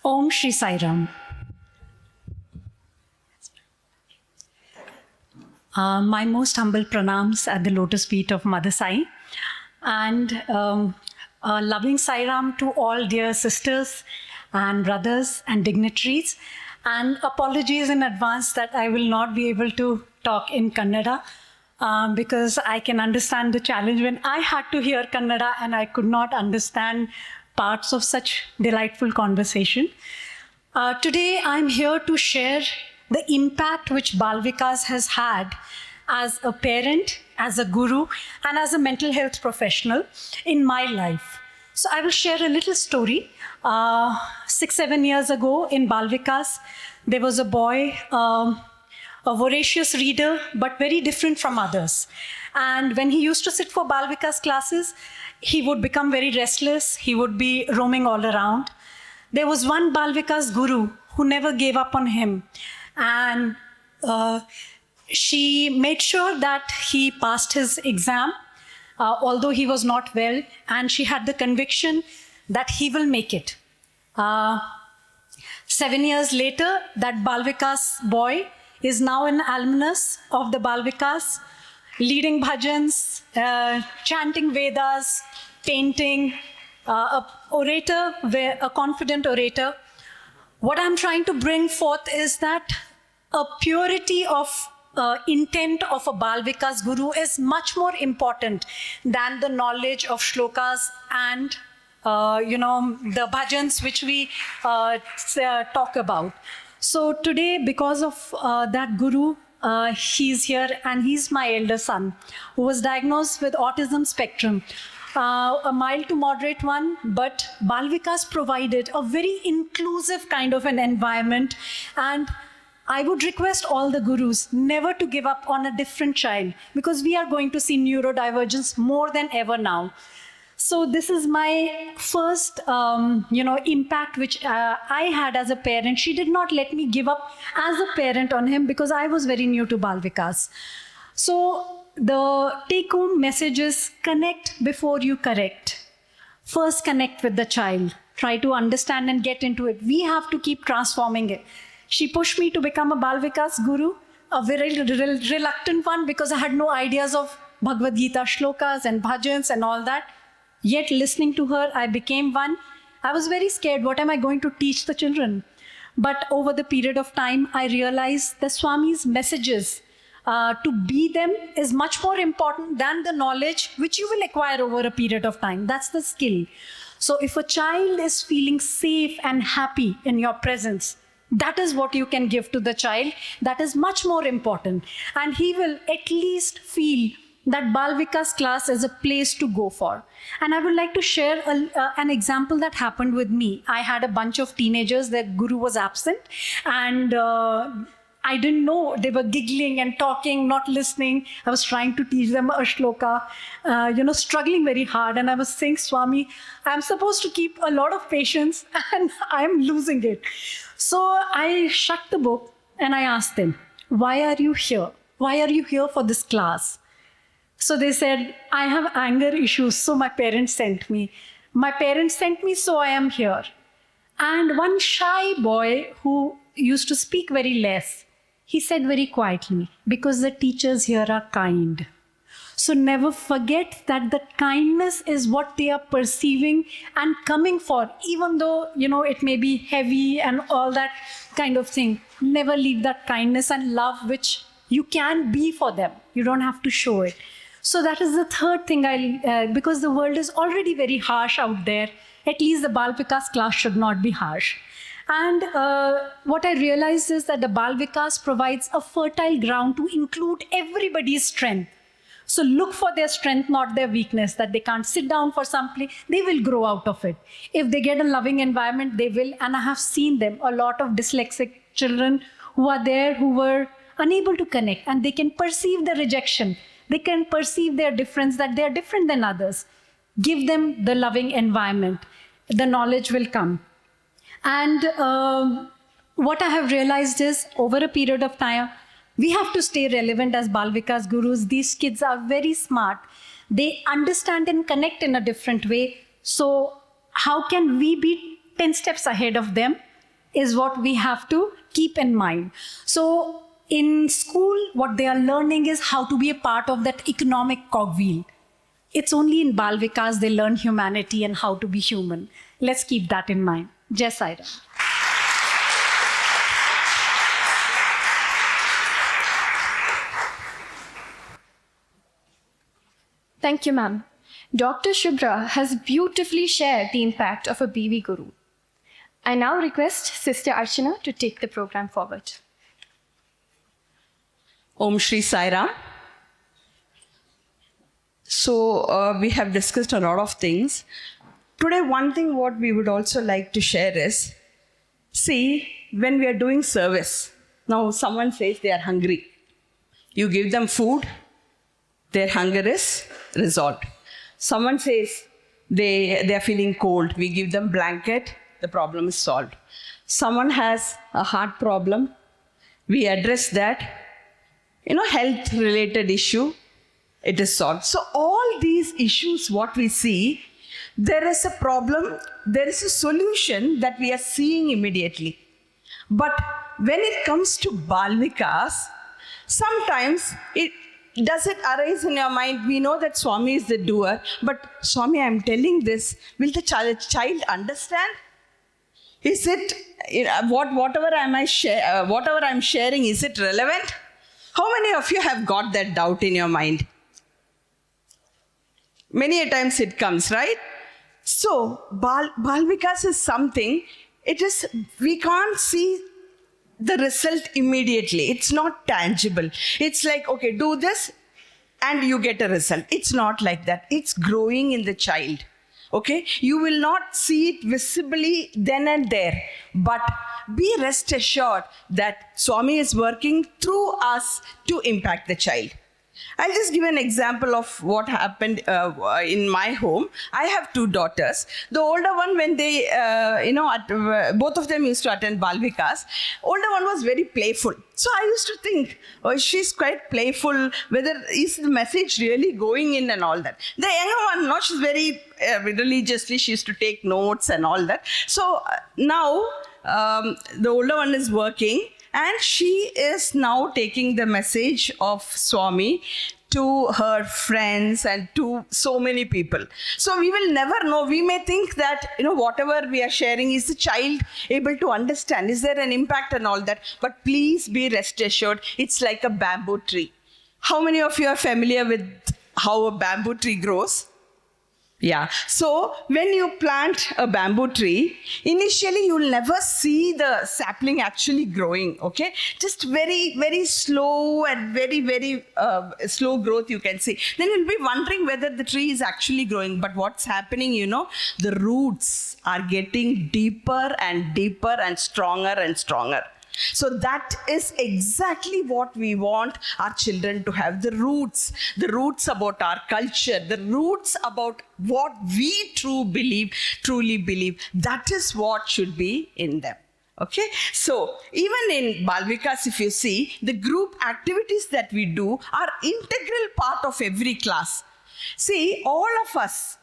Om Shri Sai Ram. My most humble pranams at the lotus feet of Mother Sai, and a loving Sai Ram to all dear sisters and brothers and dignitaries, and apologies in advance that I will not be able to talk in Kannada because I can understand the challenge when I had to hear Kannada and I could not understand parts of such delightful conversation. Today I'm here to share the impact which Bal Vikas has had as a parent, as a guru, and as a mental health professional in my life. So I will share a little story. 6-7 years ago in Bal Vikas, there was a boy, a voracious reader, but very different from others. And when he used to sit for Bal Vikas classes, he would become very restless. He would be roaming all around. There was one Bal Vikas guru who never gave up on him. And she made sure that he passed his exam, although he was not well, and she had the conviction that he will make it. 7 years later, that Bal Vikas boy is now an alumnus of the Bal Vikas, leading bhajans, chanting Vedas, painting, a orator, a confident orator. What I'm trying to bring forth is that a purity of intent of a Bal Vikas guru is much more important than the knowledge of shlokas and the bhajans which we talk about. So today, because of that guru, he's here, and he's my elder son who was diagnosed with autism spectrum. A mild to moderate one, but Bal Vikas provided a very inclusive kind of an environment, and I would request all the gurus never to give up on a different child, because we are going to see neurodivergence more than ever now. So this is my first, impact which I had as a parent. She did not let me give up as a parent on him because I was very new to Bal Vikas. So the take-home message is connect before you correct. First connect with the child. Try to understand and get into it. We have to keep transforming it. She pushed me to become a Bal Vikas guru, a very reluctant one because I had no ideas of Bhagavad Gita shlokas and bhajans and all that. Yet listening to her, I became one. I was very scared. What am I going to teach the children? But over the period of time, I realized the Swami's messages, to be them is much more important than the knowledge which you will acquire over a period of time. That's the skill. So if a child is feeling safe and happy in your presence, that is what you can give to the child. That is much more important. And he will at least feel that Bal Vikas class is a place to go for. And I would like to share an example that happened with me. I had a bunch of teenagers, their guru was absent, and I didn't know. They were giggling and talking, not listening. I was trying to teach them a shloka, struggling very hard. And I was saying, Swami, I'm supposed to keep a lot of patience and I'm losing it. So I shut the book and I asked them, why are you here? Why are you here for this class? So they said, I have anger issues, so my parents sent me. My parents sent me, so I am here. And one shy boy who used to speak very less, he said very quietly, because the teachers here are kind. So never forget that the kindness is what they are perceiving and coming for, even though, it may be heavy and all that kind of thing. Never leave that kindness and love which you can be for them. You don't have to show it. So that is the third thing because the world is already very harsh out there. At least the Bal Vikas class should not be harsh. And what I realized is that the Bal Vikas provides a fertile ground to include everybody's strength. So look for their strength, not their weakness, that they can't sit down for something. They will grow out of it. If they get a loving environment, they will. And I have seen them, a lot of dyslexic children who are there who were unable to connect, and they can perceive the rejection. They can perceive their difference, that they are different than others. Give them the loving environment. The knowledge will come. And what I have realized is, over a period of time, we have to stay relevant as Bal Vikas gurus. These kids are very smart. They understand and connect in a different way. So how can we be 10 steps ahead of them? is what we have to keep in mind. So in school, what they are learning is how to be a part of that economic cogwheel. It's only in Bal Vikas they learn humanity and how to be human. Let's keep that in mind. Jai Sai Ram. Thank you, ma'am. Dr. Shubhra has beautifully shared the impact of a BV Guru. I now request Sister Archana to take the program forward. Om Shri Sai Ram. So we have discussed a lot of things. Today, one thing what we would also like to share is, see, when we are doing service, now someone says they are hungry. You give them food, their hunger is resolved. Someone says they are feeling cold. We give them blanket, the problem is solved. Someone has a heart problem. We address that, health related issue, it is solved. So all these issues, what we see, there is a problem, there is a solution that we are seeing immediately. But when it comes to Bal Vikas, sometimes does it arise in your mind? We know that Swami is the doer, but Swami, I'm telling this, will the child understand? Is it, whatever I'm sharing, is it relevant? How many of you have got that doubt in your mind? Many a times it comes, right? So, Bal Vikas is something, we can't see the result immediately. It's not tangible. It's like, okay, do this and you get a result. It's not like that. It's growing in the child. Okay? You will not see it visibly then and there. But be rest assured that Swami is working through us to impact the child. I'll just give an example of what happened in my home. I have two daughters. The older one, when they, both of them used to attend Bal Vikas, older one was very playful. So I used to think, oh, she's quite playful, whether is the message really going in and all that. The younger one, no, she's very religiously, she used to take notes and all that. So now the older one is working, and she is now taking the message of Swami to her friends and to so many people. So we will never know. We may think that, whatever we are sharing, is the child able to understand? Is there an impact and all that? But please be rest assured, it's like a bamboo tree. How many of you are familiar with how a bamboo tree grows? Yeah. So when you plant a bamboo tree, initially you'll never see the sapling actually growing, okay? Just very, very slow and very, very slow growth you can see. Then you'll be wondering whether the tree is actually growing. But what's happening, the roots are getting deeper and deeper and stronger. So that is exactly what we want our children to have. The roots about our culture, the roots about what we truly believe. That is what should be in them. Okay, so even in Bal Vikas, if you see, the group activities that we do are integral part of every class. See, all of us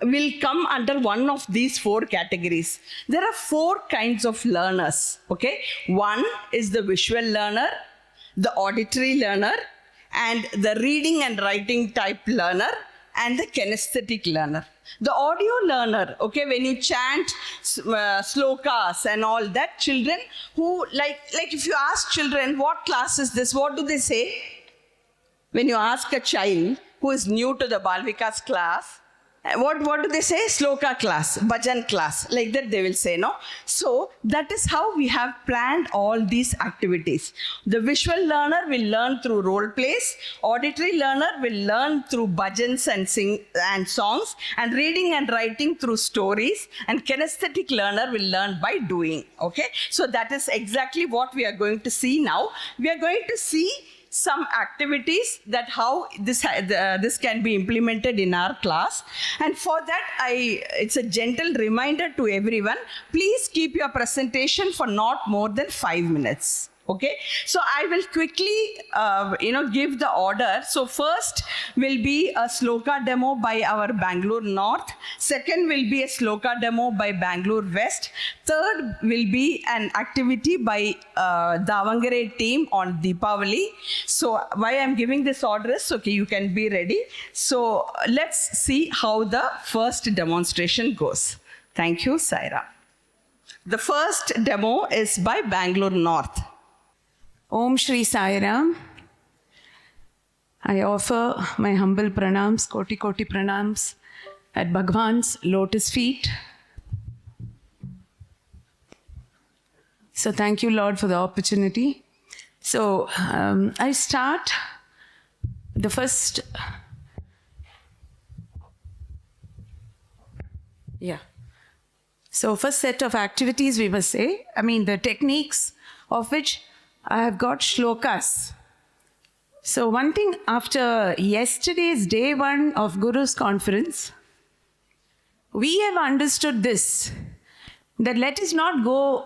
will come under one of these four categories. There are four kinds of learners, okay? One is the visual learner, the auditory learner, and the reading and writing type learner, and the kinesthetic learner. The audio learner, okay, when you chant slokas and all that, children who, like if you ask children, what class is this, what do they say? When you ask a child who is new to the Bal Vikas class, what do they say? Sloka class, bhajan class, like that they will say, no? So that is how we have planned all these activities. The visual learner will learn through role plays, auditory learner will learn through bhajans and songs, and reading and writing through stories, and kinesthetic learner will learn by doing, okay? So that is exactly what we are going to see now. We are going to see some activities that how this can be implemented in our class. And for that, it's a gentle reminder to everyone, please keep your presentation for not more than 5 minutes. Okay, so I will quickly, give the order. So first will be a sloka demo by our Bangalore North. Second will be a sloka demo by Bangalore West. Third will be an activity by Davangere team on Deepavali. So why I'm giving this order is, okay, you can be ready. So let's see how the first demonstration goes. Thank you, Saira. The first demo is by Bangalore North. Om Shri Sai Ram. I offer my humble pranams, koti koti pranams, at Bhagwan's lotus feet. So thank you, Lord, for the opportunity. So I start the first. So first set of activities we must say, the techniques of which I have got shlokas. So one thing, after yesterday's day one of Guru's conference, we have understood this, that let us not go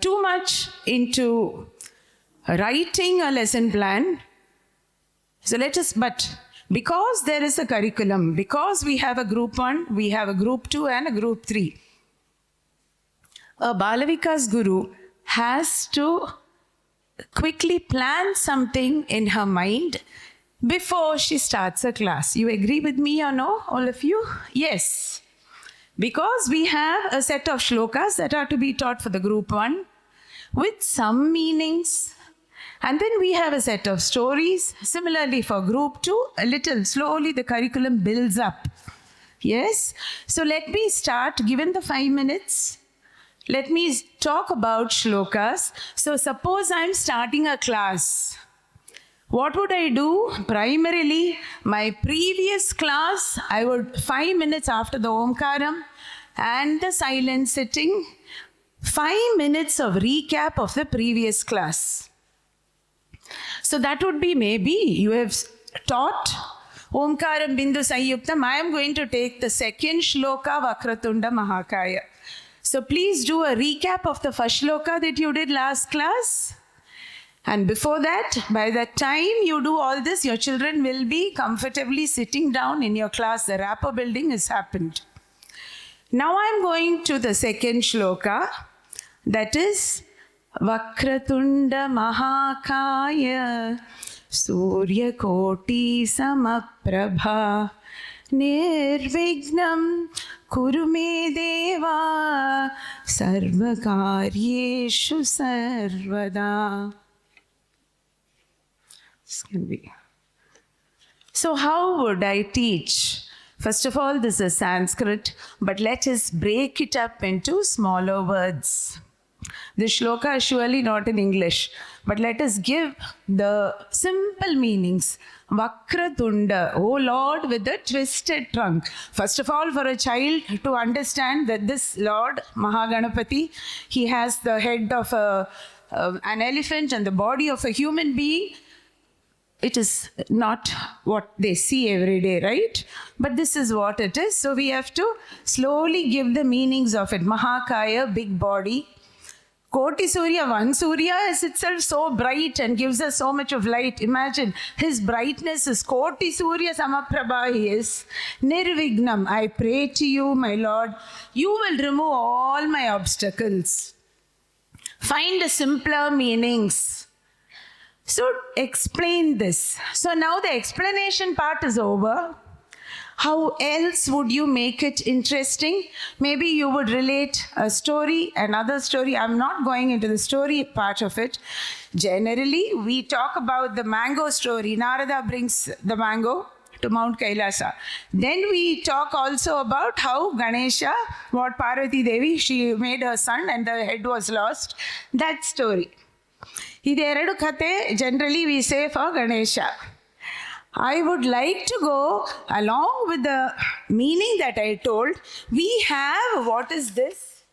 too much into writing a lesson plan. So but because there is a curriculum, because we have a group 1, we have a group 2 and a group 3, a Balavikas Guru has to quickly plan something in her mind before she starts a class. You agree with me or no, all of you? Yes. Because we have a set of shlokas that are to be taught for the group 1 with some meanings. And then we have a set of stories. Similarly for group 2, a little slowly the curriculum builds up. Yes? So let me start, given the 5 minutes. Let me talk about shlokas. So suppose I'm starting a class. What would I do? Primarily, my previous class, I would 5 minutes after the Omkaram and the silent sitting, 5 minutes of recap of the previous class. So that would be, maybe you have taught Omkaram Bindu Sanyuktam. I am going to take the second shloka, Vakratunda Mahakaya. So please do a recap of the first shloka that you did last class. And before that, by the time you do all this, your children will be comfortably sitting down in your class. The rapport building has happened. Now I'm going to the second shloka, that is Vakratunda Mahakaya Surya Koti Samaprabha Nirvignam Kurume Deva Sarvakaryeshu Sarvada. This can be. So how would I teach? First of all, this is Sanskrit, but let us break it up into smaller words. This shloka is surely not in English, but let us give the simple meanings. Vakratunda, oh Lord with the twisted trunk. First of all, for a child to understand that this Lord, Mahaganapati, he has the head of an elephant and the body of a human being. It is not what they see every day, right? But this is what it is. So we have to slowly give the meanings of it. Mahakaya, big body. Koti Surya, one Surya is itself so bright and gives us so much of light. Imagine, his brightness is Koti Surya Samaprabha, he is. Nirvignam, I pray to you, my Lord, you will remove all my obstacles. Find a simpler meanings. So explain this. So now the explanation part is over. How else would you make it interesting? Maybe you would relate a story, another story. I'm not going into the story part of it. Generally, we talk about the mango story. Narada brings the mango to Mount Kailasa. Then we talk also about how Ganesha, what Parvati Devi, she made her son and the head was lost. That story. Ideradu kate generally we say for Ganesha. I would like to go along with the meaning that I told. We have, what is this?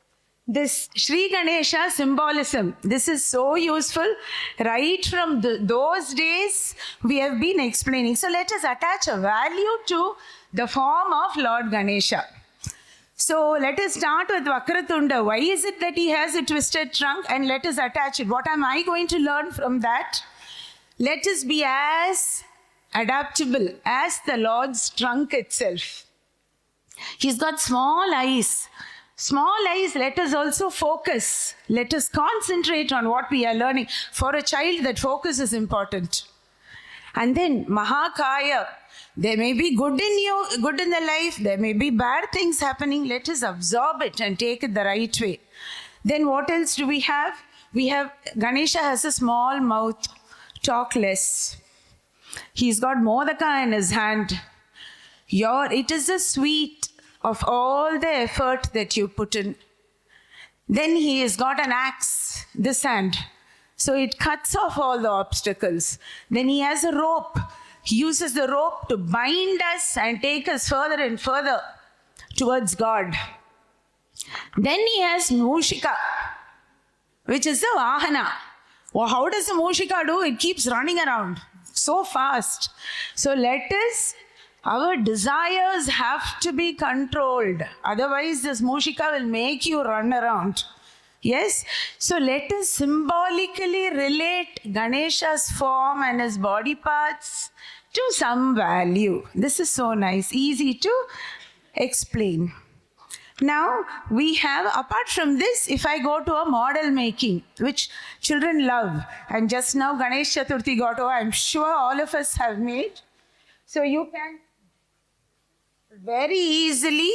This Sri Ganesha symbolism. This is so useful. Right from those days, we have been explaining. So let us attach a value to the form of Lord Ganesha. So let us start with Vakratunda. Why is it that he has a twisted trunk? And let us attach it. What am I going to learn from that? Let us be as adaptable as the Lord's trunk itself. He's got small eyes. Small eyes, let us also focus. Let us concentrate on what we are learning. For a child, that focus is important. And then Mahakaya, there may be good in you, good in the life, there may be bad things happening. Let us absorb it and take it the right way. Then what else do we have? We have Ganesha has a small mouth, talk less. He's got Modaka in his hand. It is the sweet of all the effort that you put in. Then he has got an axe, this hand. So it cuts off all the obstacles. Then he has a rope. He uses the rope to bind us and take us further and further towards God. Then he has Mushika, which is the Vahana. Well, how does the Mushika do? It keeps running around so fast. So let us, our desires have to be controlled. Otherwise, this Mushika will make you run around. Yes? So let us symbolically relate Ganesha's form and his body parts to some value. This is so nice, easy to explain. Now, we have, apart from this, if I go to a model making, which children love, and just now Ganesh Chaturthi got over, I'm sure all of us have made. So you can very easily,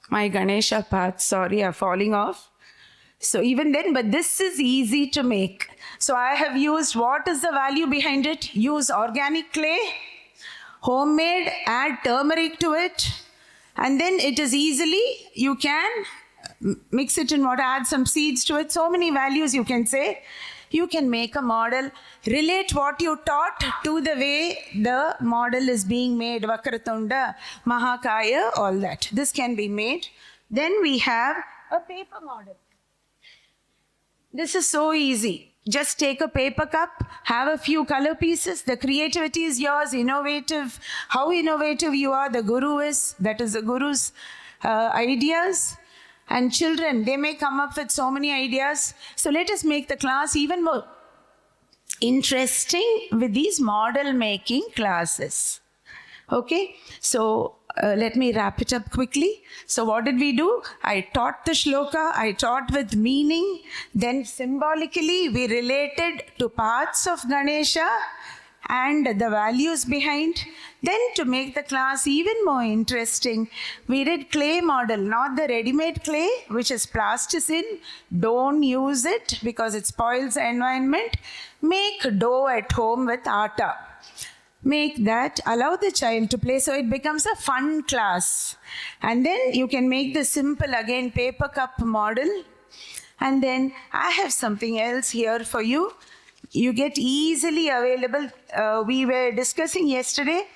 my Ganesha paths, sorry, are falling off. So even then, but this is easy to make. So I have used, what is the value behind it? Use organic clay, homemade, add turmeric to it. And then it is easily, you can mix it in water, add some seeds to it. So many values you can say. You can make a model, relate what you taught to the way the model is being made. Vakratunda, Mahakaya, all that. This can be made. Then we have a paper model. This is so easy. Just take a paper cup, have a few color pieces. The creativity is yours, innovative. How innovative you are, the Guru is. That is the Guru's ideas. And children, they may come up with so many ideas. So let us make the class even more interesting with these model making classes. Okay, so let me wrap it up quickly. So what did we do? I taught the shloka, I taught with meaning. Then symbolically, we related to parts of Ganesha and the values behind. Then to make the class even more interesting, we did clay model, not the ready-made clay, which is plasticine. Don't use it because it spoils the environment. Make dough at home with atta. Make that, allow the child to play so it becomes a fun class. And then you can make the simple, again, paper cup model. And then I have something else here for you. You get easily available. We were discussing yesterday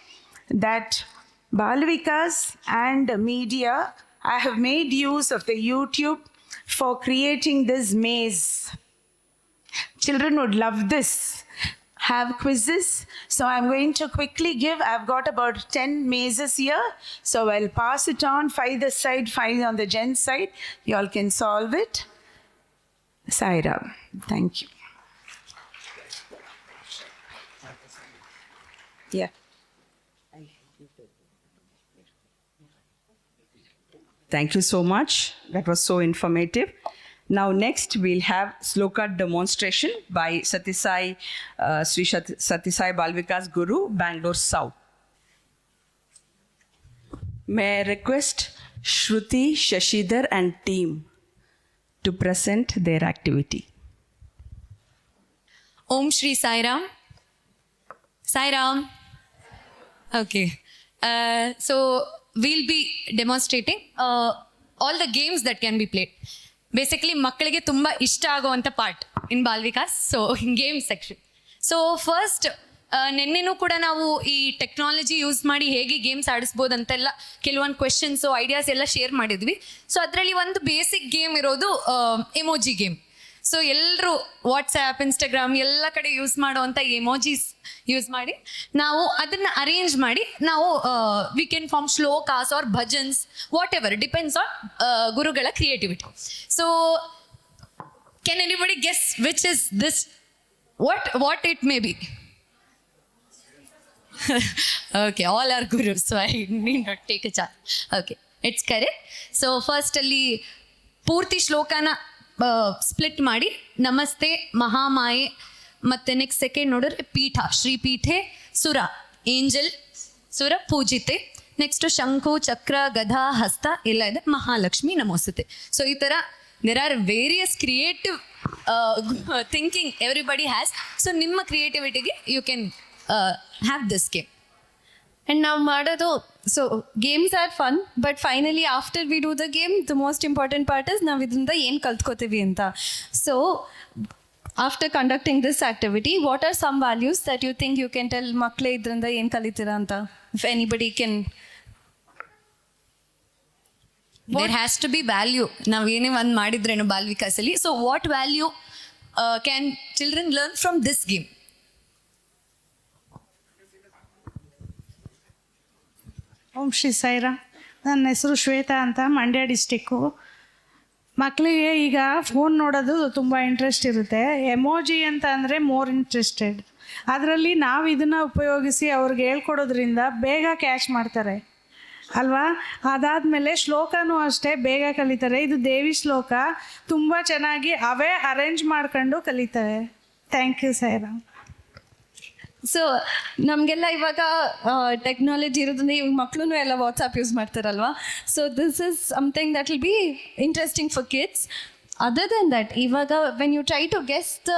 that Balvikas and media, I have made use of the YouTube for creating this maze. Children would love this. Have quizzes. So I'm going to quickly give, I've got about 10 mazes here. So I'll pass it on, 5 this side, 5 on the gents side. You all can solve it. Saira, thank you. Yeah. Thank you so much. That was so informative. Now next we'll have sloka demonstration by Satisai, Sri Satisai Balvikas Guru, Bangalore South. May I request Shruti, Shashidhar and team to present their activity. Om Shri Sai Ram. Sai Ram. Okay. So we'll be demonstrating all the games that can be played. Basically, ಮಕ್ಕಳಿಗೆ ತುಂಬ ಇಷ್ಟ ಆಗುವಂಥ part in Balvikas. So game section. So first ನಿನ್ನೆನೂ ಕೂಡ ನಾವು ಈ technology use ಮಾಡಿ ಹೇಗೆ ಗೇಮ್ಸ್ ಆಡಿಸ್ಬೋದು ಅಂತೆಲ್ಲ ಕೆಲವೊಂದು ಕ್ವೆಶನ್ಸು ಐಡಿಯಾಸ್ ಎಲ್ಲ ಶೇರ್ ಮಾಡಿದ್ವಿ. ಸೊ ಅದರಲ್ಲಿ ಒಂದು ಬೇಸಿಕ್ ಗೇಮ್ ಇರೋದು ಎಮೋಜಿ ಗೇಮ್. ಸೊ ಎಲ್ಲರೂ ವಾಟ್ಸ್ಆ್ಯಪ್, ಇನ್ಸ್ಟಾಗ್ರಾಮ್ ಎಲ್ಲ ಕಡೆ ಯೂಸ್ ಮಾಡುವಂಥ ಎಮೋಜೀಸ್ ಯೂಸ್ ಮಾಡಿ ನಾವು ಅದನ್ನು ಅರೇಂಜ್ ಮಾಡಿ ನಾವು we can form shlokas or bhajans, whatever, depends on ಗುರುಗಳ creativity. So can anybody guess which is this, what it may be? Okay, all are gurus, so I need not take a chance. Okay, it's correct. So first ಅಲ್ಲಿ ಪೂರ್ತಿ ಶ್ಲೋಕನ split ಮಾಡಿ ನಮಸ್ತೆ ಮಹಾಮಾಯೆ, ಮತ್ತೆ next second ನೋಡಿದ್ರೆ ಪೀಠ, ಶ್ರೀಪೀಠೆ ಸುರ, angel ಸುರ ಪೂಜಿತೆ, next ಶಂಖು ಚಕ್ರ ಗದಾ ಹಸ್ತ ಎಲ್ಲ ಇದೆ, ಮಹಾಲಕ್ಷ್ಮಿ ನಮೋಸ್ತುತೆ. ಸೊ ಈ ಥರ there are various creative thinking everybody has. So ನಿಮ್ಮ ಕ್ರಿಯೇಟಿವಿಟಿಗೆ you can have this game. And now ಮಾಡೋದು, so games are fun, but finally after we do the game, the most important part is ನಾವು ಇದರಿಂದ ಏನು ಕಲ್ತ್ಕೋತೀವಿ ಅಂತ. So after conducting this activity, what are some values that you think you can tell ಮಕ್ಕಳೇ ಇದರಿಂದ ಏನು ಕಲಿತೀರಾ ಅಂತ? If anybody can. There has to be value. ನಾವು ಏನೇ ಒಂದು ಮಾಡಿದ್ರೇನು ಬಾಲ್ ವಿಕಾಸಲ್ಲಿ, so what value can children learn from this game? Om Shri Sairam. ನನ್ನ ಹೆಸರು ಶ್ವೇತಾ ಅಂತ, ಮಂಡ್ಯ ಡಿಸ್ಟಿಕ್ಕು. ಮಕ್ಕಳಿಗೆ ಈಗ ಫೋನ್ ನೋಡೋದು ತುಂಬ ಇಂಟ್ರೆಸ್ಟ್ ಇರುತ್ತೆ. ಎಮೋಜಿ ಅಂತ ಅಂದರೆ ಮೋರ್ ಇಂಟ್ರೆಸ್ಟೆಡ್. ಅದರಲ್ಲಿ ನಾವು ಇದನ್ನು ಉಪಯೋಗಿಸಿ ಅವ್ರಿಗೆ ಹೇಳ್ಕೊಡೋದ್ರಿಂದ ಬೇಗ ಕ್ಯಾಚ್ ಮಾಡ್ತಾರೆ ಅಲ್ವಾ. ಅದಾದಮೇಲೆ ಶ್ಲೋಕನೂ ಅಷ್ಟೇ ಬೇಗ ಕಲಿತಾರೆ. ಇದು ದೇವಿ ಶ್ಲೋಕ, ತುಂಬ ಚೆನ್ನಾಗಿ ಅವೇ ಅರೇಂಜ್ ಮಾಡ್ಕೊಂಡು ಕಲಿತಾರೆ. Thank you Sairam. ಸೊ ನಮಗೆಲ್ಲ ಇವಾಗ ಟೆಕ್ನಾಲಜಿ ಇರೋದ್ರಿಂದ ಇವಾಗ ಮಕ್ಕಳು ಎಲ್ಲ ವಾಟ್ಸಪ್ ಯೂಸ್ ಮಾಡ್ತಾರಲ್ವಾ. So this is something that will be interesting for kids. Other than that, ಇವಾಗ when you try to guess the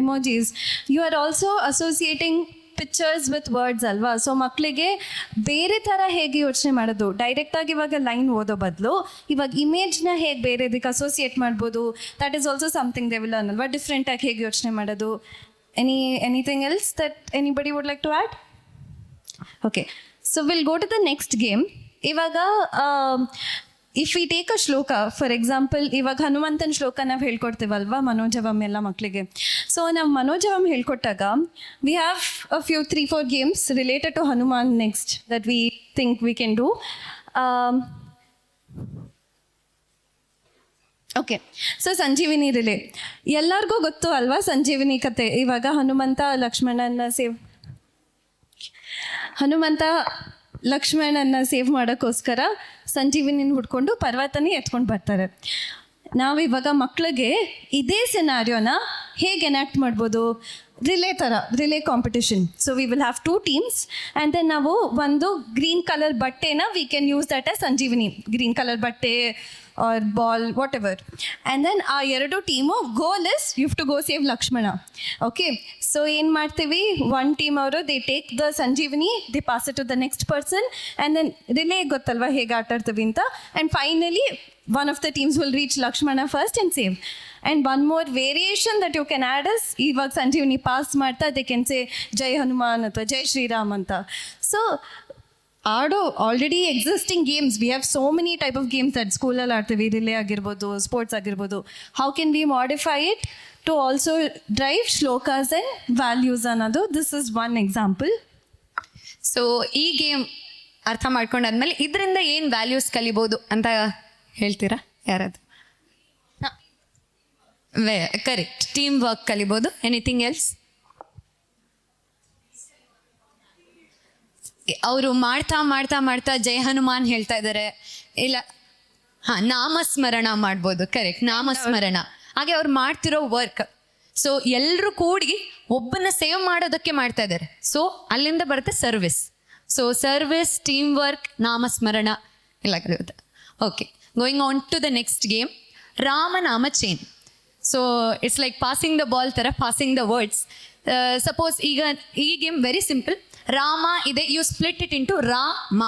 emojis, you are also associating pictures with words ಅಲ್ವಾ. So ಮಕ್ಕಳಿಗೆ ಬೇರೆ ಥರ ಹೇಗೆ ಯೋಚನೆ ಮಾಡೋದು, ಡೈರೆಕ್ಟಾಗಿ ಇವಾಗ ಲೈನ್ ಓದೋ ಬದಲು ಇವಾಗ ಇಮೇಜ್ನ ಹೇಗೆ ಬೇರೆ ಇದಕ್ಕೆ ಅಸೋಸಿಯೇಟ್ ಮಾಡ್ಬೋದು, that is also something they will learn ಅಲ್ವಾ. ಡಿಫ್ರೆಂಟಾಗಿ ಹೇಗೆ ಯೋಚನೆ ಮಾಡೋದು. Anything else that anybody would like to add? Okay, so we'll go to the next game. Ivaga, if we take a shloka, for example, ivaga Hanumantan shloka ನಾವು ಹೇಳ್ಕೊಡ್ತೀವಲ್ವಾ ಮನೋಜವಂ ಎಲ್ಲ ಮಕ್ಕಳಿಗೆ. So ನಾವು ಮನೋಜವಂ ಹೇಳ್ಕೊಟ್ಟಾಗ we have a few 3-4 games related to Hanuman next that we think we can do. Okay, so Sanjeevini relay ಎಲ್ಲರಿಗೂ ಗೊತ್ತು ಅಲ್ವಾ ಸಂಜೀವಿನಿ ಕತೆ. ಇವಾಗ ಹನುಮಂತ ಲಕ್ಷ್ಮಣನ ಸೇವ್ ಮಾಡೋಕ್ಕೋಸ್ಕರ ಸಂಜೀವಿನಿನ ಹುಡ್ಕೊಂಡು ಪರ್ವತನೇ ಎತ್ಕೊಂಡು ಬರ್ತಾರೆ. ನಾವು ಇವಾಗ ಮಕ್ಕಳಿಗೆ ಇದೇ ಸಿನಾರಿಯೋನ ಹೇಗೆ ಎನಾಕ್ಟ್ ಮಾಡ್ಬೋದು, relay competition. So we will have 2 teams and then ನಾವು ಒಂದು ಗ್ರೀನ್ ಕಲರ್ ಬಟ್ಟೆನ we can use that as Sanjeevini, green colour ಬಟ್ಟೆ or ball, whatever. And then our ಎರಡು team goal is you have to go save Lakshmana. Okay, so ಏನು ಮಾಡ್ತೀವಿ, one team ಅವರು they take the Sanjeevini, they pass it to the next person and then relay ಗೊತ್ತಲ್ವಾ ಹೇಗೆ ಆಟ ಆಡ್ತೀವಿ ಅಂತ. And finally one of the teams will reach Lakshmana first and save. And one more variation that you can add is, ಇವಾಗ Sanjeevani pass ಮಾಡ್ತಾ they can say ಜೈ ಹನುಮಾನ್ ಅಥವಾ ಜೈ ಶ್ರೀರಾಮ್ ಅಂತ. ಸೊ ಆಡೋ already existing games, we have so many type of games that ಸ್ಕೂಲಲ್ಲಿ ಆಡ್ತೀವಿ, relay ಆಗಿರ್ಬೋದು, ಸ್ಪೋರ್ಟ್ಸ್ ಆಗಿರ್ಬೋದು. How can we modify it to also drive shlokas and values ಅನ್ನೋದು, this is one example. So ಈ ಗೇಮ್ ಅರ್ಥ ಮಾಡ್ಕೊಂಡಾದ್ಮೇಲೆ ಇದರಿಂದ ಏನು ವ್ಯಾಲ್ಯೂಸ್ ಕಲಿಬೋದು ಅಂತ ಹೇಳ್ತೀರಾ ಯಾರಾದ್ರು? ಕರೆಕ್ಟ್, ಟೀಮ್ ವರ್ಕ್ ಕಲಿಬೋದು. Anything else? ಅವರು ಮಾಡ್ತಾ ಮಾಡ್ತಾ ಮಾಡ್ತಾ ಜೈ ಹನುಮಾನ್ ಹೇಳ್ತಾ ಇದ್ದಾರೆ, ಇಲ್ಲ ನಾಮಸ್ಮರಣ ಮಾಡ್ಬೋದು. ಕರೆಕ್ಟ್, ನಾಮಸ್ಮರಣ. ಹಾಗೆ ಅವ್ರು ಮಾಡ್ತಿರೋ ವರ್ಕ್, ಸೊ ಎಲ್ಲರೂ ಕೂಡಿ ಒಬ್ಬನ ಸೇವ್ ಮಾಡೋದಕ್ಕೆ ಮಾಡ್ತಾ ಇದ್ದಾರೆ. ಸೊ ಅಲ್ಲಿಂದ ಬರುತ್ತೆ service. So service, team work, ನಾಮಸ್ಮರಣ ಎಲ್ಲ ಕಲಿಯುತ್ತೆ. Okay, going on to the next game, Ramanama chain. So it's like passing the ball ಥರ, ಪಾಸಿಂಗ್ ದ ವರ್ಡ್ಸ್. ಸಪೋಸ್ ಈಗ ಈ ಗೇಮ್ ವೆರಿ ಸಿಂಪಲ್. ರಾಮ ಇದೆ, ಯು ಸ್ಪ್ಲಿಟ್ ಇಟ್ ಇಂಟು ರಾ ಮ.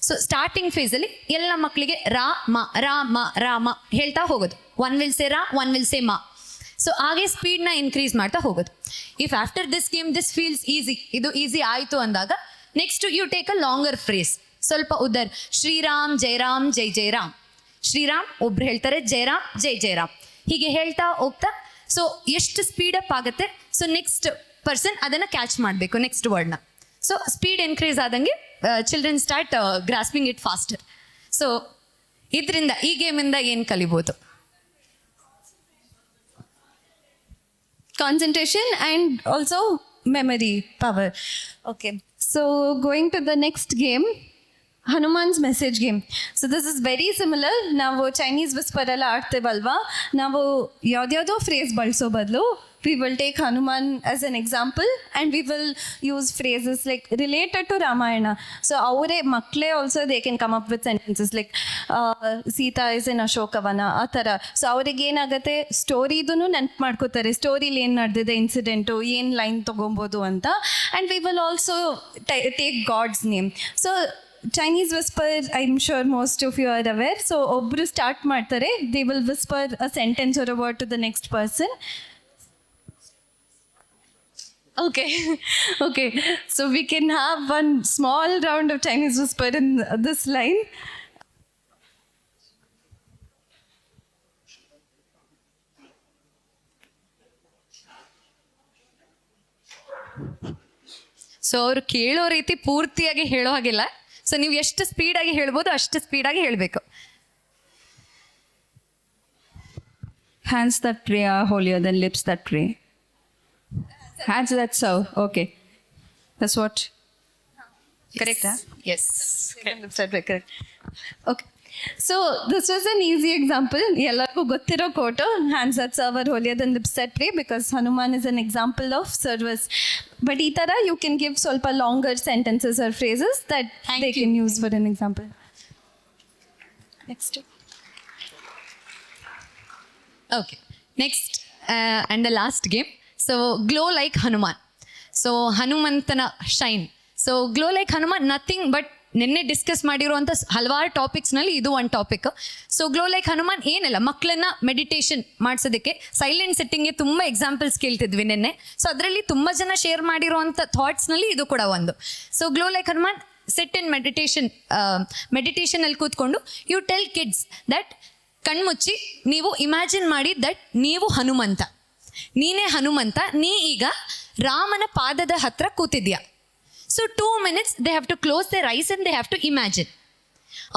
ಸೊ ಸ್ಟಾರ್ಟಿಂಗ್ ಫೇಸಲ್ಲಿ ಎಲ್ಲ ಮಕ್ಕಳಿಗೆ ರಾಮ ರಾಮ ರಾಮ ಹೇಳ್ತಾ ಹೋಗೋದು. ಒನ್ ವಿಲ್ ಸೇ ರಾ, ಒನ್ ವಿಲ್ ಸೇ ಮಾ. ಸೊ ಹಾಗೆ ಸ್ಪೀಡ್ನ ಇನ್ಕ್ರೀಸ್ ಮಾಡ್ತಾ ಹೋಗೋದು. If after this game this feels easy, ಇದು ಈಸಿ ಆಯಿತು ಅಂದಾಗ next you take a longer phrase, ಸ್ವಲ್ಪ ಶ್ರೀರಾಮ್ ಜೈ ರಾಮ್ ಜೈ ಜೈ ರಾಮ್. ಶ್ರೀರಾಮ್ ಒಬ್ರು ಹೇಳ್ತಾರೆ, ಜಯರಾಮ್ ಜೈ ಜಯರಾಮ್. ಹೀಗೆ ಹೇಳ್ತಾ ಹೋಗ್ತಾ ಸೊ ಎಷ್ಟು ಸ್ಪೀಡಪ್ ಆಗುತ್ತೆ, ಸೊ ನೆಕ್ಸ್ಟ್ ಪರ್ಸನ್ ಅದನ್ನು ಕ್ಯಾಚ್ ಮಾಡಬೇಕು ನೆಕ್ಸ್ಟ್ ವರ್ಡ್ನ. ಸೊ ಸ್ಪೀಡ್ ಇನ್ಕ್ರೀಸ್ ಆದಂಗೆ children start grasping it faster. So ಇದರಿಂದ ಈ ಗೇಮಿಂದ ಏನು ಕಲಿಬೋದು? Concentration and also memory power. Okay, so going to the next game, Hanuman's message game. So this is very similar. ನಾವು Chinese whisper ಎಲ್ಲ ಆಡ್ತೇವಲ್ವಾ, ನಾವು ಯಾವ್ದ್ಯಾವುದೋ phrase ಬಳಸೋ ಬದಲು we will take Hanuman as an example and we will use phrases like related to Ramayana. So ಅವರೇ ಮಕ್ಕಳೇ also they can come up with sentences like Sita is in Ashokavana ಆ ಥರ. So ಅವ್ರಿಗೆ ಏನಾಗುತ್ತೆ, ಸ್ಟೋರಿದೂ ನೆನ್ಪು ಮಾಡ್ಕೋತಾರೆ, ಸ್ಟೋರಿಲಿ ಏನು ನಡೆದಿದೆ, ಇನ್ಸಿಡೆಂಟು ಏನು ಲೈನ್ ತೊಗೊಬೋದು ಅಂತ. And we will also take God's name. So Chinese whisper, I'm sure most of you are aware. So ಒಬ್ರು ಸ್ಟಾರ್ಟ್ ಮಾಡ್ತಾರೆ, they will whisper a sentence or a word to the next person. Okay, okay. So we can have one small round of Chinese whisper in this line. So ಅವರು ಕೇಳೋ ರೀತಿ ಪೂರ್ತಿಯಾಗಿ ಹೇಳೋ ಹಾಗಿಲ್ಲ. So ನೀವು ಎಷ್ಟು ಸ್ಪೀಡಾಗಿ ಹೇಳ್ಬೋದು ಅಷ್ಟು ಸ್ಪೀಡಾಗಿ ಹೇಳಬೇಕು. Hands that pray are holier than lips that pray. Hands that serve. Okay. That's what? Correct? Yes. Correct. Okay. So this was an easy example. ಎಲ್ಲರಿಗೂ ಗೊತ್ತಿರೋ quote, hands that serve are holier than lips that pray, because Hanuman is an example of service. But ಈ ಥರ you can give ಸ್ವಲ್ಪ longer sentences or phrases that they can use for an example. Next. Okay. Next and the last game. So glow like Hanuman. So ಹನುಮಂತನ shine. So glow like Hanuman nothing but ನಿನ್ನೆ discuss ಮಾಡಿರುವಂಥ ಹಲವಾರು ಟಾಪಿಕ್ಸ್ನಲ್ಲಿ ಇದು ಒಂದು topic. So glow like Hanuman ಏನಿಲ್ಲ, ಮಕ್ಕಳನ್ನ meditation ಮಾಡಿಸೋದಕ್ಕೆ silent ಸೆಟ್ಟಿಂಗ್ಗೆ ತುಂಬ examples ಕೇಳ್ತಿದ್ವಿ ನಿನ್ನೆ. ಸೊ ಅದರಲ್ಲಿ ತುಂಬ ಜನ ಶೇರ್ ಮಾಡಿರುವಂಥ ಥಾಟ್ಸ್ನಲ್ಲಿ ಇದು ಕೂಡ ಒಂದು. So glow like Hanuman, set in ಮೆಡಿಟೇಷನಲ್ಲಿ ಕೂತ್ಕೊಂಡು ಯು ಟೆಲ್ ಕಿಡ್ಸ್ ದಟ್, ಕಣ್ಮುಚ್ಚಿ ನೀವು ಇಮ್ಯಾಜಿನ್ ಮಾಡಿ ದಟ್ ನೀವು ಹನುಮಂತ, ನೀನೇ ಹನುಮಂತ, ನೀ ಈಗ ರಾಮನ ಪಾದದ ಹತ್ರ ಕೂತಿದ್ಯಾ. So 2 minutes they have to close their eyes and they have to imagine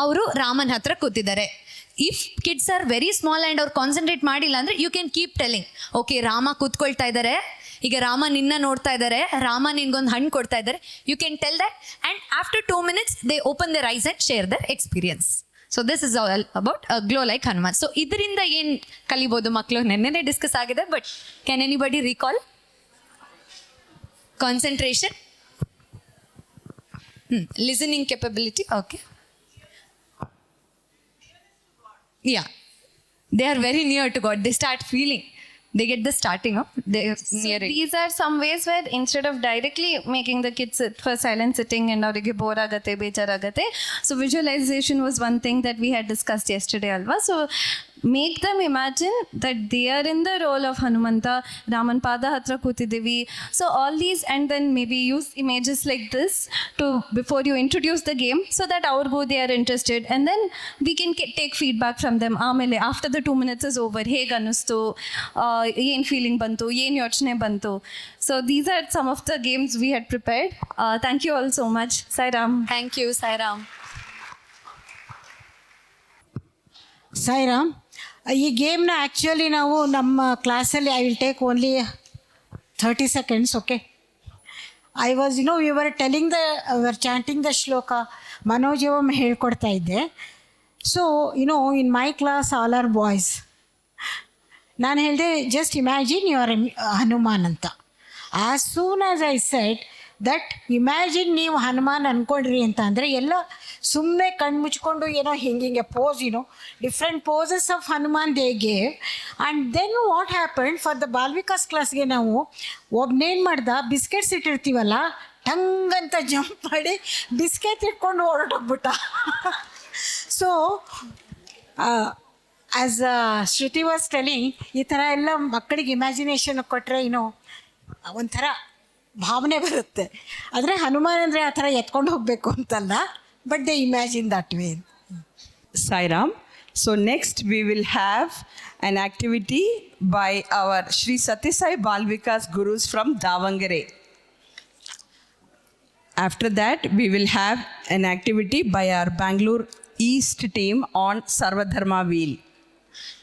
ಅವರು ರಾಮನ ಹತ್ರ ಕೂತಿದ್ದಾರೆ. If kids are very small and ಅವ್ರು ಕಾನ್ಸಂಟ್ರೇಟ್ ಮಾಡಿಲ್ಲ ಅಂದರೆ you can keep telling, okay Rama ಕೂತ್ಕೊಳ್ತಾ ಇದ್ದಾರೆ, ಈಗ ರಾಮ ನಿನ್ನ ನೋಡ್ತಾ ಇದ್ದಾರೆ, ರಾಮ ನಿನ್ಗೊಂದು ಹಣ್ಣು ಕೊಡ್ತಾ ಇದ್ದಾರೆ. You can tell that and after 2 minutes they open their eyes and share their experience. So this is all about glow like Hanuman. So ಇದರಿಂದ ಏನು ಕಲಿಬೋದು ಮಕ್ಕಳು? ನೆನ್ನೆನೇ ಡಿಸ್ಕಸ್ ಆಗಿದೆ, but can anybody recall? Concentration, listening capability, okay. Yeah, they are very near to God. They start feeling, they get the starting of their nearing. These are some ways where instead of directly making the kids sit for silent sitting and ಅವರಿಗೆ bore ಆಗತ್ತೆ, ಬೇಜಾರಾಗತ್ತೆ, so visualization was one thing that we had discussed yesterday alva. So make them imagine that they are in the role of Hanumanta, Raman pada hatra ಕೂತಿದ್ದೀವಿ. So all these, and then maybe use images like this to before you introduce the game, so that ಅವ್ರಿಗೂ they are interested, and then we can take feedback from them. ಆಮೇಲೆ after the 2 minutes is over, ಹೇಗೆ ಅನ್ನಿಸ್ತು, ಏನು feeling ಬಂತು, ಏನು ಯೋಚನೆ ಬಂತು. So these are some of the games we had prepared. Thank you all so much. Sairam. Thank you, Sairam. Sairam, ಈ ಗೇಮ್ನ actually ನಾವು ನಮ್ಮ ಕ್ಲಾಸಲ್ಲಿ I will take only 30 seconds, okay. I was we were telling chanting the shloka, ಮನೋಜೀವಮ್ ಹೇಳ್ಕೊಡ್ತಾ ಇದ್ದೆ. So in my class all are boys. ನಾನು ಹೇಳಿದೆ just imagine you are Hanuman ಅಂತ. As soon as I said that imagine ನೀವು ಹನುಮಾನ್ ಅಂದ್ಕೊಂಡ್ರಿ ಅಂತ ಅಂದರೆ ಎಲ್ಲ ಸುಮ್ಮನೆ ಕಣ್ಣು ಮುಚ್ಕೊಂಡು ಏನೋ ಹಿಂಗೆ pose, different poses of Hanuman they gave. And then what happen for the Balvikas ಕ್ಲಾಸ್ಗೆ ನಾವು ಒಬ್ಬನೇನು ಮಾಡ್ದ, ಬಿಸ್ಕೆಟ್ಸ್ ಇಟ್ಟಿರ್ತೀವಲ್ಲ, ಟಂಗ್ ಅಂತ ಜಂಪ್ ಮಾಡಿ ಬಿಸ್ಕೆಟ್ ಇಟ್ಕೊಂಡು ಹೊರಟೋಗ್ಬಿಟ್ಟ. So as Shruti was telling, ಈ ಥರ ಎಲ್ಲ ಮಕ್ಕಳಿಗೆ ಇಮ್ಯಾಜಿನೇಷನ್ ಕೊಟ್ಟರೆ ಒಂಥರ ಭಾವನೆ ಬರುತ್ತೆ. ಆದರೆ ಹನುಮಾನ್ ಅಂದರೆ ಆ ಥರ ಎತ್ಕೊಂಡು ಹೋಗಬೇಕು ಅಂತಲ್ಲ, but they imagine that way. Sairam, So next we will have an activity by our Sri Satyasai Balvikas Gurus from Davangere. After that, we will have an activity by our Bangalore East team on Sarvadharma Wheel.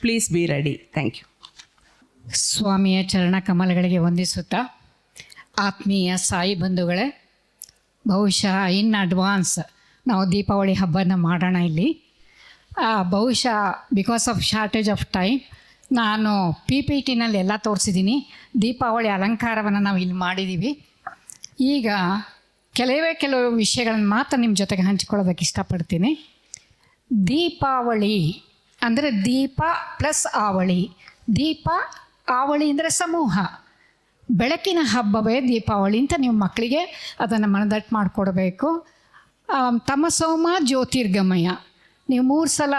Please be ready. Thank you. ಸ್ವಾಮಿಯ ಚರಣ ಕಮಲಗಳಿಗೆ ವಂದಿಸುತ್ತಾ, ಆತ್ಮೀಯ ಸಾಯಿ ಬಂಧುಗಳೇ, ಬಹುಶಃ in advance ನಾವು ದೀಪಾವಳಿ ಹಬ್ಬನ ಮಾಡೋಣ ಇಲ್ಲಿ. ಬಹುಶಃ because of shortage of time ನಾನು PPTನಲ್ಲಿ ಎಲ್ಲ ತೋರಿಸಿದ್ದೀನಿ. ದೀಪಾವಳಿ ಅಲಂಕಾರವನ್ನು ನಾವು ಇಲ್ಲಿ ಮಾಡಿದ್ದೀವಿ. ಈಗ ಕೆಲವು ವಿಷಯಗಳನ್ನು ಮಾತ್ರ ನಿಮ್ಮ ಜೊತೆಗೆ ಹಂಚಿಕೊಳ್ಳೋದಕ್ಕೆ ಇಷ್ಟಪಡ್ತೀನಿ. ದೀಪಾವಳಿ ಅಂದರೆ ದೀಪ ಪ್ಲಸ್ ಆವಳಿ. ದೀಪ ಆವಳಿ ಅಂದರೆ ಸಮೂಹ, ಬೆಳಕಿನ ಹಬ್ಬವೇ ದೀಪಾವಳಿ ಅಂತ ನೀವು ಮಕ್ಕಳಿಗೆ ಅದನ್ನು ಮನದಟ್ಟು ಮಾಡಿಕೊಡ್ಬೇಕು. ತಮಸೋಮ ಜ್ಯೋತಿರ್ಗಮಯ, ನೀವು 3 ಸಲ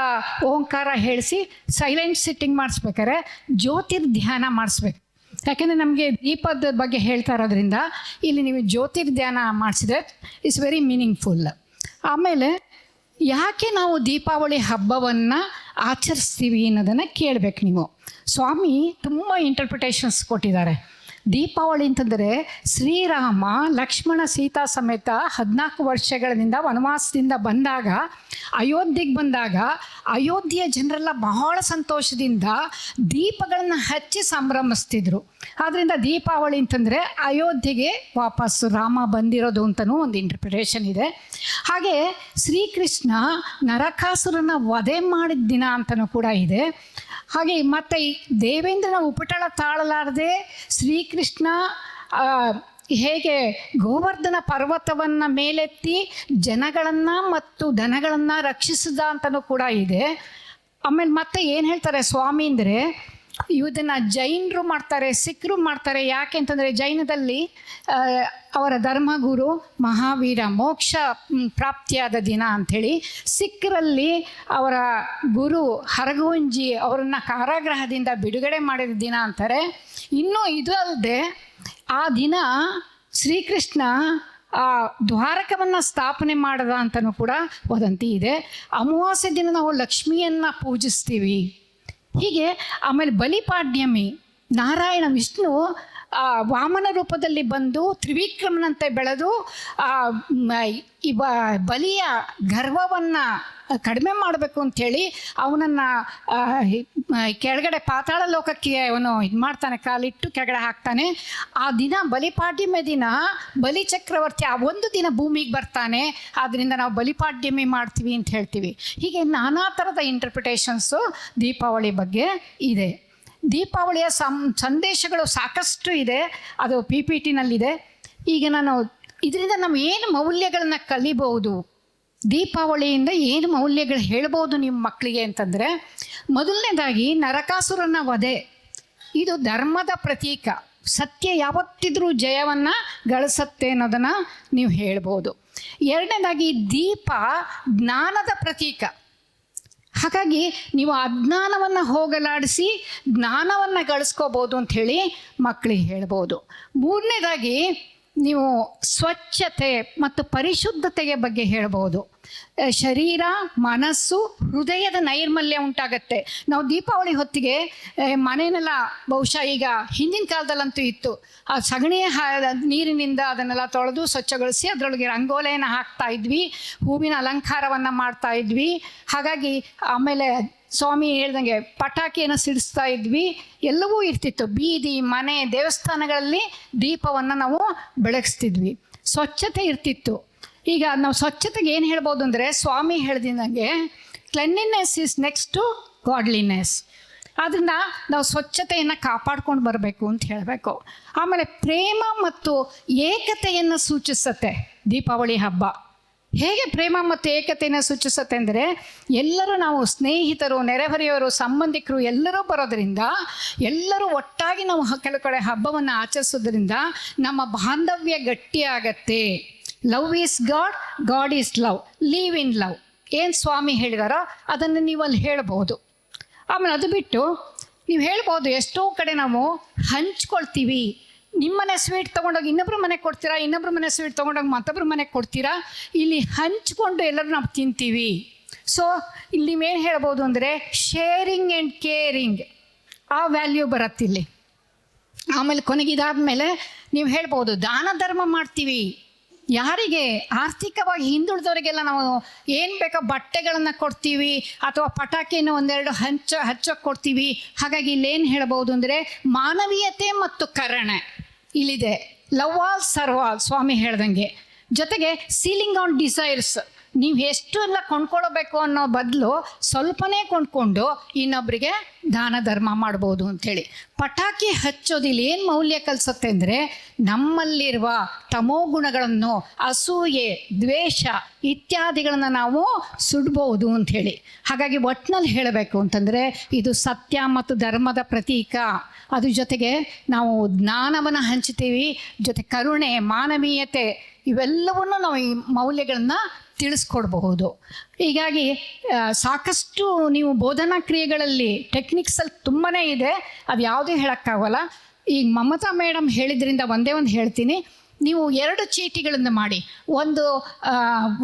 ಓಂಕಾರ ಹೇಳಿಸಿ ಸೈಲೆಂಟ್ ಸಿಟ್ಟಿಂಗ್ ಮಾಡಿಸ್ಬೇಕಾರೆ ಜ್ಯೋತಿರ್ಧ್ಯಾನ ಮಾಡಿಸ್ಬೇಕು. ಯಾಕೆಂದರೆ ನಮಗೆ ದೀಪದ ಬಗ್ಗೆ ಹೇಳ್ತಾ ಇರೋದ್ರಿಂದ ಇಲ್ಲಿ ನೀವು ಜ್ಯೋತಿರ್ಧ್ಯಾನ ಮಾಡಿಸಿದ್ರೆ ಇಟ್ಸ್ ವೆರಿ ಮೀನಿಂಗ್ಫುಲ್. ಆಮೇಲೆ ಯಾಕೆ ನಾವು ದೀಪಾವಳಿ ಹಬ್ಬವನ್ನು ಆಚರಿಸ್ತೀವಿ ಅನ್ನೋದನ್ನು ಕೇಳಬೇಕು ನೀವು. ಸ್ವಾಮಿ ತುಂಬ ಇಂಟರ್ಪ್ರಿಟೇಷನ್ಸ್ ಕೊಟ್ಟಿದ್ದಾರೆ. ದೀಪಾವಳಿ ಅಂತಂದರೆ ಶ್ರೀರಾಮ ಲಕ್ಷ್ಮಣ ಸೀತಾ ಸಮೇತ 14 ವರ್ಷಗಳಿಂದ ವನವಾಸದಿಂದ ಬಂದಾಗ ಅಯೋಧ್ಯೆಗೆ ಬಂದಾಗ ಅಯೋಧ್ಯೆಯ ಜನರೆಲ್ಲ ಬಹಳ ಸಂತೋಷದಿಂದ ದೀಪಗಳನ್ನು ಹಚ್ಚಿ ಸಂಭ್ರಮಿಸ್ತಿದ್ರು. ಆದ್ದರಿಂದ ದೀಪಾವಳಿ ಅಂತಂದರೆ ಅಯೋಧ್ಯೆಗೆ ವಾಪಸ್ಸು ರಾಮ ಬಂದಿರೋದು ಅಂತಲೂ ಒಂದು ಇಂಟರ್ಪ್ರಿಟೇಷನ್ ಇದೆ. ಹಾಗೆ ಶ್ರೀಕೃಷ್ಣ ನರಕಾಸುರನ ವಧೆ ಮಾಡಿದ ದಿನ ಅಂತಲೂ ಕೂಡ ಇದೆ. ಹಾಗೆ ಮತ್ತು ದೇವೇಂದ್ರನ ಉಪಟಳ ತಾಳಲಾರದೆ ಶ್ರೀಕೃಷ್ಣ ಹೇಗೆ ಗೋವರ್ಧನ ಪರ್ವತವನ್ನು ಮೇಲೆತ್ತಿ ಜನಗಳನ್ನು ಮತ್ತು ದನಗಳನ್ನು ರಕ್ಷಿಸಿದ ಅಂತಲೂ ಕೂಡ ಇದೆ. ಆಮೇಲೆ ಮತ್ತೆ ಏನು ಹೇಳ್ತಾರೆ ಸ್ವಾಮಿ ಅಂದರೆ, ಇದನ್ನು ಜೈನರು ಮಾಡ್ತಾರೆ, ಸಿಖ್ರು ಮಾಡ್ತಾರೆ. ಯಾಕೆ ಅಂತಂದರೆ ಜೈನದಲ್ಲಿ ಅವರ ಧರ್ಮಗುರು ಮಹಾವೀರ ಮೋಕ್ಷ ಪ್ರಾಪ್ತಿಯಾದ ದಿನ ಅಂಥೇಳಿ, ಸಿಖ್ರಲ್ಲಿ ಅವರ ಗುರು ಹರಗೋವಿಂದ್ಜಿ ಅವರನ್ನು ಕಾರಾಗೃಹದಿಂದ ಬಿಡುಗಡೆ ಮಾಡಿದ ದಿನ ಅಂತಾರೆ. ಇನ್ನೂ ಇದು ಅಲ್ಲದೆ ಆ ದಿನ ಶ್ರೀಕೃಷ್ಣ ದ್ವಾರಕವನ್ನು ಸ್ಥಾಪನೆ ಮಾಡಿದ ಅಂತಲೂ ಕೂಡ ವದಂತಿ ಇದೆ. ಅಮಾವಾಸ್ಯೆ ದಿನ ನಾವು ಲಕ್ಷ್ಮಿಯನ್ನು ಪೂಜಿಸ್ತೀವಿ. ಹೀಗೆ ಆಮೇಲೆ ಬಲಿಪಾಡ್ಯಮಿ, ನಾರಾಯಣ ವಿಷ್ಣು ವಾಮನ ರೂಪದಲ್ಲಿ ಬಂದು ತ್ರಿವಿಕ್ರಮನಂತೆ ಬೆಳೆದು ಬಲಿಯ ಗರ್ವವನ್ನು ಕಡಿಮೆ ಮಾಡಬೇಕು ಅಂಥೇಳಿ ಅವನನ್ನು ಕೆಳಗಡೆ ಪಾತಾಳ ಲೋಕಕ್ಕೆ ಅವನು ಇದು ಮಾಡ್ತಾನೆ, ಕಾಲಿಟ್ಟು ಕೆಳಗಡೆ ಹಾಕ್ತಾನೆ. ಆ ದಿನ ಬಲಿಪಾಡ್ಯಮಿ ದಿನ ಬಲಿ ಚಕ್ರವರ್ತಿ ಆ ಒಂದು ದಿನ ಭೂಮಿಗೆ ಬರ್ತಾನೆ. ಆದ್ದರಿಂದ ನಾವು ಬಲಿಪಾಡ್ಯಮಿ ಮಾಡ್ತೀವಿ ಅಂತ ಹೇಳ್ತೀವಿ. ಹೀಗೆ ನಾನಾ ಥರದ ಇಂಟರ್ಪ್ರಿಟೇಷನ್ಸು ದೀಪಾವಳಿ ಬಗ್ಗೆ ಇದೆ. ದೀಪಾವಳಿಯ ಸಂದೇಶಗಳು ಸಾಕಷ್ಟು ಇದೆ, ಅದು PPTನಲ್ಲಿದೆ. ಈಗ ನಾನು ಇದರಿಂದ ನಾವು ಏನು ಮೌಲ್ಯಗಳನ್ನ ಕಲಿಬಹುದು, ದೀಪಾವಳಿಯಿಂದ ಏನು ಮೌಲ್ಯಗಳು ಹೇಳ್ಬೋದು ನಿಮ್ಮ ಮಕ್ಕಳಿಗೆ ಅಂತಂದರೆ, ಮೊದಲನೇದಾಗಿ ನರಕಾಸುರನ ವಧೆ ಇದು ಧರ್ಮದ ಪ್ರತೀಕ. ಸತ್ಯ ಯಾವತ್ತಿದ್ರೂ ಜಯವನ್ನು ಗಳಿಸತ್ತೆ ಅನ್ನೋದನ್ನು ನೀವು ಹೇಳ್ಬೋದು. ಎರಡನೇದಾಗಿ ದೀಪ ಜ್ಞಾನದ ಪ್ರತೀಕ. ಹಾಗಾಗಿ ನೀವು ಅಜ್ಞಾನವನ್ನು ಹೋಗಲಾಡಿಸಿ ಜ್ಞಾನವನ್ನು ಗಳಿಸ್ಕೋಬೋದು ಅಂಥೇಳಿ ಮಕ್ಕಳಿಗೆ ಹೇಳ್ಬೋದು. ಮೂರನೇದಾಗಿ ನೀವು ಸ್ವಚ್ಛತೆ ಮತ್ತು ಪರಿಶುದ್ಧತೆಯ ಬಗ್ಗೆ ಹೇಳ್ಬೋದು. ಶರೀರ, ಮನಸ್ಸು, ಹೃದಯದ ನೈರ್ಮಲ್ಯ ಉಂಟಾಗತ್ತೆ. ನಾವು ದೀಪಾವಳಿ ಹೊತ್ತಿಗೆ ಮನೆಯನ್ನೆಲ್ಲ ಬಹುಶಃ ಈಗ ಹಿಂದಿನ ಕಾಲದಲ್ಲಂತೂ ಇತ್ತು, ಆ ಸಗಣಿಯ ನೀರಿನಿಂದ ಅದನ್ನೆಲ್ಲ ತೊಳೆದು ಸ್ವಚ್ಛಗೊಳಿಸಿ ಅದರೊಳಗೆ ರಂಗೋಲೆಯನ್ನು ಹಾಕ್ತಾ ಇದ್ವಿ, ಹೂವಿನ ಅಲಂಕಾರವನ್ನು ಮಾಡ್ತಾ ಇದ್ವಿ. ಹಾಗಾಗಿ ಆಮೇಲೆ ಸ್ವಾಮಿ ಹೇಳ್ದಂಗೆ ಪಟಾಕಿಯನ್ನು ಸಿಡಿಸ್ತಾ ಇದ್ವಿ, ಎಲ್ಲವೂ ಇರ್ತಿತ್ತು. ಬೀದಿ, ಮನೆ, ದೇವಸ್ಥಾನಗಳಲ್ಲಿ ದೀಪವನ್ನು ನಾವು ಬೆಳಗಿಸ್ತಿದ್ವಿ, ಸ್ವಚ್ಛತೆ ಇರ್ತಿತ್ತು. ಈಗ ನಾವು ಸ್ವಚ್ಛತೆಗೆ ಏನು ಹೇಳ್ಬೋದು ಅಂದರೆ, ಸ್ವಾಮಿ ಹೇಳ್ದಂಗೆ cleanliness is next to godliness. ಆದ್ದರಿಂದ ನಾವು ಸ್ವಚ್ಛತೆಯನ್ನು ಕಾಪಾಡ್ಕೊಂಡು ಬರಬೇಕು ಅಂತ ಹೇಳಬೇಕು. ಆಮೇಲೆ ಪ್ರೇಮ ಮತ್ತು ಏಕತೆಯನ್ನು ಸೂಚಿಸುತ್ತೆ ದೀಪಾವಳಿ ಹಬ್ಬ. ಹೇಗೆ ಪ್ರೇಮ ಮತ್ತು ಏಕತೆಯನ್ನು ಸೂಚಿಸುತ್ತೆ ಅಂದರೆ, ಎಲ್ಲರೂ ನಾವು ಸ್ನೇಹಿತರು, ನೆರೆಹೊರೆಯವರು, ಸಂಬಂಧಿಕರು ಎಲ್ಲರೂ ಬರೋದರಿಂದ, ಎಲ್ಲರೂ ಒಟ್ಟಾಗಿ ನಾವು ಕೆಲವು ಕಡೆ ಹಬ್ಬವನ್ನು ಆಚರಿಸೋದ್ರಿಂದ ನಮ್ಮ ಬಾಂಧವ್ಯ ಗಟ್ಟಿಯಾಗತ್ತೆ. Love is God, God is love, live in love. ಏನು ಸ್ವಾಮಿ ಹೇಳಿದಾರೋ ಅದನ್ನು ನೀವು ಅಲ್ಲಿ ಹೇಳ್ಬೋದು. ಆಮೇಲೆ ಅದು ಬಿಟ್ಟು ನೀವು ಹೇಳ್ಬೋದು, ಎಷ್ಟೋ ಕಡೆ ನಾವು ಹಂಚ್ಕೊಳ್ತೀವಿ. ನಿಮ್ಮನೆ ಸ್ವೀಟ್ ತೊಗೊಂಡೋಗಿ ಇನ್ನೊಬ್ರ ಮನೆಗೆ ಕೊಡ್ತೀರಾ, ಇನ್ನೊಬ್ರ ಮನೆ ಸ್ವೀಟ್ ತೊಗೊಂಡೋಗಿ ಮತ್ತೊಬ್ರ ಮನೆಗೆ ಕೊಡ್ತೀರಾ. ಇಲ್ಲಿ ಹಂಚ್ಕೊಂಡು ಎಲ್ಲರೂ ನಾವು ತಿಂತೀವಿ. ಸೊ ಇಲ್ಲಿ ನೀವೇನು ಹೇಳ್ಬೋದು ಅಂದರೆ ಶೇರಿಂಗ್ ಆ್ಯಂಡ್ ಕೇರಿಂಗ್ ಆ ವ್ಯಾಲ್ಯೂ ಬರುತ್ತಿಲ್ಲಿ. ಆಮೇಲೆ ಕೊನೆಗೆ ಇದಾದಮೇಲೆ ನೀವು ಹೇಳ್ಬೋದು ದಾನ ಧರ್ಮ ಮಾಡ್ತೀವಿ. ಯಾರಿಗೆ ಆರ್ಥಿಕವಾಗಿ ಹಿಂದುಳಿದವರಿಗೆಲ್ಲ ನಾವು ಏನು ಬೇಕೋ ಬಟ್ಟೆಗಳನ್ನು ಕೊಡ್ತೀವಿ ಅಥವಾ ಪಟಾಕಿಯನ್ನು ಒಂದೆರಡು ಹಚ್ಚೋಕ್ಕೆ ಕೊಡ್ತೀವಿ. ಹಾಗಾಗಿ ಇಲ್ಲೇನು ಹೇಳ್ಬೋದು ಅಂದರೆ ಮಾನವೀಯತೆ ಮತ್ತು ಕರುಣೆ ಇಲ್ಲಿದೆ. ಲವ್ ಆಲ್ ಸರ್ವ್ ಆಲ್ ಸ್ವಾಮಿ ಹೇಳ್ದಂಗೆ. ಜೊತೆಗೆ ಸೀಲಿಂಗ್ ಆನ್ ಡಿಸೈರ್ಸ್, ನೀವು ಎಷ್ಟು ಎಲ್ಲ ಕೊಂಡ್ಕೊಳ್ಬೇಕು ಅನ್ನೋ ಬದಲು ಸ್ವಲ್ಪನೇ ಕೊಂಡ್ಕೊಂಡು ಇನ್ನೊಬ್ಬರಿಗೆ ದಾನ ಧರ್ಮ ಮಾಡ್ಬೋದು ಅಂಥೇಳಿ. ಪಟಾಕಿ ಹಚ್ಚೋದಿಲ್ಲ ಏನು ಮೌಲ್ಯ ಕಲಿಸುತ್ತೆ ಅಂದರೆ ನಮ್ಮಲ್ಲಿರುವ ತಮೋಗುಣಗಳನ್ನು, ಅಸೂಯೆ, ದ್ವೇಷ ಇತ್ಯಾದಿಗಳನ್ನು ನಾವು ಸುಡ್ಬೋದು ಅಂಥೇಳಿ. ಹಾಗಾಗಿ ಒಟ್ಟಿನಲ್ಲಿ ಹೇಳಬೇಕು ಅಂತಂದರೆ ಇದು ಸತ್ಯ ಮತ್ತು ಧರ್ಮದ ಪ್ರತೀಕ. ಅದ್ರ ಜೊತೆಗೆ ನಾವು ಜ್ಞಾನವನ್ನು ಹಂಚ್ತೀವಿ, ಜೊತೆ ಕರುಣೆ, ಮಾನವೀಯತೆ ಇವೆಲ್ಲವನ್ನು ನಾವು ಈ ಮೌಲ್ಯಗಳನ್ನು ತಿಳಿಸ್ಕೊಡ್ಬಹುದು. ಹೀಗಾಗಿ ಸಾಕಷ್ಟು ನೀವು ಬೋಧನಾ ಕ್ರಿಯೆಗಳಲ್ಲಿ ಟೆಕ್ನಿಕ್ಸಲ್ಲಿ ತುಂಬಾ ಇದೆ, ಅದು ಯಾವುದೇ ಹೇಳೋಕ್ಕಾಗಲ್ಲ. ಈಗ ಮಮತಾ ಮೇಡಮ್ ಹೇಳಿದ್ರಿಂದ ಒಂದೇ ಒಂದು ಹೇಳ್ತೀನಿ. ನೀವು 2 ಚೀಟಿಗಳನ್ನು ಮಾಡಿ, ಒಂದು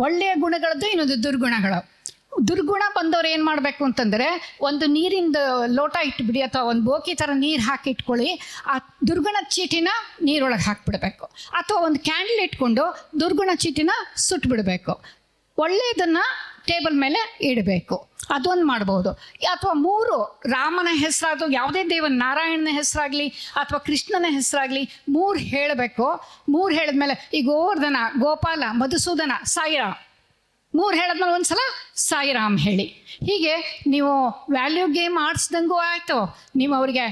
ಒಳ್ಳೆಯ ಗುಣಗಳದ್ದು, ಇನ್ನೊಂದು ದುರ್ಗುಣಗಳು. ದುರ್ಗುಣ ಬಂದವ್ರು ಏನು ಮಾಡಬೇಕು ಅಂತಂದರೆ ಒಂದು ನೀರಿಂದ ಲೋಟ ಇಟ್ಬಿಡಿ ಅಥವಾ ಒಂದು ಬೋಕಿ ಥರ ನೀರು ಹಾಕಿ ಇಟ್ಕೊಳ್ಳಿ. ಆ ದುರ್ಗುಣ ಚೀಟಿನ ನೀರೊಳಗೆ ಹಾಕಿಬಿಡ್ಬೇಕು, ಅಥವಾ ಒಂದು ಕ್ಯಾಂಡಲ್ ಇಟ್ಕೊಂಡು ದುರ್ಗುಣ ಚೀಟಿನ ಸುಟ್ಬಿಡಬೇಕು. ಒಳ್ಳೆಯದನ್ನು ಟೇಬಲ್ ಮೇಲೆ ಇಡಬೇಕು, ಅದೊಂದು ಮಾಡ್ಬೋದು. ಅಥವಾ 3 ರಾಮನ ಹೆಸರಾದ್ರು, ಯಾವುದೇ ದೇವನ, ನಾರಾಯಣನ ಹೆಸರಾಗಲಿ ಅಥವಾ ಕೃಷ್ಣನ ಹೆಸರಾಗಲಿ 3 ಹೇಳಬೇಕು. 3 ಹೇಳಿದ್ಮೇಲೆ ಈ ಗೋವರ್ಧನ, ಗೋಪಾಲ, ಮಧುಸೂದನ, ಸಾಯಿರಾಮ್ 3 ಹೇಳಿದ್ಮೇಲೆ ಒಂದು ಸಲ ಸಾಯಿರಾಮ್ ಹೇಳಿ. ಹೀಗೆ ನೀವು ವ್ಯಾಲ್ಯೂ ಗೇಮ್ ಆಡಿಸ್ದಂಗೂ ಆಯಿತು. ನೀವು ಅವರಿಗೆ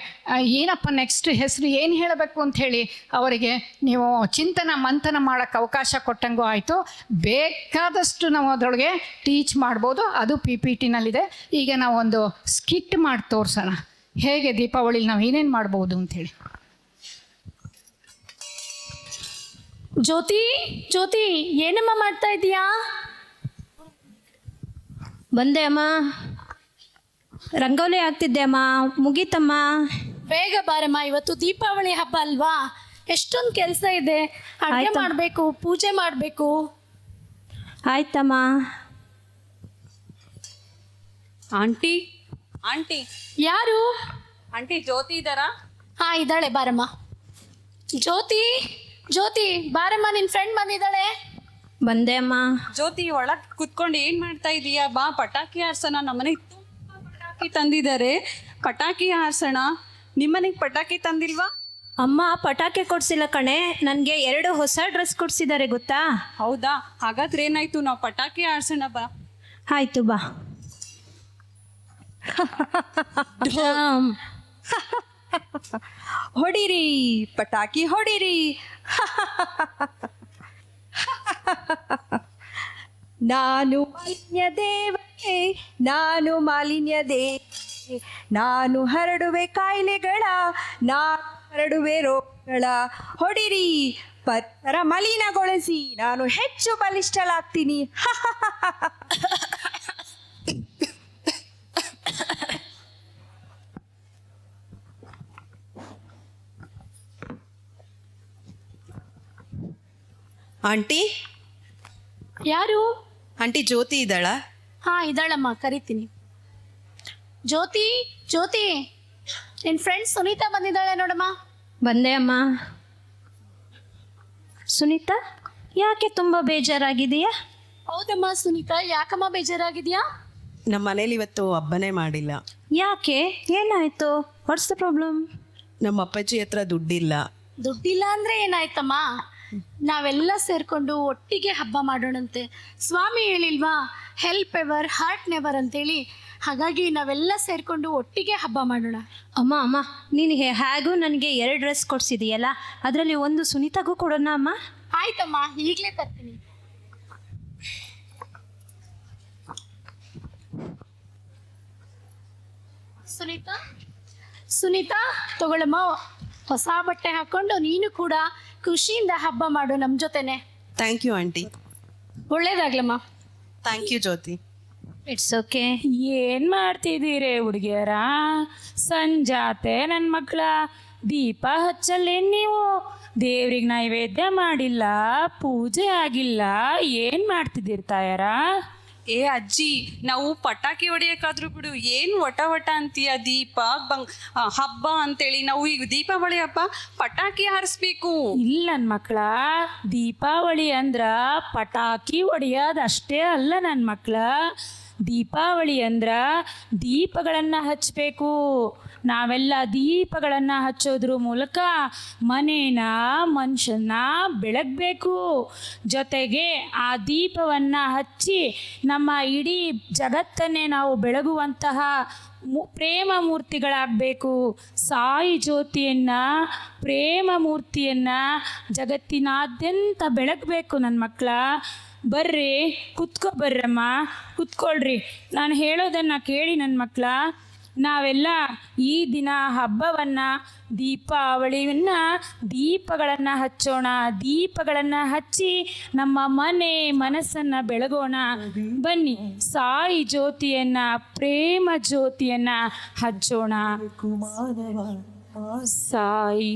ಏನಪ್ಪ ನೆಕ್ಸ್ಟ್ ಹೆಸರು ಏನು ಹೇಳಬೇಕು ಅಂಥೇಳಿ ಅವರಿಗೆ ನೀವು ಚಿಂತನ ಮಂಥನ ಮಾಡೋಕ್ಕೆ ಅವಕಾಶ ಕೊಟ್ಟಂಗೂ ಆಯಿತು. ಬೇಕಾದಷ್ಟು ನಾವು ಅದರೊಳಗೆ ಟೀಚ್ ಮಾಡ್ಬೋದು. ಅದು PPTನಲ್ಲಿದೆ. ಈಗ ನಾವು ಒಂದು ಸ್ಕಿಟ್ ಮಾಡಿ ತೋರಿಸೋಣ, ಹೇಗೆ ದೀಪಾವಳಿಲಿ ನಾವು ಏನೇನು ಮಾಡ್ಬೋದು ಅಂಥೇಳಿ. ಜ್ಯೋತಿ, ಜ್ಯೋತಿ ಏನಮ್ಮ ಮಾಡ್ತಾ ಇದೀಯಾ? ಬಂದೆ ಅಮ್ಮ, ರಂಗೋಲಿ ಆಗ್ತಿದ್ದೆ ಅಮ್ಮ, ಮುಗೀತಮ್ಮ. ಬೇಗ ಬಾರಮ್ಮ, ಇವತ್ತು ದೀಪಾವಳಿ ಹಬ್ಬ ಅಲ್ವಾ, ಎಷ್ಟೊಂದು ಕೆಲಸ ಇದೆ. ಅಡುಗೆ ಮಾಡಬೇಕು, ಪೂಜೆ ಮಾಡಬೇಕು. ಆಯ್ತಮ್ಮ. ಆಂಟಿ, ಆಂಟಿ ಯಾರು? ಆಂಟಿ ಜ್ಯೋತಿ ಇದ್ದಾರಾ? ಹಾಂ ಇದ್ದಾಳೆ, ಬಾರಮ್ಮ. ಜ್ಯೋತಿ, ಜ್ಯೋತಿ ಬಾರಮ್ಮ, ನಿನ್ನ ಫ್ರೆಂಡ್ ಬಂದಿದ್ದಾಳೆ. ಬಂದೆ ಅಮ್ಮ. ಜ್ಯೋತಿ ಒಳಗೆ ಕುತ್ಕೊಂಡು ಏನು ಮಾಡ್ತಾ ಇದೀಯಾ? ಬಾ ಪಟಾಕಿ ಹಾರ್ಸೋಣ. ನಮ್ಮನೆಗೆ ತುಂಬ ಪಟಾಕಿ ತಂದಿದ್ದಾರೆ, ಪಟಾಕಿ ಹಾರ್ಸೋಣ. ನಿಮ್ಮನೆಗೆ ಪಟಾಕಿ ತಂದಿಲ್ವಾ? ಅಮ್ಮ ಪಟಾಕಿ ಕೊಡ್ಸಿಲ್ಲ ಕಣೆ, ನನಗೆ 2 ಹೊಸ ಡ್ರೆಸ್ ಕೊಡ್ಸಿದ್ದಾರೆ ಗೊತ್ತಾ? ಹೌದಾ? ಹಾಗಾದ್ರೆ ಏನಾಯ್ತು, ನಾವು ಪಟಾಕಿ ಹಾರ್ಸೋಣ ಬಾ. ಆಯ್ತು ಬಾ. ಹೊಡಿರಿ ಪಟಾಕಿ ಹೊಡಿರಿ. ನಾನು ಮಾಲಿನ್ಯ ದೇವತೆ, ನಾನು ಮಾಲಿನ್ಯ ದೇವತೆ, ನಾನು ಹರಡುವೆ ಕಾಯಿಲೆಗಳ, ನಾನು ಹರಡುವೆ ರೋಗಗಳ. ಹೊಡಿರಿ ಪತ್ತರ ಮಲಿನಗೊಳಿಸಿ, ನಾನು ಹೆಚ್ಚು ಬಲಿಷ್ಠಲಾಗ್ತೀನಿ. ಆಂಟಿ, ಯಾರು? ಆಂಟಿ ಜ್ಯೋತಿ ಇದ್ದಾಳಾ? ಹಾಂ ಇದ್ದಾಳಮ್ಮ, ಕರಿತೀನಿ. ಜ್ಯೋತಿ, ಜ್ಯೋತಿ ನಿನ್ನ ಫ್ರೆಂಡ್ ಸುನೀತಾ ಬಂದಿದ್ದಾಳೆ ನೋಡಮ್ಮ. ಬಂದೆ ಅಮ್ಮ. ಸುನೀತಾ, ಯಾಕೆ ತುಂಬ ಬೇಜಾರಾಗಿದೆಯಾ? ಹೌದಮ್ಮ ಸುನೀತಾ, ಯಾಕಮ್ಮ ಬೇಜಾರಾಗಿದೆಯಾ? ನಮ್ಮ ಮನೇಲಿ ಇವತ್ತು ಹಬ್ಬನೇ ಮಾಡಿಲ್ಲ. ಯಾಕೆ, ಏನಾಯಿತು? What's the problem? ನಮ್ಮ ಅಪ್ಪಾಜಿ ಹತ್ರ ದುಡ್ಡಿಲ್ಲ. ದುಡ್ಡಿಲ್ಲ ಅಂದರೆ ಏನಾಯ್ತಮ್ಮ? ನಾವೆಲ್ಲ ಸೇರಿಕೊಂಡು ಒಟ್ಟಿಗೆ ಹಬ್ಬ ಮಾಡೋಣಂತೆ. ಸ್ವಾಮಿ ಹೇಳಿಲ್ವಾ, ಹೆಲ್ಪ್ ಎವರ್ ಹಾರ್ಟ್ ನೆವರ್ ಅಂತೇಳಿ. ಹಾಗಾಗಿ ನಾವೆಲ್ಲ ಸೇರಿಕೊಂಡು ಒಟ್ಟಿಗೆ ಹಬ್ಬ ಮಾಡೋಣ. ಅಮ್ಮ ಅಮ್ಮ, ನೀನು ಹೇಗೂ ನನಗೆ 2 ಡ್ರೆಸ್ ಕೊಡಿಸಿದೆಯಲ್ಲ, ಅದರಲ್ಲಿ ಒಂದು ಸುನೀತಾಗೂ ಕೊಡೋಣ ಅಮ್ಮ. ಆಯ್ತಮ್ಮ, ಈಗಲೇ ತರ್ತೀನಿ. ಸುನೀತಾ, ಸುನೀತಾ ತಗೊಳ್ಳಮ್ಮ, ಹೊಸ ಬಟ್ಟೆ ಹಾಕ್ಕೊಂಡು ನೀನು ಕೂಡ ಖುಷಿಯಿಂದ ಹಬ್ಬ ಮಾಡು ನಮ್ಮ ಜೊತೆನೆ. Thank you aunty. ಒಳ್ಳೇದಾಗ್ಲಮ್ಮ. Thank you Jyoti. It's okay. ಏನು ಮಾಡ್ತಿದ್ದೀರಿ ಹುಡುಗಿಯರ? ಸಂಜಾತೆ ನನ್ನ ಮಕ್ಕಳ, ದೀಪ ಹಚ್ಚಲ್ಲೇನು ನೀವು? ದೇವ್ರಿಗೆ ನೈವೇದ್ಯ ಮಾಡಿಲ್ಲ, ಪೂಜೆ ಆಗಿಲ್ಲ, ಏನು ಮಾಡ್ತಿದ್ದೀರಿ ತಾಯಾರ? ಏ ಅಜ್ಜಿ, ನಾವು ಪಟಾಕಿ ಹೊಡಿಯೋಕ್ಕಾದ್ರೂ ಬಿಡು, ಏನು ವಟ ಅಂತೀಯ? ದೀಪ ಹಬ್ಬ ಅಂತೇಳಿ ನಾವು ಈಗ ದೀಪಾವಳಿ ಹಬ್ಬ ಪಟಾಕಿ ಹಾರಿಸ್ಬೇಕು. ಇಲ್ಲ ನನ್ನ ಮಕ್ಕಳ, ದೀಪಾವಳಿ ಅಂದ್ರ ಪಟಾಕಿ ಹೊಡಿಯೋದು ಅಷ್ಟೇ ಅಲ್ಲ ನನ್ನ ಮಕ್ಕಳ. ದೀಪಾವಳಿ ಅಂದ್ರ ದೀಪಗಳನ್ನು ಹಚ್ಚಬೇಕು. ನಾವೆಲ್ಲ ದೀಪಗಳನ್ನು ಹಚ್ಚೋದ್ರ ಮೂಲಕ ಮನೇನ ಮನುಷ್ಯನ ಬೆಳಗಬೇಕು. ಜೊತೆಗೆ ಆ ದೀಪವನ್ನು ಹಚ್ಚಿ ನಮ್ಮ ಇಡೀ ಜಗತ್ತನ್ನೇ ನಾವು ಬೆಳಗುವಂತಹ ಪ್ರೇಮ ಮೂರ್ತಿಗಳಾಗಬೇಕು. ಸಾಯಿ ಜ್ಯೋತಿಯನ್ನು, ಪ್ರೇಮ ಮೂರ್ತಿಯನ್ನು ಜಗತ್ತಿನಾದ್ಯಂತ ಬೆಳಗಬೇಕು ನನ್ನ ಮಕ್ಕಳ. ಬರ್ರಿ, ಬರ್ರಮ್ಮ, ಕುತ್ಕೊಳ್ರಿ. ನಾನು ಹೇಳೋದನ್ನು ಕೇಳಿ ನನ್ನ ಮಕ್ಕಳ. ನಾವೆಲ್ಲ ಈ ದಿನ ಹಬ್ಬವನ್ನು, ದೀಪಾವಳಿಯನ್ನು ದೀಪಗಳನ್ನು ಹಚ್ಚೋಣ. ದೀಪಗಳನ್ನು ಹಚ್ಚಿ ನಮ್ಮ ಮನಸ್ಸನ್ನು ಬೆಳಗೋಣ. ಬನ್ನಿ, ಸಾಯಿ ಜ್ಯೋತಿಯನ್ನು, ಪ್ರೇಮ ಜ್ಯೋತಿಯನ್ನು ಹಚ್ಚೋಣ. ಸಾಯಿ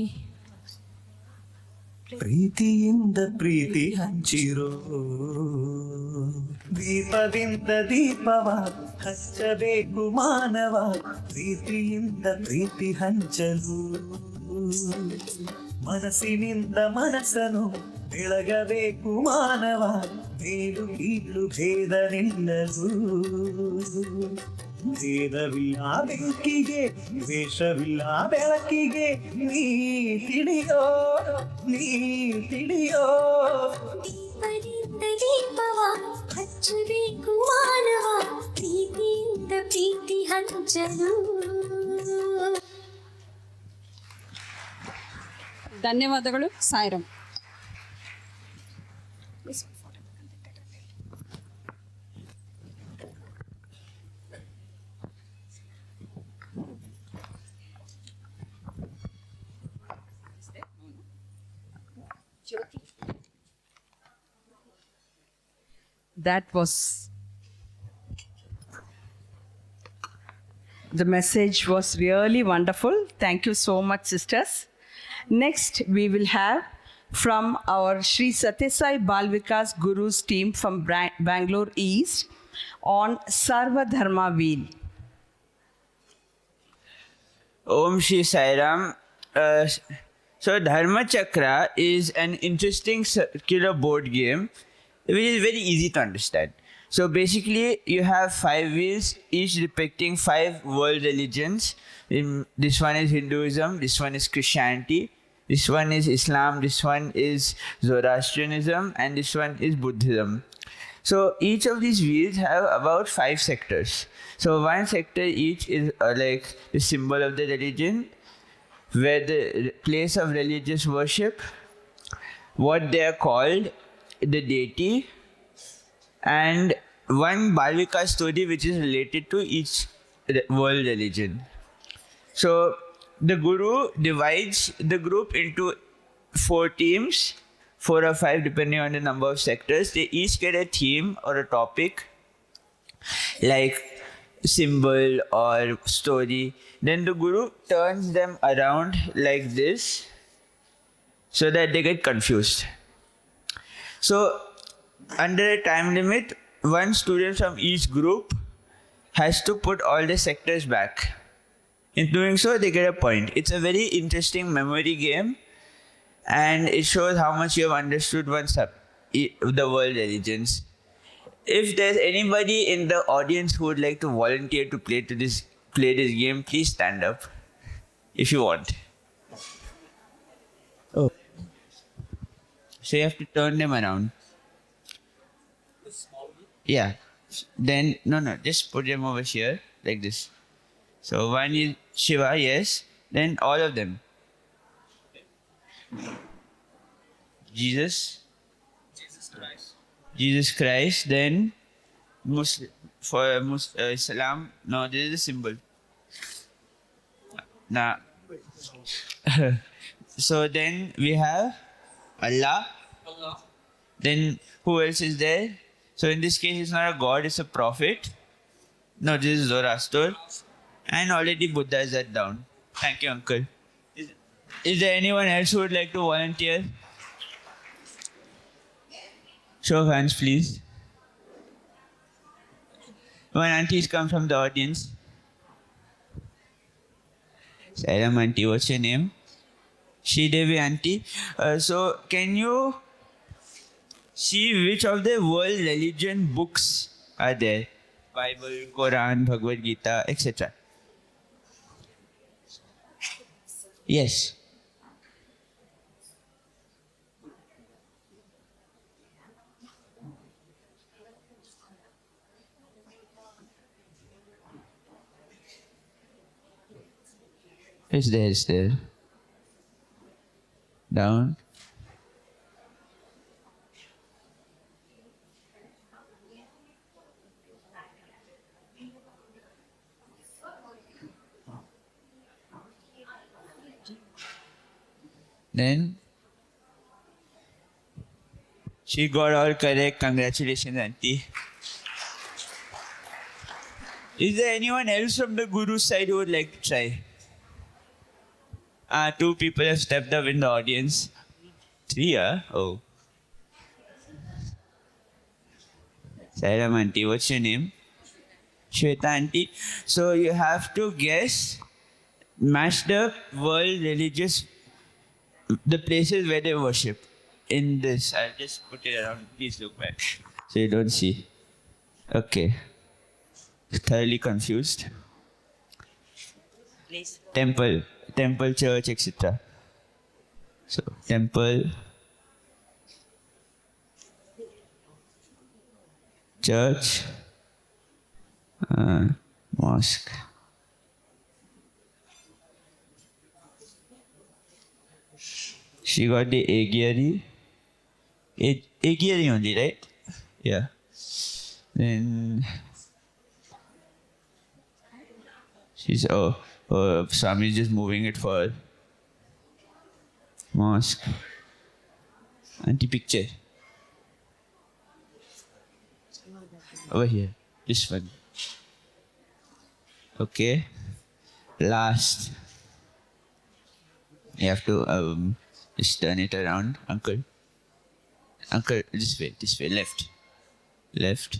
ಪ್ರೀತಿಯಿಂದ ಪ್ರೀತಿ ಹಂಚಿರೋ, ದೀಪದಿಂದ ದೀಪವ ಹಚ್ಚಬೇಕು ಮಾನವ. ಪ್ರೀತಿಯಿಂದ ಪ್ರೀತಿ ಹಂಚಲು, ಮನಸ್ಸಿನಿಂದ ಮನಸ್ಸನು ಬೆಳಗಬೇಕು ಮಾನವ. ಮೇಲು ಕೀಳು ಭೇದ ನಿಲ್ಲಲು, ಭೇದವಿಲ್ಲ ಬೆಂಕಿಗೆ, ದ್ವೇಷವಿಲ್ಲ ಬೆಳಕಿಗೆ. ನೀ ತಿಳಿಯೋ, ನೀ ತಿಳಿಯೋ. ದೀಪದಿಂದ ದೀಪವ ಹಚ್ಚಬೇಕು ಮಾನವ, ಪ್ರೀತಿಯಿಂದ ಪ್ರೀತಿ ಹಂಚಲು. ಧನ್ಯವಾದಗಳು. Sairam. That was, the message was really wonderful. Thank you so much, sisters. Next, we will have from our Sri Satya Sai Bal Vikas Guru's team from Bangalore East on Sarva Dharma Wheel. Om Shri Sairam. So Dharma Chakra is an interesting circular board game which is very easy to understand. So basically you have 5 wheels, each depicting 5 world religions. This one is Hinduism, this one is Christianity, this one is Islam, this one is Zoroastrianism, and this one is Buddhism. So each of these wheels have about 5 sectors. So one sector each is like the symbol of the religion, where the place of religious worship, what they are called, the deity, and one Balvika story which is related to each world religion. So the Guru divides the group into 4 teams, 4 or 5 depending on the number of sectors. They each get a theme or a topic like symbol or story. Then the Guru turns them around like this so that they get confused. So under a time limit, one student from each group has to put all the sectors back. In doing so, they get a point. It's a very interesting memory game, and it shows how much you have understood the world religions. If there's anybody in the audience who would like to volunteer to play this game, please stand up if you want. Oh. So you have to turn them around. Yeah. Then, no, just put them over here, like this. So one is Shiva, yes. Then all of them. Jesus Christ. Then Islam. No, this is a symbol. Nah. So then we have Allah. Then who else is there? So in this case, it's not a god, it's a prophet. No, this is Zoroaster. And already Buddha is that down. Thank you, uncle. Is there anyone else who would like to volunteer? Show of hands, please. One aunties come from the audience. Sairam auntie, what's your name? Devi auntie. So can you see which of the world religion books are there? Bible, Quran, Bhagavad Gita, etc. Yes. It's there. Down. Then she got all correct. Congratulations, auntie. Is there anyone else from the Guru side who would like to try? Two people have stepped up in the audience. 3, Oh. Sairam auntie, what's your name? Shweta auntie. So you have to match the world religious, the places where they worship. In this, I'll just put it around. Please look back so you don't see. Okay. Thoroughly confused. Please. Temple, church, etc. So, temple, church, mosque. She got the Agiary. Agiary only, right? Yeah. Then she's Swami is just moving it for mosque. Anti-picture. Over here. This one. Okay. Last. You have to just turn it around, uncle. Uncle, this way, left. Left.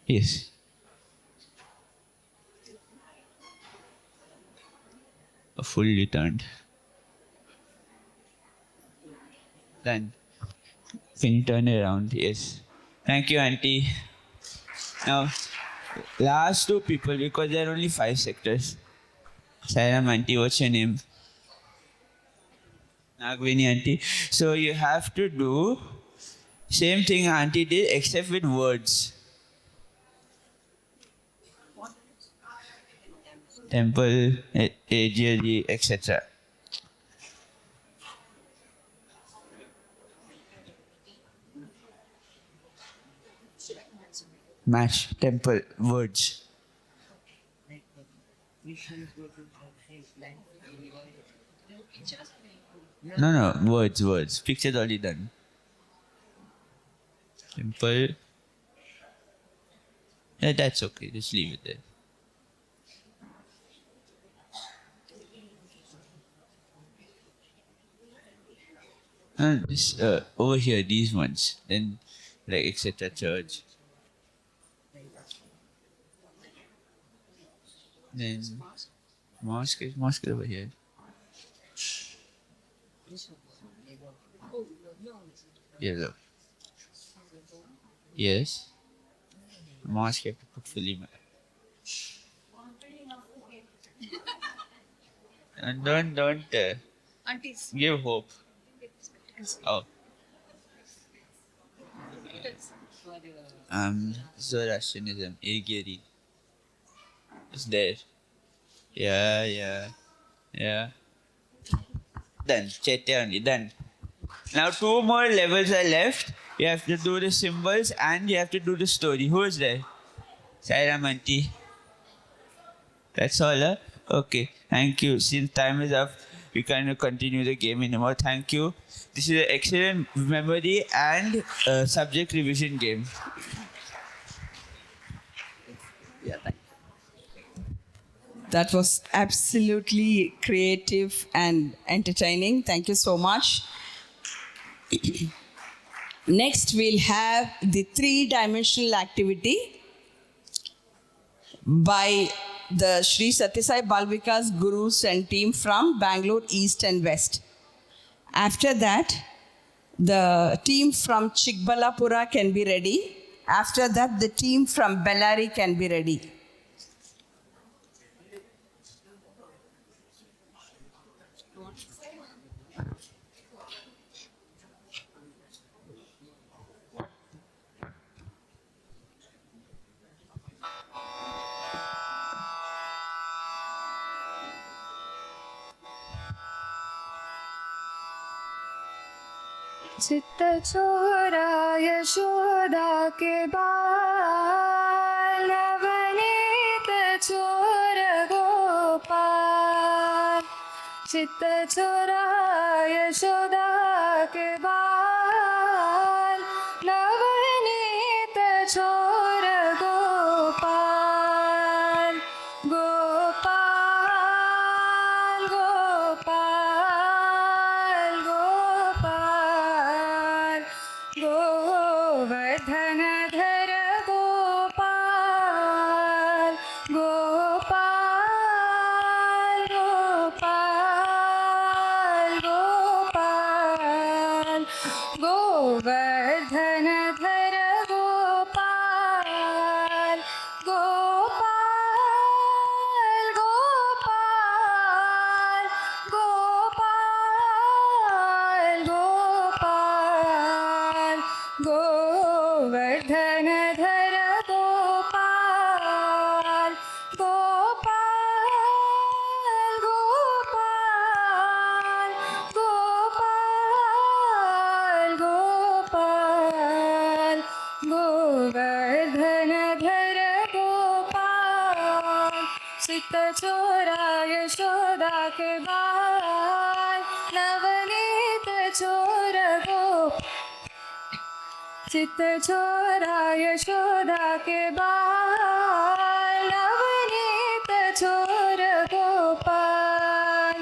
Yes. Fully turned. Done. Can you turn it around? Yes. Thank you, auntie. Now, last 2 people, because there are only 5 sectors. Sairam auntie, what's your name? Nagvini auntie. So you have to do same thing auntie did except with words. Temple, Agiary, etc. Match, temple, words. No, words. Picture's already done. Temple. Yeah, that's okay. Just leave it there. This over here, these ones. Then, like etc. Church. Then mosque is over here. Yellow. Yes. Mosque you have to put fully. And don't give hope. Oh. Zoroastrianism, Agiary. It's there. Yeah. Done. Chaitya only. Done. Now 2 more levels are left. You have to do the symbols and you have to do the story. Who is there? Sairam auntie. That's all, huh? Okay. Thank you. Since time is up, we can't continue the game anymore. Thank you. This is an excellent memory and subject revision game. Yeah, that was absolutely creative and entertaining. Thank you so much. Next, we'll have the 3-dimensional activity by the Sri Satyasai Balvikas Gurus and team from Bangalore East and West. After that, the team from Chikbalapura can be ready. After that, the team from Bellary can be ready. चित्त चोरा यशोदा के बाल, नवनीत चोर गोपाल। चित्त चोरा यशोदा के बाल, नवनीत चोर गोपाल। गोपाल गोपाल गोपाल, गोवर्धन धर गोपाल। गोपाल गोपाल गोपाल, गोवर्धन धर गोपाल। गोपाल गोपाल गोपाल गोपाल, गोवर्धन धर गोपाल। गोपाल गोपाल गोपाल गोपाल, गोवर्धन धर गोपाल। चित्त चोरा यशोदा के बाल, नवनीत चोर गोपाल। चित्त चोरा यशोदा के बाल, नवनीत चोर गोपाल।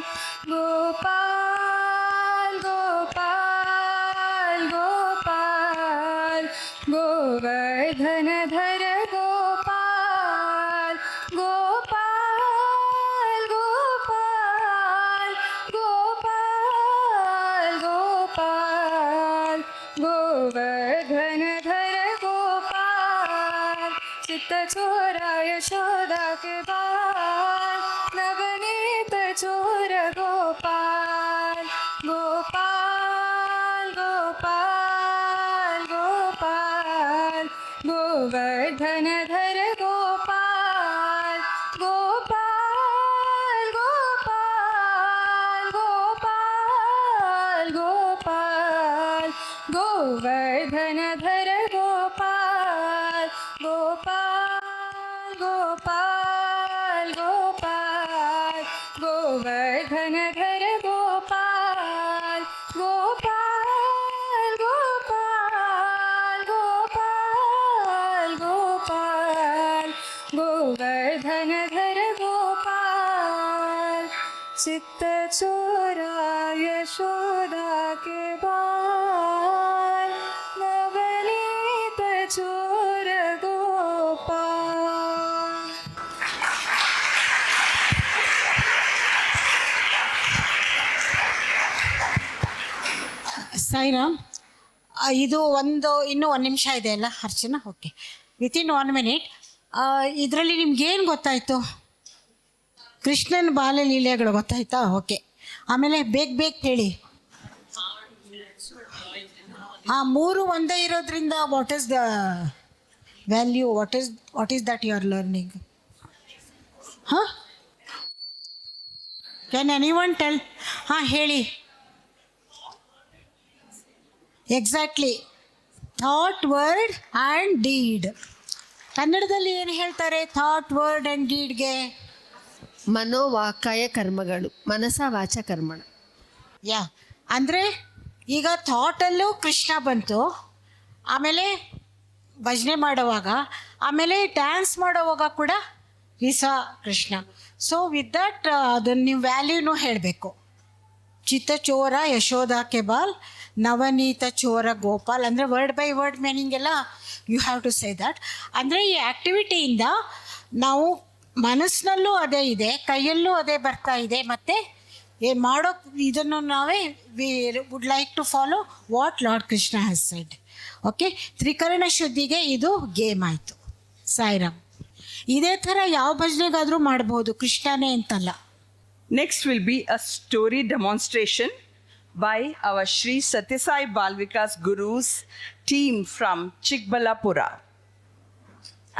गोपाल गोपाल गोपाल, गोवर्धन धर गोपाल। गोपाल गोपाल गोपाल गोपाल, गोवर्धन धर गोपाल। चित्त चोरा यशोदा के बाल, नवनीत चोर गोपाल। गोपाल गोपाल गोपाल, गोवर्धन धर गोपाल। गोपाल गोपाल गोपाल गोपाल, गोवर्धन धर गोपाल। गोपाल गोपाल गोपाल, गोवर्धन धर गोपाल। गोपाल गोपाल गोपाल गोपाल, गोवर्धन धर गोपाल। चित्त चोरा यशोदा के बाल, नवनीत चोर गोपाल। ಸಾಯಿರಾಮ್, ಇದು ಇನ್ನೂ 1 ನಿಮಿಷ ಇದೆ ಅಲ್ಲ ಅರ್ಚನಾ? Okay, within 1 minute. ಇದರಲ್ಲಿ ನಿಮ್ಗೇನು ಗೊತ್ತಾಯಿತು? ಕೃಷ್ಣನ ಬಾಲಲೀಲೆಗಳು ಗೊತ್ತಾಯ್ತಾ? ಓಕೆ, ಆಮೇಲೆ ಬೇಗ ಹೇಳಿ. 3 ಒಂದೇ ಇರೋದ್ರಿಂದ what is the value? What is that you are learning? Can anyone tell? ಹೇಳಿ. Exactly, thought, word and deed. ಕನ್ನಡದಲ್ಲಿ ಏನು ಹೇಳ್ತಾರೆ ಥಾಟ್, ವರ್ಡ್ ಆ್ಯಂಡ್ ಡೀಡ್ಗೆ? ಮನೋವಾಕಾಯ ಕರ್ಮಗಳು, ಮನಸ ವಾಚ ಕರ್ಮಣ. ಅಂದರೆ ಈಗ ಥಾಟಲ್ಲೂ ಕೃಷ್ಣ ಬಂತು, ಆಮೇಲೆ ಭಜನೆ ಮಾಡೋವಾಗ, ಆಮೇಲೆ ಡ್ಯಾನ್ಸ್ ಮಾಡೋವಾಗ ಕೂಡ we saw Krishna. So with that ಅದನ್ನು ನೀವು ವ್ಯಾಲ್ಯೂನೂ ಹೇಳಬೇಕು. ಚಿತ್ತಚೋರ ಯಶೋಧ ಕೆಬಾಲ್, ನವನೀತ ಚೋರ ಗೋಪಾಲ್. ಅಂದರೆ ವರ್ಡ್ ಬೈ ವರ್ಡ್ ಮೀನಿಂಗ್ ಎಲ್ಲ you have to say that. ಅಂದರೆ ಈ ಆ್ಯಕ್ಟಿವಿಟಿಯಿಂದ ನಾವು ಮನಸ್ಸಿನಲ್ಲೂ ಅದೇ ಇದೆ, ಕೈಯಲ್ಲೂ ಅದೇ ಬರ್ತಾ ಇದೆ, ಮತ್ತು ಮಾಡೋ ಇದನ್ನು ನಾವೇ we would like to follow what Lord Krishna has said. Okay, ತ್ರಿಕರಣ ಶುದ್ಧಿಗೆ ಇದು ಗೇಮ್ ಆಯಿತು. ಸಾಯಿರಾಮ್. ಇದೇ ಥರ ಯಾವ ಭಜನೆಗಾದರೂ ಮಾಡ್ಬೋದು, ಕೃಷ್ಣನೇ ಅಂತಲ್ಲ. Next will be a story demonstration by our Sri Satyasai Balvikas Guru's team from Chikbalapura.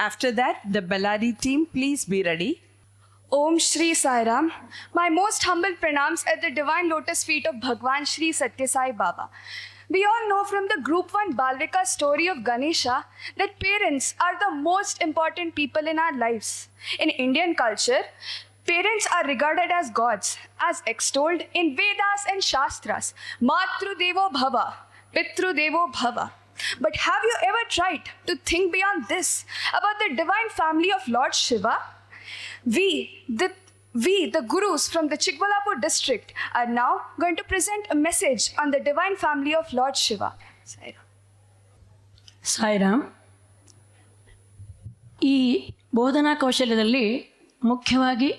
After that, the Bellary team, please be ready. Om Shri Sai Ram. My most humble pranams at the divine lotus feet of Bhagwan Shri Satyasai Baba. We all know from the Group 1 Balvika story of Ganesha that parents are the most important people in our lives. In Indian culture, parents are regarded as gods, as extolled in Vedas and Shastras. Matru Devo Bhava, Pitru Devo Bhava. But have you ever tried to think beyond this about the divine family of Lord Shiva? We, the Gurus from the Chikbalapur district, are now going to present a message on the divine family of Lord Shiva. Sairam. ಈ ಬೋಧನಾ ಕೌಶಲ್ಯದಲ್ಲಿ ಮುಖ್ಯವಾಗಿ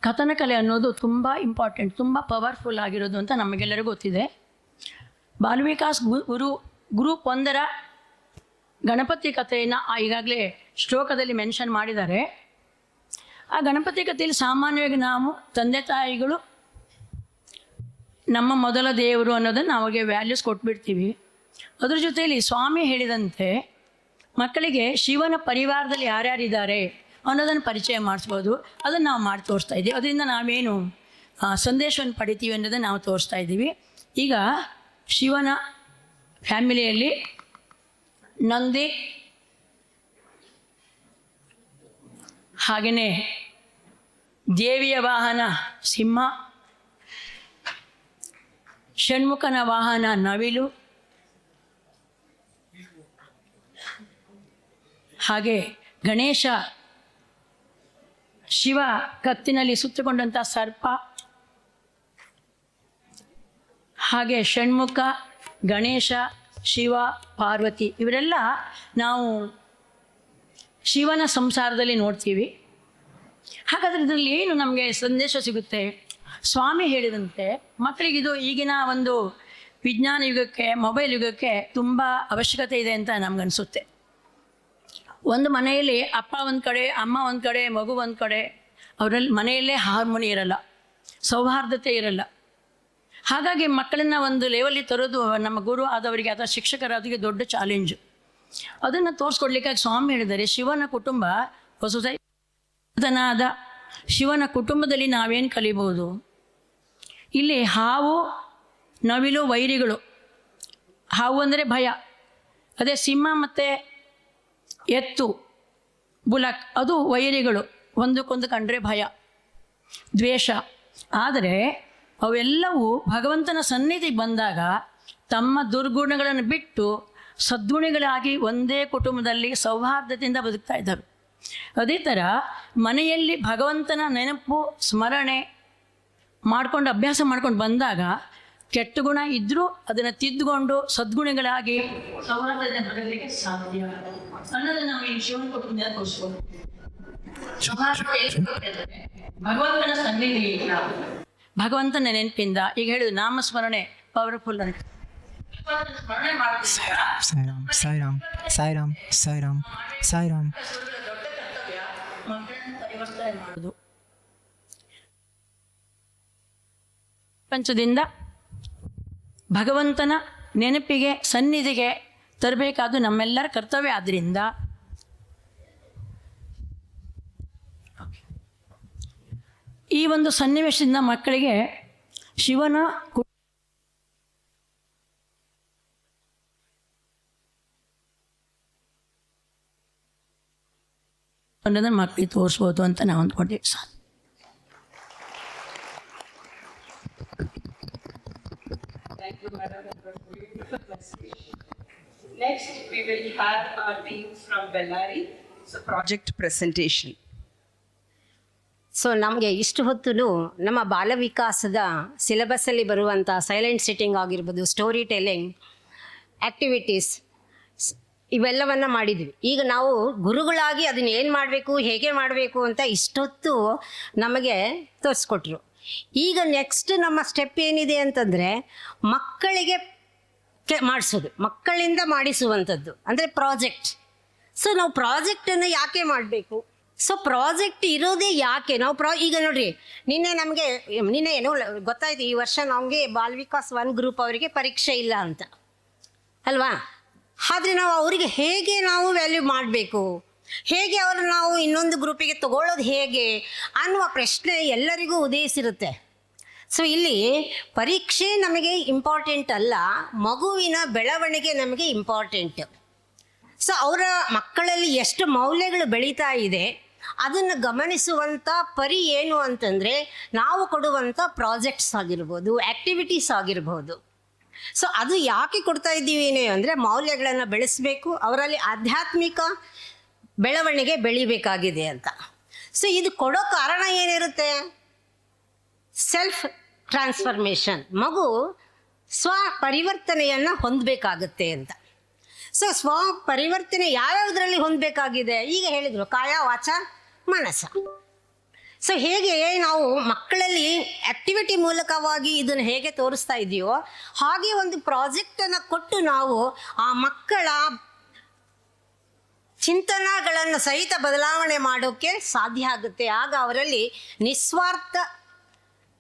ಕಥನ ಕಲೆ ಅನ್ನೋದು ತುಂಬ important, ತುಂಬ powerful ಆಗಿರೋದು ಅಂತ ನಮಗೆಲ್ಲರಿಗೂ ಗೊತ್ತಿದೆ. ಬಾಲ್ವಿಕಾಸ್ ಗ್ರೂಪ್ 1 ಗಣಪತಿ ಕಥೆಯನ್ನು ಈಗಾಗಲೇ ಶ್ಲೋಕದಲ್ಲಿ ಮೆನ್ಷನ್ ಮಾಡಿದ್ದಾರೆ. ಆ ಗಣಪತಿ ಕಥೆಯಲ್ಲಿ ಸಾಮಾನ್ಯವಾಗಿ ನಾವು ತಂದೆ ತಾಯಿಗಳು ನಮ್ಮ ಮೊದಲ ದೇವರು ಅನ್ನೋದನ್ನು ಅವಾಗೆ ವ್ಯಾಲ್ಯೂಸ್ ಕೊಟ್ಬಿಡ್ತೀವಿ. ಅದ್ರ ಜೊತೆಯಲ್ಲಿ ಸ್ವಾಮಿ ಹೇಳಿದಂತೆ ಮಕ್ಕಳಿಗೆ ಶಿವನ ಪರಿವಾರದಲ್ಲಿ ಯಾರ್ಯಾರಿದ್ದಾರೆ ಅನ್ನೋದನ್ನು ಪರಿಚಯ ಮಾಡಿಸ್ಬೋದು. ಅದನ್ನು ನಾವು ಮಾಡಿ ತೋರಿಸ್ತಾ ಇದ್ದೀವಿ. ಅದರಿಂದ ನಾವೇನು ಸಂದೇಶವನ್ನು ಪಡಿತೀವಿ ಅನ್ನೋದನ್ನು ನಾವು ತೋರಿಸ್ತಾ ಇದ್ದೀವಿ. ಈಗ ಶಿವನ ಫ್ಯಾಮಿಲಿಯಲ್ಲಿ ನಂದಿ, ಹಾಗೆಯೇ ದೇವಿಯ ವಾಹನ ಸಿಂಹ, ಷಣ್ಮುಖನ ವಾಹನ ನವಿಲು, ಹಾಗೆ ಗಣೇಶ ಶಿವ ಕತ್ತಿನಲ್ಲಿ ಸುತ್ತಕೊಂಡಂಥ ಸರ್ಪ, ಹಾಗೆ ಷಣ್ಮುಖ, ಗಣೇಶ, ಶಿವ, ಪಾರ್ವತಿ ಇವರೆಲ್ಲ ನಾವು ಶಿವನ ಸಂಸಾರದಲ್ಲಿ ನೋಡ್ತೀವಿ. ಹಾಗಾದರೆ ಇದರಲ್ಲಿ ಏನು ನಮಗೆ ಸಂದೇಶ ಸಿಗುತ್ತೆ? ಸ್ವಾಮಿ ಹೇಳಿದಂತೆ ಮಕ್ಕಳಿಗಿದು ಈಗಿನ ಒಂದು ವಿಜ್ಞಾನ ಯುಗಕ್ಕೆ, ಮೊಬೈಲ್ ಯುಗಕ್ಕೆ ತುಂಬ ಅವಶ್ಯಕತೆ ಇದೆ ಅಂತ ನಮಗನ್ಸುತ್ತೆ. ಒಂದು ಮನೆಯಲ್ಲಿ ಅಪ್ಪ ಒಂದು ಕಡೆ, ಅಮ್ಮ ಒಂದು ಕಡೆ, ಮಗು ಒಂದು ಕಡೆ, ಅವರಲ್ಲಿ ಮನೆಯಲ್ಲೇ ಹಾರ್ಮೋನಿ ಇರಲ್ಲ, ಸೌಹಾರ್ದತೆ ಇರಲ್ಲ. ಹಾಗಾಗಿ ಮಕ್ಕಳನ್ನು ಒಂದು ಲೆವೆಲ್ಲಿ ತರೋದು ನಮ್ಮ ಗುರು ಆದವರಿಗೆ ಅಥವಾ ಶಿಕ್ಷಕರಾದವರಿಗೆ ದೊಡ್ಡ ಚಾಲೆಂಜು. ಅದನ್ನು ತೋರಿಸ್ಕೊಡ್ಲಿಕ್ಕಾಗಿ ಸ್ವಾಮಿ ಹೇಳಿದ್ದಾರೆ, ಶಿವನ ಕುಟುಂಬ ಹೊಸದನಾದ ಶಿವನ ಕುಟುಂಬದಲ್ಲಿ ನಾವೇನು ಕಲಿಬೋದು? ಇಲ್ಲಿ ಹಾವು, ನವಿಲು ವೈರಿಗಳು. ಹಾವು ಅಂದರೆ ಭಯ, ಅದೇ ಸಿಂಹ ಮತ್ತು ಎತ್ತು, ಬುಲಕ್ ಅದು ವೈರಿಗಳು, ಒಂದಕ್ಕೊಂದು ಕಂಡ್ರೆ ಭಯ, ದ್ವೇಷ. ಆದರೆ ಅವೆಲ್ಲವೂ ಭಗವಂತನ ಸನ್ನಿಧಿಗೆ ಬಂದಾಗ ತಮ್ಮ ದುರ್ಗುಣಗಳನ್ನು ಬಿಟ್ಟು ಸದ್ಗುಣಿಗಳಾಗಿ ಒಂದೇ ಕುಟುಂಬದಲ್ಲಿ ಸೌಹಾರ್ದತೆಯಿಂದ ಬದುಕ್ತಾ ಇದ್ದಾರೆ. ಅದೇ ಥರ ಮನೆಯಲ್ಲಿ ಭಗವಂತನ ನೆನಪು ಸ್ಮರಣೆ ಮಾಡ್ಕೊಂಡು ಅಭ್ಯಾಸ ಮಾಡ್ಕೊಂಡು ಬಂದಾಗ ಕೆಟ್ಟ ಗುಣ ಇದ್ದರೂ ಅದನ್ನು ತಿದ್ದುಕೊಂಡು ಸದ್ಗುಣಿಗಳಾಗಿ ಸೌಹಾರ್ದತೆ ಬರಲಿಕ್ಕೆ ಸಾಧ್ಯ ಅನ್ನೋದನ್ನು ನಾವು ಈ ಶಿವನ ಕುಟುಂಬದಿಂದ ತೋರಿಸ್ಬೋದು. ಭಗವಂತನ ಸನ್ನಿಧಿಯಿಂದ, ಭಗವಂತನ ನೆನಪಿಂದ, ಈಗ ಹೇಳಿದ್ರು ನಾಮಸ್ಮರಣೆ ಪವರ್ಫುಲ್ ಅಂತ. ಸಾಯಿರಾಮ್ ಸಾಯಿರಾಮ್ ಸಾಯಿರಾಮ್ ಸಾಯಿರಾಮ್ ಸಾಯಿರಾಮ್. ಪರಿವರ್ತನೆ ಮಾಡೋದು ಪ್ರಪಂಚದಿಂದ ಭಗವಂತನ ನೆನಪಿಗೆ, ಸನ್ನಿಧಿಗೆ ತರಬೇಕಾದ್ದು ನಮ್ಮೆಲ್ಲರ ಕರ್ತವ್ಯ. ಆದ್ದರಿಂದ ಈ ಒಂದು ಸನ್ನಿವೇಶದಿಂದ ಮಕ್ಕಳಿಗೆ ಶಿವನ ಅನ್ನೋದನ್ನು ಮಕ್ಕಳಿಗೆ ತೋರಿಸ್ಬೋದು ಅಂತ ನಾವು ಅಂದ್ಕೊಂಡ್ವಿ. Thank you, Madam. Next, we will have our team from Bellary. It's a project presentation. So ನಮಗೆ ಇಷ್ಟು ಹೊತ್ತು ನಮ್ಮ ಬಾಲ ವಿಕಾಸದ ಸಿಲೆಬಸ್ಸಲ್ಲಿ ಬರುವಂಥ ಸೈಲೆಂಟ್ ಸಿಟ್ಟಿಂಗ್ ಆಗಿರ್ಬೋದು, ಸ್ಟೋರಿ ಟೆಲ್ಲಿಂಗ್ ಆ್ಯಕ್ಟಿವಿಟೀಸ್ ಇವೆಲ್ಲವನ್ನು ಮಾಡಿದ್ವಿ. ಈಗ ನಾವು ಗುರುಗಳಾಗಿ ಅದನ್ನ ಏನು ಮಾಡಬೇಕು, ಹೇಗೆ ಮಾಡಬೇಕು ಅಂತ ಇಷ್ಟೊತ್ತು ನಮಗೆ ತೋರಿಸ್ಕೊಟ್ರು. ಈಗ ನೆಕ್ಸ್ಟ್ ನಮ್ಮ ಸ್ಟೆಪ್ ಏನಿದೆ ಅಂತಂದರೆ ಮಕ್ಕಳಿಗೆ ಮಾಡಿಸೋದು, ಮಕ್ಕಳಿಂದ ಮಾಡಿಸುವಂಥದ್ದು ಅಂದರೆ ಪ್ರಾಜೆಕ್ಟ್. ಸೊ ನಾವು ಪ್ರಾಜೆಕ್ಟನ್ನು ಯಾಕೆ ಮಾಡಬೇಕು? ಸೊ ಪ್ರಾಜೆಕ್ಟ್ ಇರೋದೇ ಯಾಕೆ? ನಾವು ಈಗ ನೋಡ್ರಿ, ನಿನ್ನೆ ಏನೋ ಗೊತ್ತಾಯ್ತು, ಈ ವರ್ಷ ನಮಗೆ ಬಾಲ್ ವಿಕಾಸ್ 1 ಗ್ರೂಪ್ ಅವರಿಗೆ ಪರೀಕ್ಷೆ ಇಲ್ಲ ಅಂತ ಅಲ್ವಾ? ಆದರೆ ನಾವು ಅವರಿಗೆ ಹೇಗೆ ನಾವು ವ್ಯಾಲ್ಯೂ ಮಾಡಬೇಕು, ಹೇಗೆ ಅವರು ನಾವು ಇನ್ನೊಂದು ಗ್ರೂಪಿಗೆ ತಗೊಳ್ಳೋದು ಹೇಗೆ ಅನ್ನುವ ಪ್ರಶ್ನೆ ಎಲ್ಲರಿಗೂ ಉದಯಿಸಿರುತ್ತೆ. ಸೊ ಇಲ್ಲಿ ಪರೀಕ್ಷೆ ನಮಗೆ ಇಂಪಾರ್ಟೆಂಟ್ ಅಲ್ಲ, ಮಗುವಿನ ಬೆಳವಣಿಗೆ ನಮಗೆ ಇಂಪಾರ್ಟೆಂಟ್. ಸೊ ಅವರ ಮಕ್ಕಳಲ್ಲಿ ಎಷ್ಟು ಮೌಲ್ಯಗಳು ಬೆಳೀತಾ ಇದೆ ಅದನ್ನು ಗಮನಿಸುವಂಥ ಪರಿ ಏನು ಅಂತಂದರೆ ನಾವು ಕೊಡುವಂಥ ಪ್ರಾಜೆಕ್ಟ್ಸ್ ಆಗಿರ್ಬೋದು, ಆ್ಯಕ್ಟಿವಿಟೀಸ್ ಆಗಿರ್ಬೋದು. ಸೊ ಅದು ಯಾಕೆ ಕೊಡ್ತಾ ಇದ್ದೀವಿ ಅಂದರೆ ಮೌಲ್ಯಗಳನ್ನು ಬೆಳೆಸಬೇಕು, ಅವರಲ್ಲಿ ಆಧ್ಯಾತ್ಮಿಕ ಬೆಳವಣಿಗೆ ಬೆಳಿಬೇಕಾಗಿದೆ ಅಂತ. ಸೊ ಇದು ಕೊಡೋ ಕಾರಣ ಏನಿರುತ್ತೆ? ಸೆಲ್ಫ್ ಟ್ರಾನ್ಸ್ಫರ್ಮೇಷನ್, ಮಗು ಸ್ವ ಪರಿವರ್ತನೆಯನ್ನು ಹೊಂದಬೇಕಾಗತ್ತೆ ಅಂತ. ಸೊ ಸ್ವ ಪರಿವರ್ತನೆ ಯಾವ್ಯಾವುದರಲ್ಲಿ ಹೊಂದಬೇಕಾಗಿದೆ? ಈಗ ಹೇಳಿದರು, ಕಾಯ, ವಾಚ, ಮನಸ್ಸ. ಸೊ ಹೇಗೆ ನಾವು ಮಕ್ಕಳಲ್ಲಿ ಆ್ಯಕ್ಟಿವಿಟಿ ಮೂಲಕವಾಗಿ ಇದನ್ನು ಹೇಗೆ ತೋರಿಸ್ತಾ ಇದೆಯೋ ಹಾಗೆ ಒಂದು ಪ್ರಾಜೆಕ್ಟನ್ನು ಕೊಟ್ಟು ನಾವು ಆ ಮಕ್ಕಳ ಚಿಂತನೆಗಳನ್ನು ಸಹಿತ ಬದಲಾವಣೆ ಮಾಡೋಕ್ಕೆ ಸಾಧ್ಯ ಆಗುತ್ತೆ. ಆಗ ಅವರಲ್ಲಿ ನಿಸ್ವಾರ್ಥ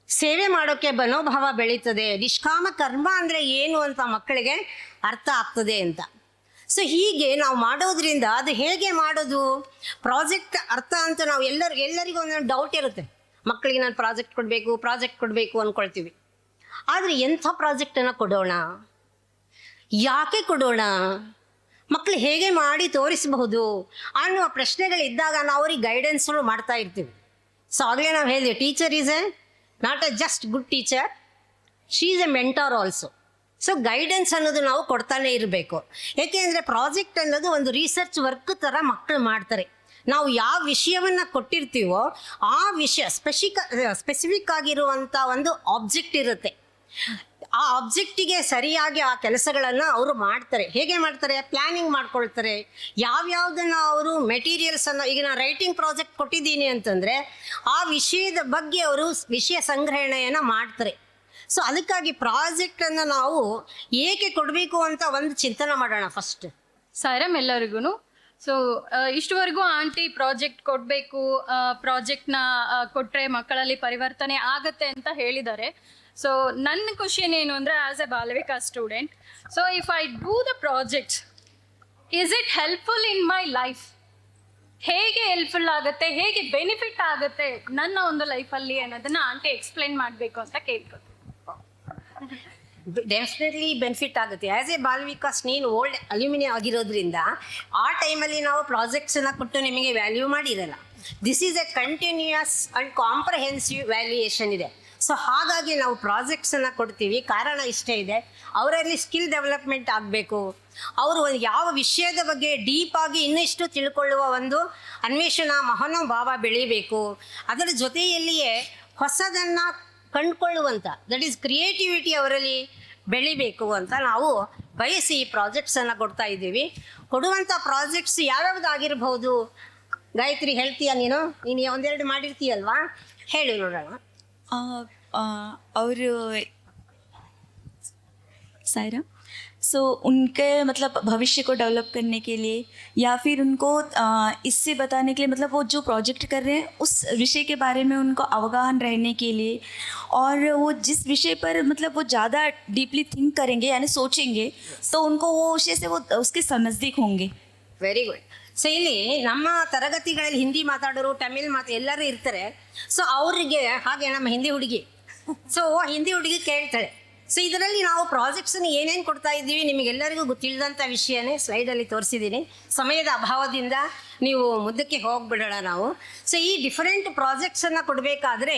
ಸೇವೆ ಮಾಡೋಕ್ಕೆ ಮನೋಭಾವ ಬೆಳೀತದೆ. ನಿಷ್ಕಾಮ ಕರ್ಮ ಅಂದರೆ ಏನು ಅಂತ ಮಕ್ಕಳಿಗೆ ಅರ್ಥ ಆಗ್ತದೆ ಅಂತ. ಸೊ ಹೀಗೆ ನಾವು ಮಾಡೋದ್ರಿಂದ ಅದು ಹೇಗೆ ಮಾಡೋದು, ಪ್ರಾಜೆಕ್ಟ್ ಅರ್ಥ ಅಂತ ನಾವು ಎಲ್ಲರಿಗೂ ಒಂದೊಂದು ಡೌಟ್ ಇರುತ್ತೆ. ಮಕ್ಕಳಿಗೆ ನಾನು ಪ್ರಾಜೆಕ್ಟ್ ಕೊಡಬೇಕು ಅಂದ್ಕೊಳ್ತೀವಿ. ಆದರೆ ಎಂಥ ಪ್ರಾಜೆಕ್ಟನ್ನು ಕೊಡೋಣ, ಯಾಕೆ ಕೊಡೋಣ, ಮಕ್ಕಳು ಹೇಗೆ ಮಾಡಿ ತೋರಿಸಬಹುದು ಅನ್ನುವ ಪ್ರಶ್ನೆಗಳಿದ್ದಾಗ ನಾವು ಅವ್ರಿಗೆ ಗೈಡೆನ್ಸ್ಗಳು ಮಾಡ್ತಾ ಇರ್ತೀವಿ. ಸೊ ಆಗಲೇ ನಾವು ಹೇಳಿದ್ವಿ, teacher is not A just good teacher, she is A mentor also. So guidance ಅನ್ನೋದು ನಾವು ಕೊಡ್ತಾನೆ ಇರಬೇಕು. ಏಕೆಂದರೆ ಪ್ರಾಜೆಕ್ಟ್ ಅನ್ನೋದು ಒಂದು ರಿಸರ್ಚ್ ವರ್ಕ್ ಥರ ಮಕ್ಕಳು ಮಾಡ್ತಾರೆ. ನಾವು ಯಾವ ವಿಷಯವನ್ನು ಕೊಟ್ಟಿರ್ತೀವೋ ಆ ವಿಷಯ ಸ್ಪೆಸಿಫಿಕ್ ಆಗಿರುವಂಥ ಒಂದು ಆಬ್ಜೆಕ್ಟ್ ಇರುತ್ತೆ. ಆ ಆಬ್ಜೆಕ್ಟಿಗೆ ಸರಿಯಾಗಿ ಆ ಕೆಲಸಗಳನ್ನು ಅವರು ಮಾಡ್ತಾರೆ. ಹೇಗೆ ಮಾಡ್ತಾರೆ? ಪ್ಲ್ಯಾನಿಂಗ್ ಮಾಡ್ಕೊಳ್ತಾರೆ. ಯಾವ್ಯಾವುದನ್ನು ಅವರು ಮೆಟೀರಿಯಲ್ಸನ್ನು, ಈಗ ನಾನು ರೈಟಿಂಗ್ ಪ್ರಾಜೆಕ್ಟ್ ಕೊಟ್ಟಿದ್ದೀನಿ ಅಂತಂದರೆ ಆ ವಿಷಯದ ಬಗ್ಗೆ ಅವರು ವಿಷಯ ಸಂಗ್ರಹಣೆಯನ್ನು ಮಾಡ್ತಾರೆ. ಸೊ ಅದಕ್ಕಾಗಿ ಪ್ರಾಜೆಕ್ಟನ್ನು ನಾವು ಏಕೆ ಕೊಡಬೇಕು ಅಂತ ಒಂದು ಚಿಂತನೆ ಮಾಡೋಣ ಫಸ್ಟ್. ಸಾಯರಾಮ್ ಎಲ್ಲರಿಗೂ. ಸೊ ಇಷ್ಟುವರೆಗೂ ಆಂಟಿ ಪ್ರಾಜೆಕ್ಟ್ ಕೊಡಬೇಕು, ಪ್ರಾಜೆಕ್ಟ್ನ ಕೊಟ್ಟರೆ ಮಕ್ಕಳಲ್ಲಿ ಪರಿವರ್ತನೆ ಆಗತ್ತೆ ಅಂತ ಹೇಳಿದ್ದಾರೆ. ಸೊ ನನ್ನ ಕ್ವಶನ್ ಏನು ಅಂದರೆ, as a Balvikas student, so if I do the project, is it helpful in my life? ಹೇಗೆ ಹೆಲ್ಪ್ಫುಲ್ ಆಗುತ್ತೆ, ಹೇಗೆ ಬೆನಿಫಿಟ್ ಆಗುತ್ತೆ ನನ್ನ ಒಂದು ಲೈಫಲ್ಲಿ ಅನ್ನೋದನ್ನು ಆಂಟಿ ಎಕ್ಸ್ಪ್ಲೈನ್ ಮಾಡಬೇಕು ಅಂತ ಕೇಳ್ಬೋದು. ಡೆಫಿನೆಟ್ಲಿ ಬೆನಿಫಿಟ್ ಆಗುತ್ತೆ. ಆ್ಯಸ್ ಎ ಬಾಲ್ ವಿಕಾಸ್ ನೀನು ಓಲ್ಡ್ ಅಲ್ಯೂಮಿನಿಯಂ ಆಗಿರೋದ್ರಿಂದ ಆ ಟೈಮಲ್ಲಿ ನಾವು ಪ್ರಾಜೆಕ್ಟ್ಸನ್ನು ಕೊಟ್ಟು ನಿಮಗೆ ವ್ಯಾಲ್ಯೂ ಮಾಡಿರಲ್ಲ. This is A continuous and comprehensive valuation ಇದೆ. ಸೊ ಹಾಗಾಗಿ ನಾವು ಪ್ರಾಜೆಕ್ಟ್ಸನ್ನು ಕೊಡ್ತೀವಿ. ಕಾರಣ ಇಷ್ಟೇ ಇದೆ, ಅವರಲ್ಲಿ ಸ್ಕಿಲ್ ಡೆವಲಪ್ಮೆಂಟ್ ಆಗಬೇಕು. ಅವರು ಒಂದು ಯಾವ ವಿಷಯದ ಬಗ್ಗೆ ಡೀಪಾಗಿ ಇನ್ನಿಷ್ಟು ತಿಳ್ಕೊಳ್ಳುವ ಒಂದು ಅನ್ವೇಷಣಾ ಮಹಾನುಭಾವ ಬೆಳೀಬೇಕು. ಅದರ ಜೊತೆಯಲ್ಲಿಯೇ ಹೊಸದನ್ನು ಕಂಡುಕೊಳ್ಳುವಂಥ, ದಟ್ ಈಸ್ ಕ್ರಿಯೇಟಿವಿಟಿ ಅವರಲ್ಲಿ ಬೆಳಿಬೇಕು ಅಂತ ನಾವು ಬಯಸಿ ಈ ಪ್ರಾಜೆಕ್ಟ್ಸನ್ನು ಕೊಡ್ತಾ ಇದ್ದೀವಿ. ಕೊಡುವಂಥ ಪ್ರಾಜೆಕ್ಟ್ಸ್ ಯಾವ್ಯಾವುದಾಗಿರ್ಬೋದು? ಗಾಯತ್ರಿ ಹೇಳ್ತೀಯಾ? ನೀನು ಒಂದೆರಡು ಮಾಡಿರ್ತೀಯಲ್ವಾ, ಹೇಳಿ ನೋಡೋಣ. और सायरा, सो उनके मतलब भविष्य को डेवलप करने के लिए या फिर उनको इससे बताने के लिए, मतलब वो जो प्रोजेक्ट कर रहे हैं उस विषय के बारे में उनको अवगाहन रहने के लिए, और वो जिस विषय पर मतलब वो ज़्यादा डीपली थिंक करेंगे यानी सोचेंगे, तो उनको वो विषय से वो उसके समझदार होंगे. Very good. ಸೊ ಇಲ್ಲಿ ನಮ್ಮ ತರಗತಿಗಳಲ್ಲಿ ಹಿಂದಿ ಮಾತಾಡೋರು, ತಮಿಳ್ ಎಲ್ಲರೂ ಇರ್ತಾರೆ. ಸೊ ಅವರಿಗೆ ಹಾಗೆ ನಮ್ಮ ಹಿಂದಿ ಹುಡುಗಿ, ಸೊ ಹಿಂದಿ ಹುಡುಗಿ ಕೇಳ್ತಾಳೆ, ಸೊ ಇದರಲ್ಲಿ ನಾವು ಪ್ರಾಜೆಕ್ಟ್ಸನ್ನು ಏನೇನು ಕೊಡ್ತಾ ಇದ್ದೀವಿ ನಿಮಗೆಲ್ಲರಿಗೂ ಗೊತ್ತಿಲ್ಲದಂಥ ವಿಷಯನೇ ಸ್ಲೈಡಲ್ಲಿ ತೋರಿಸಿದ್ದೀನಿ. ಸಮಯದ ಅಭಾವದಿಂದ ನೀವು ಮುದ್ದಕ್ಕೆ ಹೋಗ್ಬಿಡೋಣ ನಾವು. ಸೊ ಈ ಡಿಫರೆಂಟ್ ಪ್ರಾಜೆಕ್ಟ್ಸನ್ನು ಕೊಡಬೇಕಾದ್ರೆ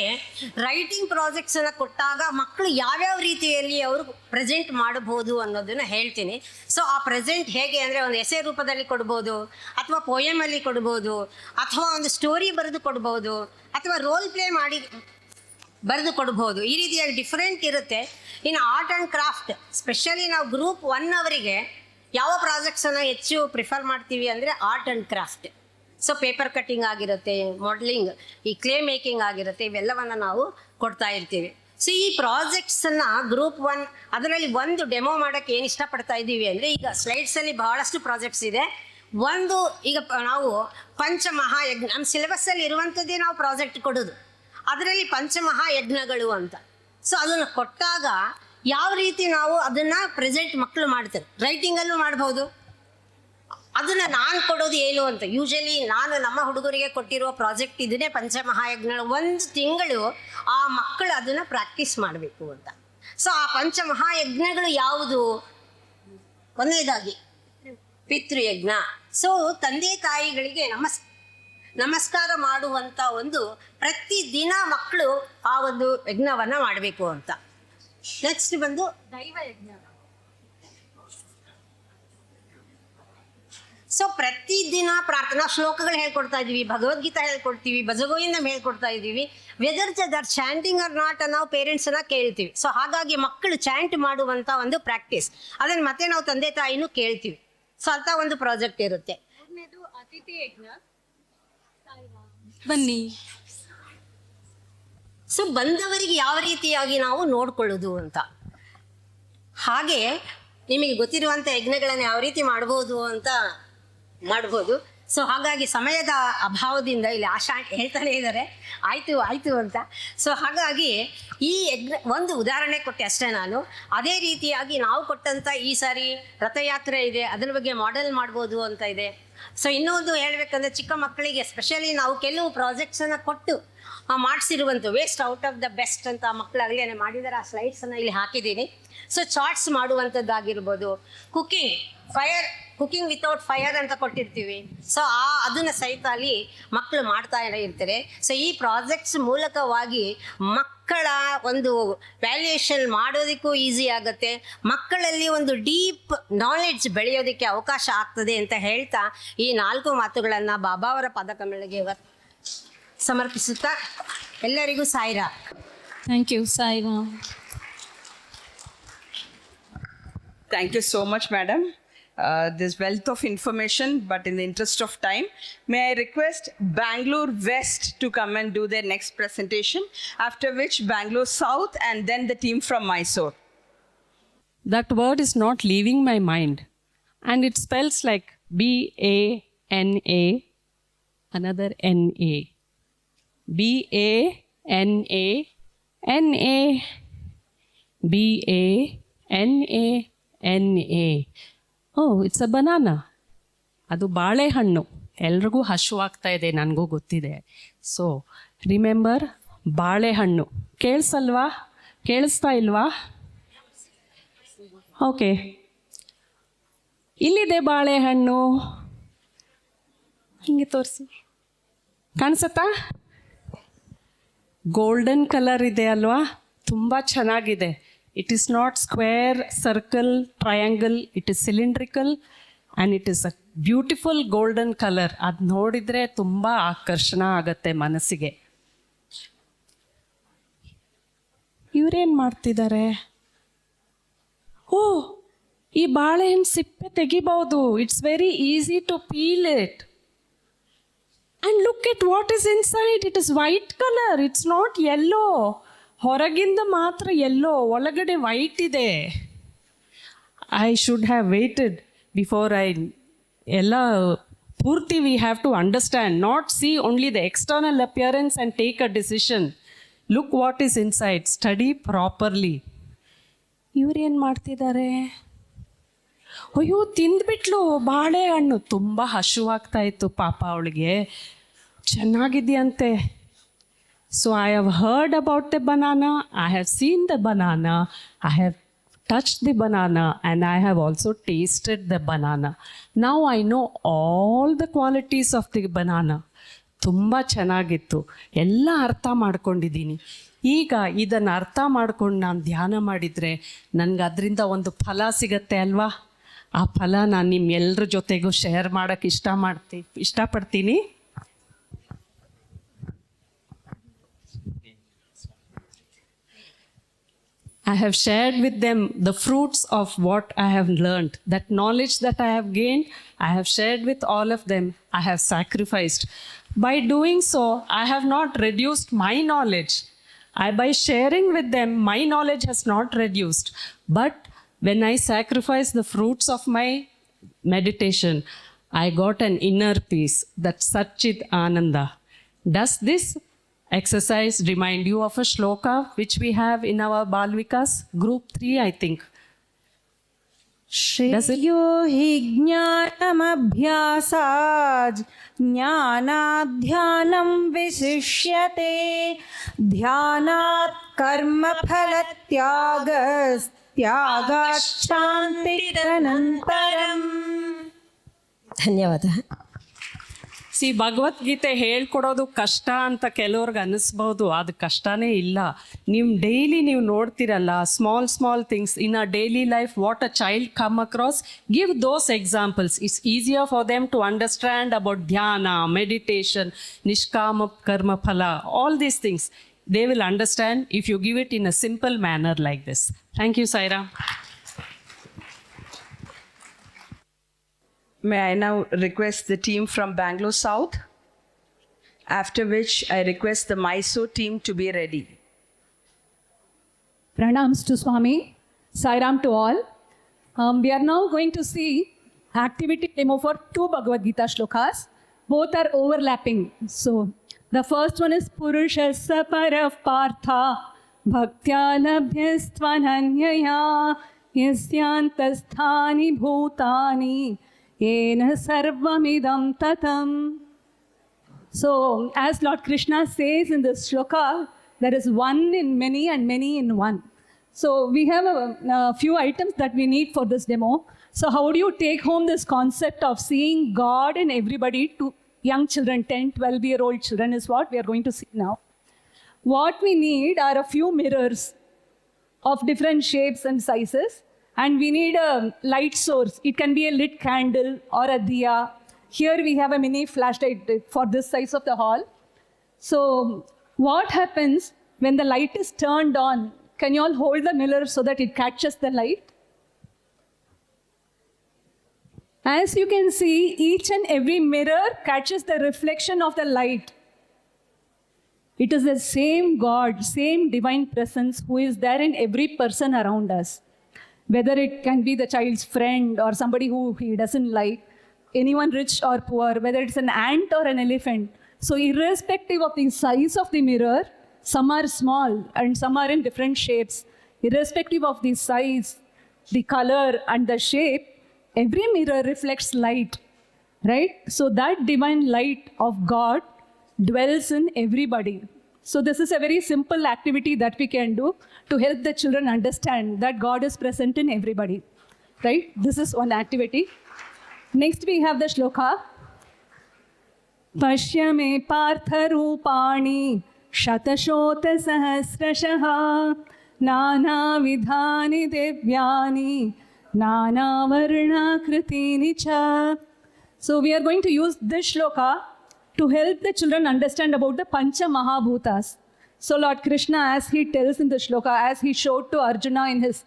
ರೈಟಿಂಗ್ ಪ್ರಾಜೆಕ್ಟ್ಸನ್ನು ಕೊಟ್ಟಾಗ ಮಕ್ಕಳು ಯಾವ್ಯಾವ ರೀತಿಯಲ್ಲಿ ಅವರು ಪ್ರೆಸೆಂಟ್ ಮಾಡಬಹುದು ಅನ್ನೋದನ್ನು ಹೇಳ್ತೀನಿ. ಸೊ ಆ ಪ್ರೆಸೆಂಟ್ ಹೇಗೆ ಅಂದರೆ ಒಂದು ಎಸೆ ರೂಪದಲ್ಲಿ ಕೊಡ್ಬೋದು, ಅಥವಾ ಪೋಯಮಲ್ಲಿ ಕೊಡ್ಬೋದು, ಅಥವಾ ಒಂದು ಸ್ಟೋರಿ ಬರೆದು ಕೊಡ್ಬೋದು, ಅಥವಾ ರೋಲ್ ಪ್ಲೇ ಮಾಡಿ ಬರೆದು ಕೊಡ್ಬೋದು. ಈ ರೀತಿಯಾಗಿ ಡಿಫ್ರೆಂಟ್ ಇರುತ್ತೆ. ಇನ್ನು ಆರ್ಟ್ ಆ್ಯಂಡ್ ಕ್ರಾಫ್ಟ್, ಸ್ಪೆಷಲಿ ನಾವು ಗ್ರೂಪ್ 1 ಅವರಿಗೆ ಯಾವ ಪ್ರಾಜೆಕ್ಟ್ಸನ್ನು ಹೆಚ್ಚು ಪ್ರಿಫರ್ ಮಾಡ್ತೀವಿ ಅಂದರೆ art and craft. So paper cutting ಆಗಿರುತ್ತೆ, ಮಾಡೆಲಿಂಗ್, ಈ ಕ್ಲೇ ಮೇಕಿಂಗ್ ಆಗಿರುತ್ತೆ, ಇವೆಲ್ಲವನ್ನು ನಾವು ಕೊಡ್ತಾ ಇರ್ತೀವಿ. ಸೊ ಈ ಪ್ರಾಜೆಕ್ಟ್ಸನ್ನು ಗ್ರೂಪ್ 1 ಅದರಲ್ಲಿ ಒಂದು ಡೆಮೋ ಮಾಡೋಕ್ಕೆ ಏನು ಇಷ್ಟಪಡ್ತಾ ಇದ್ದೀವಿ ಅಂದರೆ, ಈಗ ಸ್ಲೈಡ್ಸಲ್ಲಿ ಬಹಳಷ್ಟು ಪ್ರಾಜೆಕ್ಟ್ಸ್ ಇದೆ. ಒಂದು ಈಗ ನಾವು ಪಂಚಮಹಾಯಜ್ಞ, ನಮ್ಮ ಸಿಲೆಬಸ್ಸಲ್ಲಿ ಇರುವಂಥದ್ದೇ ನಾವು ಪ್ರಾಜೆಕ್ಟ್ ಕೊಡೋದು, ಅದರಲ್ಲಿ ಪಂಚಮಹಾಯಜ್ಞಗಳು ಅಂತ. ಸೊ ಅದನ್ನು ಕೊಟ್ಟಾಗ ಯಾವ ರೀತಿ ನಾವು ಅದನ್ನು ಪ್ರೆಸೆಂಟ್ ಮಕ್ಕಳು ಮಾಡ್ತಾರೆ, ರೈಟಿಂಗಲ್ಲೂ ಮಾಡ್ಬೋದು. ಅದನ್ನು ನಾನು ಕೊಡೋದು ಏನು ಅಂತ, ಯೂಶಲಿ ನಾನು ನಮ್ಮ ಹುಡುಗರಿಗೆ ಕೊಟ್ಟಿರೋ ಪ್ರಾಜೆಕ್ಟ್ ಇದನ್ನೇ, ಪಂಚಮಹಾಯಜ್ಞಗಳು. 1 ತಿಂಗಳು ಆ ಮಕ್ಕಳು ಅದನ್ನು ಪ್ರಾಕ್ಟೀಸ್ ಮಾಡಬೇಕು ಅಂತ. ಸೊ ಆ ಪಂಚಮಹಾಯಜ್ಞಗಳು ಯಾವುದು? ಒಂದನೇದಾಗಿ ಪಿತೃಯಜ್ಞ. ಸೊ ತಂದೆ ತಾಯಿಗಳಿಗೆ ನಮಸ್ಕಾರ ಮಾಡುವಂಥ ಒಂದು ಪ್ರತಿದಿನ ಮಕ್ಕಳು ಆ ಒಂದು ಯಜ್ಞವನ್ನು ಮಾಡಬೇಕು ಅಂತ. ನೆಕ್ಸ್ಟ್ ಬಂದು ದೈವಯಜ್ಞ. ಸೊ ಪ್ರತಿದಿನ ಪ್ರಾರ್ಥನಾ ಶ್ಲೋಕಗಳು ಹೇಳ್ಕೊಡ್ತಾ ಇದ್ದೀವಿ, ಭಗವದ್ಗೀತಾ ಹೇಳ್ಕೊಡ್ತೀವಿ, ಭಜಗೋವಿಂದಂ ಹೇಳ್ಕೊಡ್ತಾ ಇದ್ದೀವಿ. Whether their chanting or not ನಾವು ಪೇರೆಂಟ್ಸನ್ನ ಕೇಳ್ತೀವಿ. ಸೊ ಹಾಗಾಗಿ ಮಕ್ಕಳು ಚಾಂಟ್ ಮಾಡುವಂಥ ಒಂದು ಪ್ರಾಕ್ಟೀಸ್, ಅದನ್ನು ಮತ್ತೆ ನಾವು ತಂದೆ ತಾಯಿನೂ ಕೇಳ್ತೀವಿ. ಸೊ ಅಂತ ಒಂದು ಪ್ರಾಜೆಕ್ಟ್ ಇರುತ್ತೆ. ಅತಿಥಿ ಯಜ್ಞ. ಬನ್ನಿ. ಸೊ ಬಂದವರಿಗೆ ಯಾವ ರೀತಿಯಾಗಿ ನಾವು ನೋಡ್ಕೊಳ್ಳೋದು ಅಂತ. ಹಾಗೆ ನಿಮಗೆ ಗೊತ್ತಿರುವಂಥ ಯಜ್ಞಗಳನ್ನು ಯಾವ ರೀತಿ ಮಾಡ್ಬೋದು ಅಂತ ಮಾಡ್ಬೋದು. ಸೊ ಹಾಗಾಗಿ ಸಮಯದ ಅಭಾವದಿಂದ ಇಲ್ಲಿ ಆಶಾ ಹೇಳ್ತಾನೆ ಇದ್ದಾರೆ ಆಯಿತು ಅಂತ. ಸೊ ಹಾಗಾಗಿ ಈ ಯಜ್ಞ ಒಂದು ಉದಾಹರಣೆ ಕೊಟ್ಟೆ ಅಷ್ಟೇ ನಾನು. ಅದೇ ರೀತಿಯಾಗಿ ನಾವು ಕೊಟ್ಟಂಥ ಈ ಸಾರಿ ರಥಯಾತ್ರೆ ಇದೆ, ಅದರ ಬಗ್ಗೆ ಮಾಡೆಲ್ ಮಾಡ್ಬೋದು ಅಂತ ಇದೆ. ಸೊ ಇನ್ನೊಂದು ಹೇಳ್ಬೇಕಂದ್ರೆ, ಚಿಕ್ಕ ಮಕ್ಕಳಿಗೆ ಸ್ಪೆಷಲಿ ನಾವು ಕೆಲವು ಪ್ರಾಜೆಕ್ಟ್ಸನ್ನು ಕೊಟ್ಟು ಮಾಡಿಸಿರುವಂಥ waste out of the best ಅಂತ ಮಕ್ಕಳಾಗಲೇ ಮಾಡಿದ್ದಾರೆ. ಆ ಸ್ಲೈಡ್ಸನ್ನು ಇಲ್ಲಿ ಹಾಕಿದ್ದೀನಿ. ಸೊ ಚಾರ್ಟ್ಸ್ ಮಾಡುವಂಥದ್ದಾಗಿರ್ಬೋದು, ಕುಕಿಂಗ್ ವಿತೌಟ್ ಫೈರ್ ಅಂತ ಕೊಟ್ಟಿರ್ತೀವಿ. ಸೊ ಅದನ್ನು ಸಹಿತ ಅಲ್ಲಿ ಮಕ್ಕಳು ಮಾಡ್ತಾ ಇರ್ತಾರೆ. ಸೊ ಈ ಪ್ರಾಜೆಕ್ಟ್ಸ್ ಮೂಲಕವಾಗಿ ಮಕ್ಕಳ ಒಂದು ವ್ಯಾಲ್ಯೂಯೇಷನ್ ಮಾಡೋದಕ್ಕೂ ಈಸಿ ಆಗುತ್ತೆ, ಮಕ್ಕಳಲ್ಲಿ ಒಂದು ಡೀಪ್ ನಾಲೆಡ್ಜ್ ಬೆಳೆಯೋದಕ್ಕೆ ಅವಕಾಶ ಆಗ್ತದೆ ಅಂತ ಹೇಳ್ತಾ ಈ 4 ಮಾತುಗಳನ್ನು ಬಾಬಾ ಅವರ ಪದಕಗಳಿಗೆ ಸಮರ್ಪಿಸುತ್ತಾ ಎಲ್ಲರಿಗೂ Sairam. Thank you. Sairam. Thank you so much, madam. This wealth of information, but in the interest of time, may I request Bangalore West to come and do their next presentation, after which Bangalore South and then the team from Mysore. That word is not leaving my mind, and it spells like B-A-N-A, another N-A. B-A-N-A, N-A, B-A-N-A, N-A. Oh, it's a banana. ಅದು ಬಾಳೆಹಣ್ಣು. ಎಲ್ರಿಗೂ ಹಶುವಾಗ್ತಾ ಇದೆ, ನನಗೂ ಗೊತ್ತಿದೆ. So remember, ಬಾಳೆಹಣ್ಣು. ಕೇಳಿಸ್ತಾ ಇಲ್ವಾ? Okay, ಇಲ್ಲಿದೆ ಬಾಳೆಹಣ್ಣು. ಹಿಂಗೆ ತೋರಿಸಿ, ಕಾಣಿಸುತ್ತಾ? ಗೋಲ್ಡನ್ ಕಲರ್ ಇದೆ ಅಲ್ವಾ? ತುಂಬ ಚೆನ್ನಾಗಿದೆ. It is not square, circle, triangle. It is cylindrical and it is a beautiful golden color. ಅದು ನೋಡಿದರೆ ತುಂಬ ಆಕರ್ಷಣ ಆಗುತ್ತೆ ಮನಸ್ಸಿಗೆ. ಇವರೇನು ಮಾಡ್ತಿದ್ದಾರೆ? ಓ, ಈ ಬಾಳೆಹಣ್ಣು ಸಿಪ್ಪೆ ತೆಗಿಬಹುದು. It's very easy to peel it. And look at what is inside. It is white color. It's not yellow. ಹೊರಗಿಂದ ಮಾತ್ರ ಎಲ್ಲೋ, ಒಳಗಡೆ ವೈಟ್ ಇದೆ. I should have waited before ಎಲ್ಲ ಪೂರ್ತಿ we have to understand, not see only the external appearance and take a decision. Look what is inside, study properly. ಇವರೇನು ಮಾಡ್ತಿದ್ದಾರೆ? ಅಯ್ಯೋ, ತಿಂದ್ಬಿಟ್ಲು ಬಾಳೆಹಣ್ಣು. ತುಂಬ ಹಶುವಾಗ್ತಾ ಇತ್ತು ಪಾಪ ಅವಳಿಗೆ. ಚೆನ್ನಾಗಿದೆಯಂತೆ. So I have heard about the banana, I have seen the banana, I have touched the banana and I have also tasted the banana. Now I know all the qualities of the banana. ತುಂಬ ಚೆನ್ನಾಗಿತ್ತು, ಎಲ್ಲ ಅರ್ಥ ಮಾಡ್ಕೊಂಡಿದ್ದೀನಿ. ಈಗ ಇದನ್ನು ಅರ್ಥ ಮಾಡ್ಕೊಂಡು ನಾನು ಧ್ಯಾನ ಮಾಡಿದರೆ ನನಗೆ ಅದರಿಂದ ಒಂದು ಫಲ ಸಿಗತ್ತೆ ಅಲ್ವಾ? ಆ ಫಲ ನಾನು ನಿಮ್ಮೆಲ್ಲರ ಜೊತೆಗೂ ಶೇರ್ ಮಾಡೋಕ್ಕೆ ಇಷ್ಟಪಡ್ತೀನಿ. I have shared with them the fruits of what I have learned. That knowledge that I have gained, I have shared with all of them. I have sacrificed. By doing so, I have not reduced my knowledge. By sharing with them, my knowledge has not reduced. But when I sacrifice the fruits of my meditation, I got an inner peace, that Satchit Ananda. Does this exercise remind you of a shloka which we have in our Balvikas? Group 3, I think. श्रेयो हि ज्ञानमभ्यासात् ज्ञानाध्यानं विशिष्यते ध्यानात् कर्मफलत्यागात् शान्तिरनन्तरम्. ಧನ್ಯವಾದ. ಭಗವದ್ಗೀತೆ ಹೇಳ್ಕೊಡೋದು ಕಷ್ಟ ಅಂತ ಕೆಲವ್ರಿಗೆ ಅನ್ನಿಸ್ಬೋದು, ಅದು ಕಷ್ಟನೇ ಇಲ್ಲ. ನೀವು ಡೈಲಿ ನೀವು ನೋಡ್ತಿರಲ್ಲ, small things in a daily life, what a child come across, give those examples. It's easier for them to understand about ಧ್ಯಾನ, ಮೆಡಿಟೇಷನ್, ನಿಷ್ಕಾಮ ಕರ್ಮ ಫಲ, all these things. They will understand if you give it in a simple manner like this. Thank you, Saira. May I now request the team from Bangalore South, after which I request the Mysore team to be ready. Pranams to Swami, Sairam to all. We are now going to see activity demo for 2 Bhagavad Gita shlokas. Both are overlapping. So the first one is Purushasya Parav Partha Bhaktya Labhyastvananyaya Yasyantasthani Bhutani Yena Sarvamidam Tatam. So, as Lord Krishna says in this shloka, there is one in many and many in one. So, we have a few items that we need for this demo. So, how do you take home this concept of seeing God in everybody? To young children, 10, 12-year-old children is what we are going to see now. What we need are a few mirrors of different shapes and sizes. And we need a light source. It can be a lit candle or a diya. Here we have a mini flashlight for this size of the hall. So what happens when the light is turned on? Can you all hold the mirror so that it catches the light? As you can see, each and every mirror catches the reflection of the light. It is the same God, same divine presence who is there in every person around us. Whether it can be the child's friend or somebody who he doesn't like, anyone rich or poor, whether it's an ant or an elephant. So irrespective of the size of the mirror, some are small and some are in different shapes. Irrespective of the size, the color and the shape, every mirror reflects light, right? So that divine light of God dwells in everybody. So this is a very simple activity that we can do to help the children understand that God is present in everybody, right? This is one activity. Next we have the shloka. Pashyame partha rupani shatashota sahasrashaha nana vidhani devyani nana varna kritini cha. So we are going to use this shloka to help the children understand about the Pancha Mahabhutas. So Lord Krishna, as he tells in the shloka, as he showed to Arjuna in his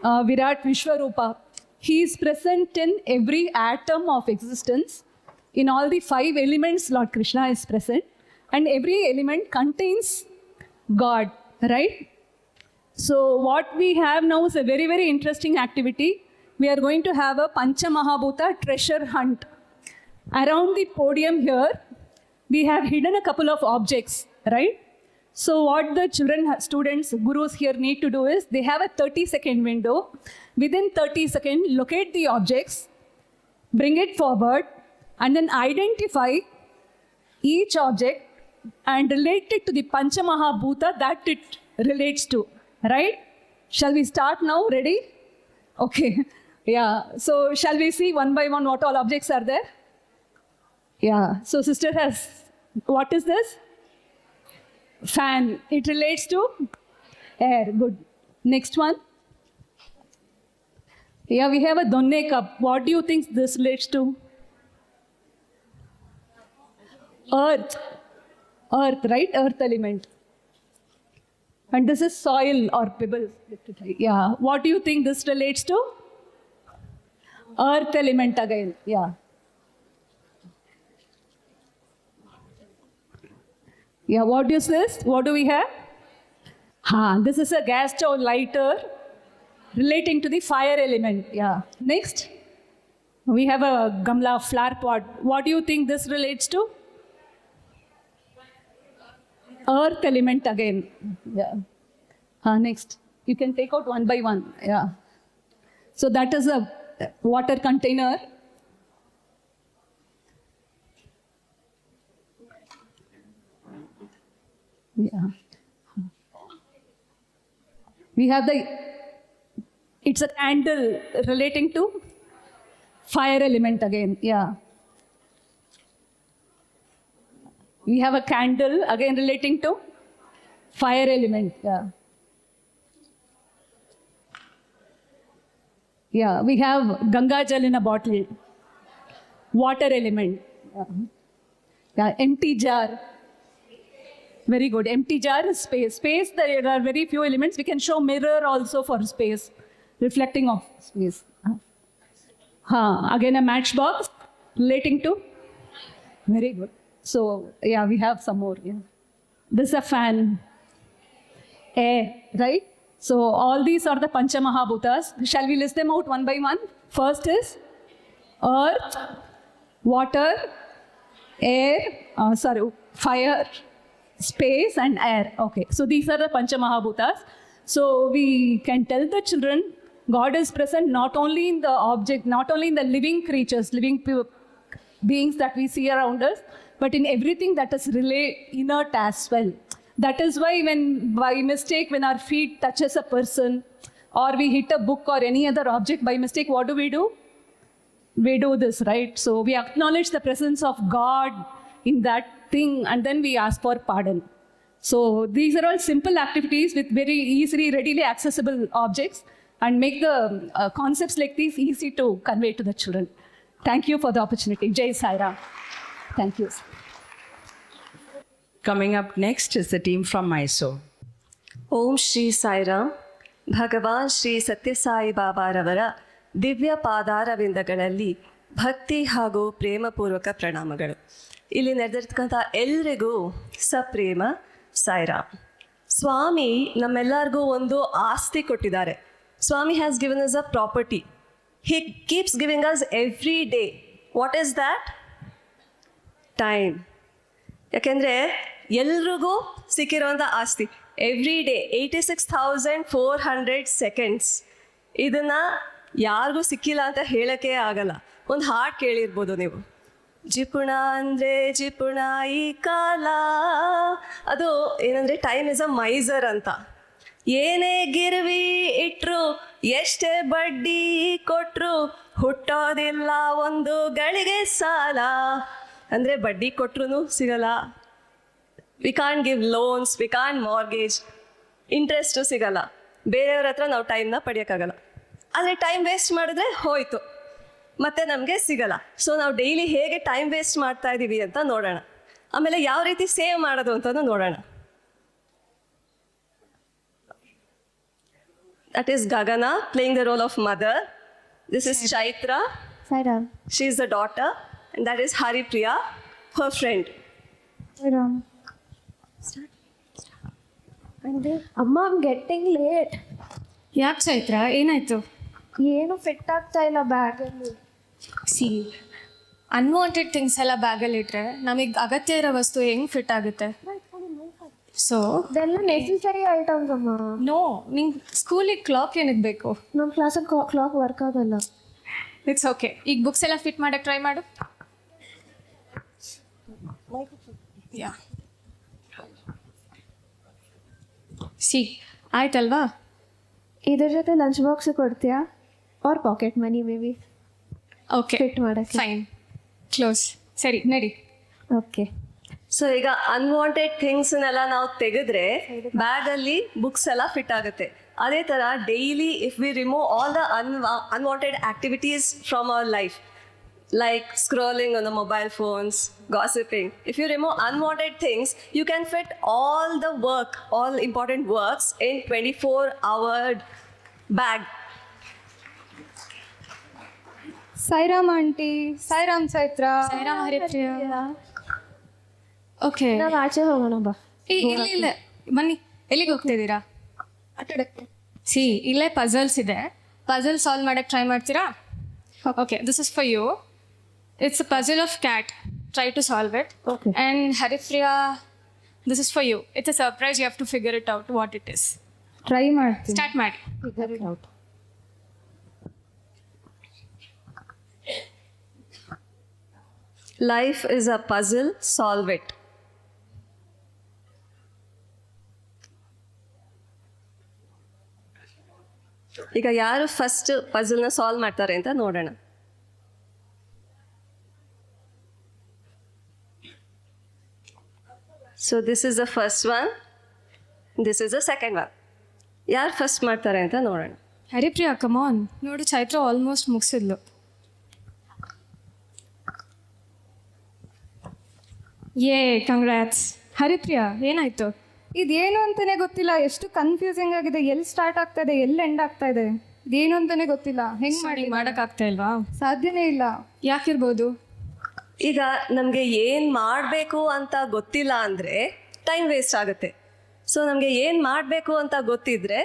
Virat Vishwarupa, he is present in every atom of existence. In all the 5 elements, Lord Krishna is present. And every element contains God, right? So what we have now is a very, very interesting activity. We are going to have a Pancha Mahabhuta treasure hunt. Around the podium here, we have hidden a couple of objects, right? So what the children, students, gurus here need to do is, they have a 30-second window. Within 30 seconds, locate the objects, bring it forward, and then identify each object and relate it to the Pancha Mahabhuta that it relates to, right? Shall we start now? Ready? Okay. Yeah. So shall we see one by one what all objects are there? Yeah. So sister has, what is this? Fan. It relates to air. Good. Next one. Yeah, we have a donne cup. What do you think this relates to? Earth. Earth, right? Earth element. And this is soil or pebbles. Yeah. What do you think this relates to? Earth element again. Yeah. Yeah, what is this? What do we have? This is a gas stove lighter relating to the fire element. Yeah. Next, we have a gamla flower pot. What do you think this relates to? Earth element again. Yeah. Next, you can take out one by one. Yeah. So that is a water container. Yeah. We have it's a candle relating to fire element again. Yeah. We have a candle again relating to fire element. Yeah. Yeah, we have Ganga Jal in a bottle, water element. Yeah, empty jar. Very good. Empty jar is space. Space, there are very few elements. We can show mirror also for space, reflecting of space. Again a matchbox relating to. Very good. So, yeah, we have some more. Yeah. This is a fan. Air, right? So, all these are the Pancha Mahabhutas. Shall we list them out one by one? First is earth, water, air, fire, space and air. Okay, so these are the Pancha Mahabhutas. So, we can tell the children God is present not only in the object, not only in the living creatures, living beings that we see around us, but in everything that is inert as well. That is why when by mistake, when our feet touches a person or we hit a book or any other object by mistake, what do? We do this, right? So we acknowledge the presence of God in that thing and then we ask for pardon. So these are all simple activities with very easily, readily accessible objects and make the concepts like these easy to convey to the children. Thank you for the opportunity. Jai Sai Ram. Thank you. Coming up next is the team from Mysore. ಓಂ ಶ್ರೀ ಸಾಯಿರಾಮ್. ಭಗವಾನ್ ಶ್ರೀ ಸತ್ಯಸಾಯಿ ಬಾಬಾರವರ ದಿವ್ಯ ಪಾದಾರವಿಂದಗಳಲ್ಲಿ ಭಕ್ತಿ ಹಾಗೂ ಪ್ರೇಮಪೂರ್ವಕ ಪ್ರಣಾಮಗಳು. ಇಲ್ಲಿ ನಡೆದಿರ್ತಕ್ಕಂಥ ಎಲ್ರಿಗೂ ಸಪ್ರೇಮ ಸಾಯಿರಾಮ್. ಸ್ವಾಮಿ ನಮ್ಮೆಲ್ಲರಿಗೂ ಒಂದು ಆಸ್ತಿ ಕೊಟ್ಟಿದ್ದಾರೆ. Swami has given us a property. He keeps giving us every day. What is that? Time. ಯಾಕೆಂದರೆ ಎಲ್ರಿಗೂ ಸಿಕ್ಕಿರೋಂಥ ಆಸ್ತಿ ಎವ್ರಿ ಡೇ 86,400 ಸೆಕೆಂಡ್ಸ್. ಇದನ್ನು ಯಾರಿಗೂ ಸಿಕ್ಕಿಲ್ಲ ಅಂತ ಹೇಳೋಕ್ಕೆ ಆಗಲ್ಲ. ಒಂದು ಹಾಡು ಕೇಳಿರ್ಬೋದು ನೀವು, ಜಿಪುಣ ಅಂದರೆ ಜಿಪುಣ ಈ ಕಾಲ. ಅದು ಏನಂದರೆ ಟೈಮ್ ಇಸ್ ಅ ಮೈಸರ್ ಅಂತ. ಏನೇ ಗಿರ್ವಿ ಇಟ್ಟರು, ಎಷ್ಟೇ ಬಡ್ಡಿ ಕೊಟ್ಟರು, ಹುಟ್ಟೋದಿಲ್ಲ ಒಂದು ಗಳಿಗೆ ಸಾಲ. ಅಂದರೆ ಬಡ್ಡಿ ಕೊಟ್ಟರು ಸಿಗಲ್ಲ. We can't give loans, we can't mortgage, interest ಸಿಗಲ್ಲ. ಬೇರೆಯವ್ರ ಹತ್ರ ನಾವು ಟೈಮ್ನ ಪಡೆಯೋಕ್ಕಾಗಲ್ಲ. ಆದರೆ ಟೈಮ್ ವೇಸ್ಟ್ ಮಾಡಿದ್ರೆ ಹೋಯಿತು, ಮತ್ತೆ ನಮಗೆ ಸಿಗಲ್ಲ. ಸೊ ನಾವು ಡೈಲಿ ಹೇಗೆ ಟೈಮ್ ವೇಸ್ಟ್ ಮಾಡ್ತಾ ಇದ್ದೀವಿ ಅಂತ ನೋಡೋಣ. ಆಮೇಲೆ ಯಾವ ರೀತಿ ಸೇವ್ ಮಾಡೋದು ಅಂತಲೂ ನೋಡೋಣ. That is Gagana playing the role of mother. This is Chaitra. She is the daughter. And that is Haripriya, her friend. ಅಮ್ಮ, ಐ ಆಮ್ ಗೆಟ್ಟಿಂಗ್ ಲೇಟ್. ಯಾಕೆ ಚೈತ್ರ, ಏನಾಯ್ತು? ಏನು ಫಿಟ್ ಆಗ್ತಾ ಇಲ್ಲ ಬ್ಯಾಗಲ್ಲಿ. ಅನ್ವಾಂಟೆಡ್ ಥಿಂಗ್ಸ್ ಎಲ್ಲ ಬ್ಯಾಗಲ್ಲಿ ಇಟ್ಟರೆ ನಮಗೆ ಅಗತ್ಯ ಇರೋ ವಸ್ತು ಹೆಂಗೆ ಫಿಟ್ ಆಗುತ್ತೆ? ಸೊ ಇದೆಲ್ಲ ನೆಸೆಸರಿ ಐಟಮ್ಸ್ ಅಮ್ಮ. ನೋ, ನಿಂಗೆ ಸ್ಕೂಲಿಗೆ ಕ್ಲಾಕ್ ಏನಕ್ಕೆ ಬೇಕು? ನಮ್ಮ ಕ್ಲಾಸಲ್ಲಿ ಕ್ಲಾಕ್ ವರ್ಕ್ ಆಗಲ್ಲ. It's okay. ಈಗ ಬುಕ್ಸ್ ಎಲ್ಲ ಫಿಟ್ ಮಾಡೋಕ್ಕೆ ಟ್ರೈ ಮಾಡು. ಯಾ ಆಯ್ತಲ್ವಾ? ಇದ್ರ ಜೊತೆ ಲಂಚ್ ಬಾಕ್ಸ್ ಕೊಡ್ತೀಯಾ? Or pocket money may be okay fit ಮಾಡೋಕ್ಕೆ. Fine, close. ಸರಿ, ನಡಿ. ಓಕೆ. ಸೊ ಈಗ ಅನ್ವಾಂಟೆಡ್ ಥಿಂಗ್ಸ್ನೆಲ್ಲ ನಾವು ತೆಗೆದ್ರೆ ಬ್ಯಾಗಲ್ಲಿ ಬುಕ್ಸ್ ಎಲ್ಲ ಫಿಟ್ ಆಗುತ್ತೆ. ಅದೇ ಥರ daily if we remove all the unwanted activities from our life, like scrolling on the mobile phones, gossiping. If you remove unwanted things, you can fit all the work, all important works in 24-hour bag. Sairam aunty, Sairam Chaitra, Sairam Haripriya. Okay, ನಾವು ಆಚೆ ಹೋಗೋಣ ಬಾ. ಇಲ್ಲ ಬನ್ನಿ. ಎಲ್ಲಿಗೆ ಹೋಗ್ತಿದ್ದೀರಾ? See, ಇಲ್ಲೇ puzzles ಇದೆ, ಪಜಲ್ ಸಾಲ್ವ್ ಮಾಡಕ್ಕೆ ಟ್ರೈ ಮಾಡ್ತೀರಾ? Okay, this is for you. It's a puzzle of cat. Try to solve it. Okay. And Haripriya, this is for you. It's a surprise. You have to figure it out what it is. Try ಮಾಡ್ತೀನಿ. Start ಮಾಡಿ. Figure it out. Life is a puzzle, solve it. ಈಗ ಯಾರು first ಪಜಲ್ನ solve ಮಾಡ್ತಾರೆ ಅಂತ ನೋಡೋಣ. So this is the first one, this is the second one. ಯಾರು first ಮಾಡ್ತಾರೆ ಅಂತ ನೋಡೋಣ. ಹರಿಪ್ರಿಯಾ, ಕಮಾನ್. ನೋಡು, ಚೈತ್ರ ಆಲ್ಮೋಸ್ಟ್ ಮುಗಿಸಿದ್ಲು. ಕಂಗ್ರ್ಯಾಟ್ಸ್. ಹರಿಪ್ರಿಯಾ, ಏನಾಯ್ತು? ಇದೇನು ಅಂತಾನೆ ಗೊತ್ತಿಲ್ಲ, ಎಷ್ಟು ಕನ್ಫ್ಯೂಸಿಂಗ್ ಆಗಿದೆ. ಎಲ್ಲಿ ಸ್ಟಾರ್ಟ್ ಆಗ್ತಾ ಇದೆ, ಎಲ್ಲಿ ಎಂಡ್ ಆಗ್ತಾ ಇದೆ, ಇದೇನು ಅಂತಾನೆ ಗೊತ್ತಿಲ್ಲ. ಹೆಂಗೆ ಮಾಡೋಕ್ಕಾಗ್ತಾ ಇಲ್ವಾ? ಸಾಧ್ಯನೇ ಇಲ್ಲ. ಯಾಕಿರ್ಬೋದು? ಈಗ ನಮಗೆ ಏನು ಮಾಡಬೇಕು ಅಂತ ಗೊತ್ತಿಲ್ಲ ಅಂದರೆ ಟೈಮ್ ವೇಸ್ಟ್ ಆಗುತ್ತೆ. ಸೊ ನಮಗೆ ಏನು ಮಾಡಬೇಕು ಅಂತ ಗೊತ್ತಿದ್ರೆ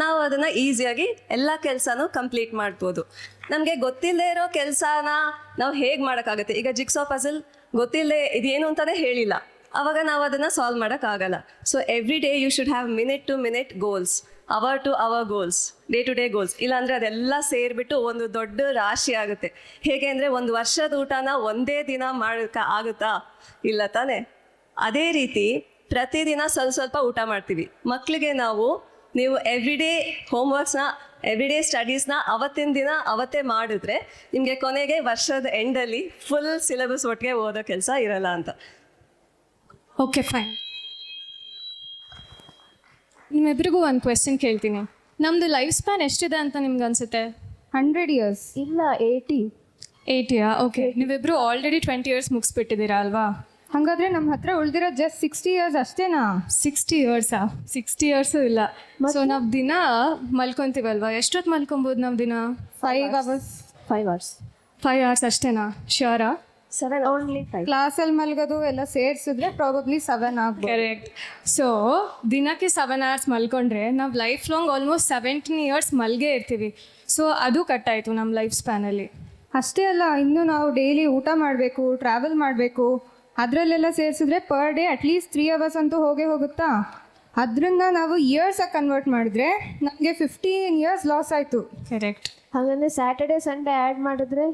ನಾವು ಅದನ್ನು ಈಸಿಯಾಗಿ ಎಲ್ಲ ಕೆಲಸನೂ ಕಂಪ್ಲೀಟ್ ಮಾಡ್ಬೋದು. ನಮಗೆ ಗೊತ್ತಿಲ್ಲದೆ ಇರೋ ಕೆಲಸನ ನಾವು ಹೇಗೆ ಮಾಡೋಕ್ಕಾಗುತ್ತೆ? ಈಗ ಜಿಕ್ಸಾ ಪಜಲ್ ಗೊತ್ತಿಲ್ಲದೆ ಇದೇನು ಅಂತಲೇ ಹೇಳಿಲ್ಲ, ಆವಾಗ ನಾವು ಅದನ್ನು ಸಾಲ್ವ್ ಮಾಡೋಕ್ಕಾಗಲ್ಲ. So every day you should have minute to minute goals, hour to hour goals, day to day goals. ಇಲ್ಲಾಂದರೆ ಅದೆಲ್ಲ ಸೇರಿಬಿಟ್ಟು ಒಂದು ದೊಡ್ಡ ರಾಶಿ ಆಗುತ್ತೆ. ಹೇಗೆ ಅಂದರೆ ಒಂದು ವರ್ಷದ ಊಟನ ಒಂದೇ ದಿನ ಮಾಡೋಕ್ಕೆ ಆಗುತ್ತಾ? ಇಲ್ಲ ತಾನೇ. ಅದೇ ರೀತಿ ಪ್ರತಿದಿನ ಸ್ವಲ್ಪ ಸ್ವಲ್ಪ ಊಟ ಮಾಡ್ತೀವಿ. ಮಕ್ಕಳಿಗೆ ನೀವು ಎವ್ರಿ ಡೇ ಹೋಮ್ವರ್ಕ್ಸ್ನ, ಎವ್ರಿ ಡೇ ಸ್ಟಡೀಸ್ನ ಅವತ್ತಿನ ದಿನ ಅವತ್ತೇ ಮಾಡಿದ್ರೆ ನಿಮಗೆ ಕೊನೆಗೆ ವರ್ಷದ ಎಂಡಲ್ಲಿ ಫುಲ್ ಸಿಲೆಬಸ್ ಒಟ್ಟಿಗೆ ಓದೋ ಕೆಲಸ ಇರಲ್ಲ ಅಂತ. Okay, fine. ನಿಮ್ಮಿಬ್ಬರಿಗೂ ಒಂದು ಕ್ವೆಶ್ಚನ್ ಕೇಳ್ತೀನಿ. ನಮ್ಮದು ಲೈಫ್ ಸ್ಪ್ಯಾನ್ ಎಷ್ಟಿದೆ ಅಂತ ನಿಮ್ಗೆ ಅನ್ಸುತ್ತೆ? 100 years. ಇಲ್ಲ, 80. 80ಯಾ? ಓಕೆ, ನೀವಿಬ್ಬರು ಆಲ್ರೆಡಿ 20 years ಮುಗಿಸ್ಬಿಟ್ಟಿದ್ದೀರಾ ಅಲ್ವಾ? ಹಾಗಾದ್ರೆ ನಮ್ಮ ಹತ್ರ ಉಳಿದಿರೋ ಜಸ್ಟ್ 60 years ಅಷ್ಟೇನಾ? 60 yearsಾ? 60 yearsು ಇಲ್ಲ. ಸೊ ನಾವು ದಿನ ಮಲ್ಕೊತೀವಲ್ವಾ? ಎಷ್ಟೊತ್ತು ಮಲ್ಕೊಬೋದು ನಾವು ದಿನ? 5 hours. 5 hours. 5 hours ಅಷ್ಟೇನಾ? ಶ್ಯೂರಾ? 7 only 5. ಕ್ಲಾಸಲ್ಲಿ ಮಲ್ಗೋದು ಎಲ್ಲ ಸೇರಿಸಿದ್ರೆ ಪ್ರಾಬಬ್ಲಿ 7 ಆಗ್ಬೋದು. ಕರೆಕ್ಟ್. ಸೊ ದಿನಕ್ಕೆ 7 hours ಮಲ್ಕೊಂಡ್ರೆ ನಾವು ಲೈಫ್ ಲಾಂಗ್ ಆಲ್ಮೋಸ್ಟ್ 17 years ಮಲ್ಗೇ ಇರ್ತೀವಿ. ಸೊ ಅದು ಕಟ್ಟಾಯಿತು ನಮ್ಮ ಲೈಫ್ ಸ್ಪ್ಯಾನಲ್ಲಿ. ಅಷ್ಟೇ ಅಲ್ಲ, ಇನ್ನು ನಾವು ಡೈಲಿ ಊಟ ಮಾಡಬೇಕು, ಟ್ರಾವೆಲ್ ಮಾಡಬೇಕು, ಅದರಲ್ಲೆಲ್ಲ ಸೇರಿಸಿದ್ರೆ ಪರ್ ಡೇ ಅಟ್ಲೀಸ್ಟ್ 3 hours ಅಂತೂ ಹೋಗೇ ಹೋಗುತ್ತಾ? ಅದರಿಂದ ನಾವು ಇಯರ್ಸಾಗಿ ಕನ್ವರ್ಟ್ ಮಾಡಿದ್ರೆ ನಮಗೆ 15 years ಲಾಸ್ ಆಯಿತು. ಕರೆಕ್ಟ್. ಹಾಗಂದ್ರೆ ಸ್ಯಾಟರ್ಡೆ ಸಂಡೇ ಆ್ಯಡ್ ಮಾಡಿದ್ರೆ?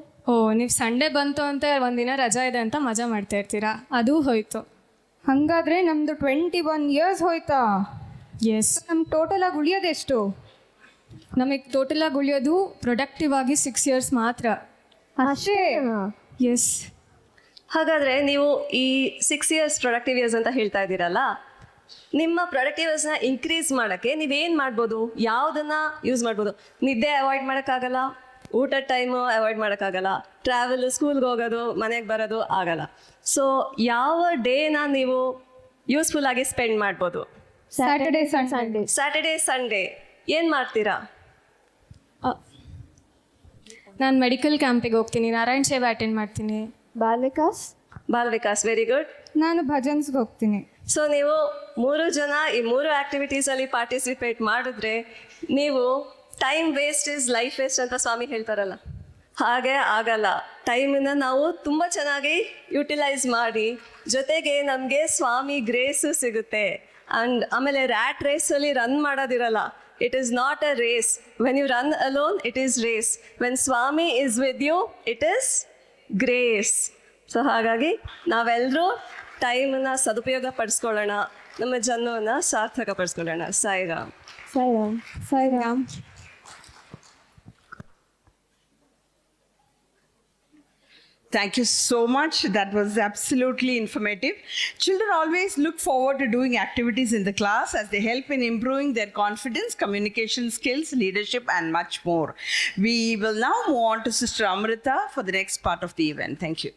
ನೀವು ಸಂಡೇ ಬಂತು ಅಂತ ಒಂದಿನ ರಜಾ ಇದೆ ಅಂತ ಮಜಾ ಮಾಡ್ತಾ ಇರ್ತೀರಾ, ಅದು ಹೋಯ್ತು. ಹಾಗಾದರೆ ನಮ್ಮದು 21 years ಹೋಯ್ತಾ? ಎಸ್. ನಮ್ಗೆ ಟೋಟಲಾಗಿ ಉಳಿಯೋದೆಷ್ಟು? ನಮಗೆ ಟೋಟಲಾಗಿ ಉಳಿಯೋದು ಪ್ರೊಡಕ್ಟಿವ್ ಆಗಿ 6 years ಮಾತ್ರ. ಅಷ್ಟೇ? ಎಸ್. ಹಾಗಾದರೆ ನೀವು ಈ 6 years ಪ್ರೊಡಕ್ಟಿವ್ ಇಯರ್ಸ್ ಅಂತ ಹೇಳ್ತಾ ಇದ್ದೀರಲ್ಲ, ನಿಮ್ಮ ಪ್ರೊಡಕ್ಟಿವ್ ಇಯರ್ಸ್ನ ಇನ್ಕ್ರೀಸ್ ಮಾಡೋಕ್ಕೆ ನೀವೇನು ಮಾಡ್ಬೋದು? ಯಾವುದನ್ನು ಯೂಸ್ ಮಾಡ್ಬೋದು? ನಿದ್ದೆ ಅವಾಯ್ಡ್ ಮಾಡೋಕ್ಕಾಗಲ್ಲ, ಊಟದ ಟೈಮು ಅವಾಯ್ಡ್ ಮಾಡೋಕ್ಕಾಗಲ್ಲ, ಟ್ರಾವೆಲ್, ಸ್ಕೂಲ್ಗೆ ಹೋಗೋದು, ಮನೆಗೆ ಬರೋದು ಆಗಲ್ಲ. ಸೊ ಯಾವ ಡೇನ ನೀವು ಯೂಸ್ಫುಲ್ಲಾಗಿ ಸ್ಪೆಂಡ್ ಮಾಡ್ಬೋದು? Saturday Sunday. ಸ್ಯಾಟರ್ಡೆ ಸಂಡೇ ಏನು ಮಾಡ್ತೀರಾ? ನಾನು ಮೆಡಿಕಲ್ ಕ್ಯಾಂಪಿಗೆ ಹೋಗ್ತೀನಿ, ನಾರಾಯಣ ಸೇವೆ ಅಟೆಂಡ್ ಮಾಡ್ತೀನಿ. Ball Vikas, very good. ನಾನು ಭಜನ್ಸ್ಗೆ ಹೋಗ್ತೀನಿ. ಸೊ ನೀವು 3 ಜನ ಈ 3 ಆ್ಯಕ್ಟಿವಿಟೀಸಲ್ಲಿ ಪಾರ್ಟಿಸಿಪೇಟ್ ಮಾಡಿದ್ರೆ ನೀವು time waste is life waste ಅಂತ ಸ್ವಾಮಿ ಹೇಳ್ತಾರಲ್ಲ, ಹಾಗೆ ಆಗಲ್ಲ. ಟೈಮನ್ನು ನಾವು ತುಂಬ ಚೆನ್ನಾಗಿ ಯುಟಿಲೈಸ್ ಮಾಡಿ, ಜೊತೆಗೆ ನಮಗೆ ಸ್ವಾಮಿ ಗ್ರೇಸು ಸಿಗುತ್ತೆ. ಆ್ಯಂಡ್ ಆಮೇಲೆ ರ್ಯಾಟ್ ರೇಸಲ್ಲಿ ರನ್ ಮಾಡೋದಿರಲ್ಲ. It is not a race. When you run alone it is race. When Swami is with you it is grace. So ಹಾಗಾಗಿ ನಾವೆಲ್ಲರೂ ಟೈಮನ್ನು ಸದುಪಯೋಗ ಪಡಿಸ್ಕೊಳ್ಳೋಣ, ನಮ್ಮ ಜನ್ಮವನ್ನು ಸಾರ್ಥಕ ಪಡಿಸ್ಕೊಳ್ಳೋಣ. Sairam. Sairam. Sairam. Thank you so much. That was absolutely informative. Children always look forward to doing activities in the class as they help in improving their confidence, communication skills, leadership, and much more. We will now move on to Sister Amrita for the next part of the event. Thank you.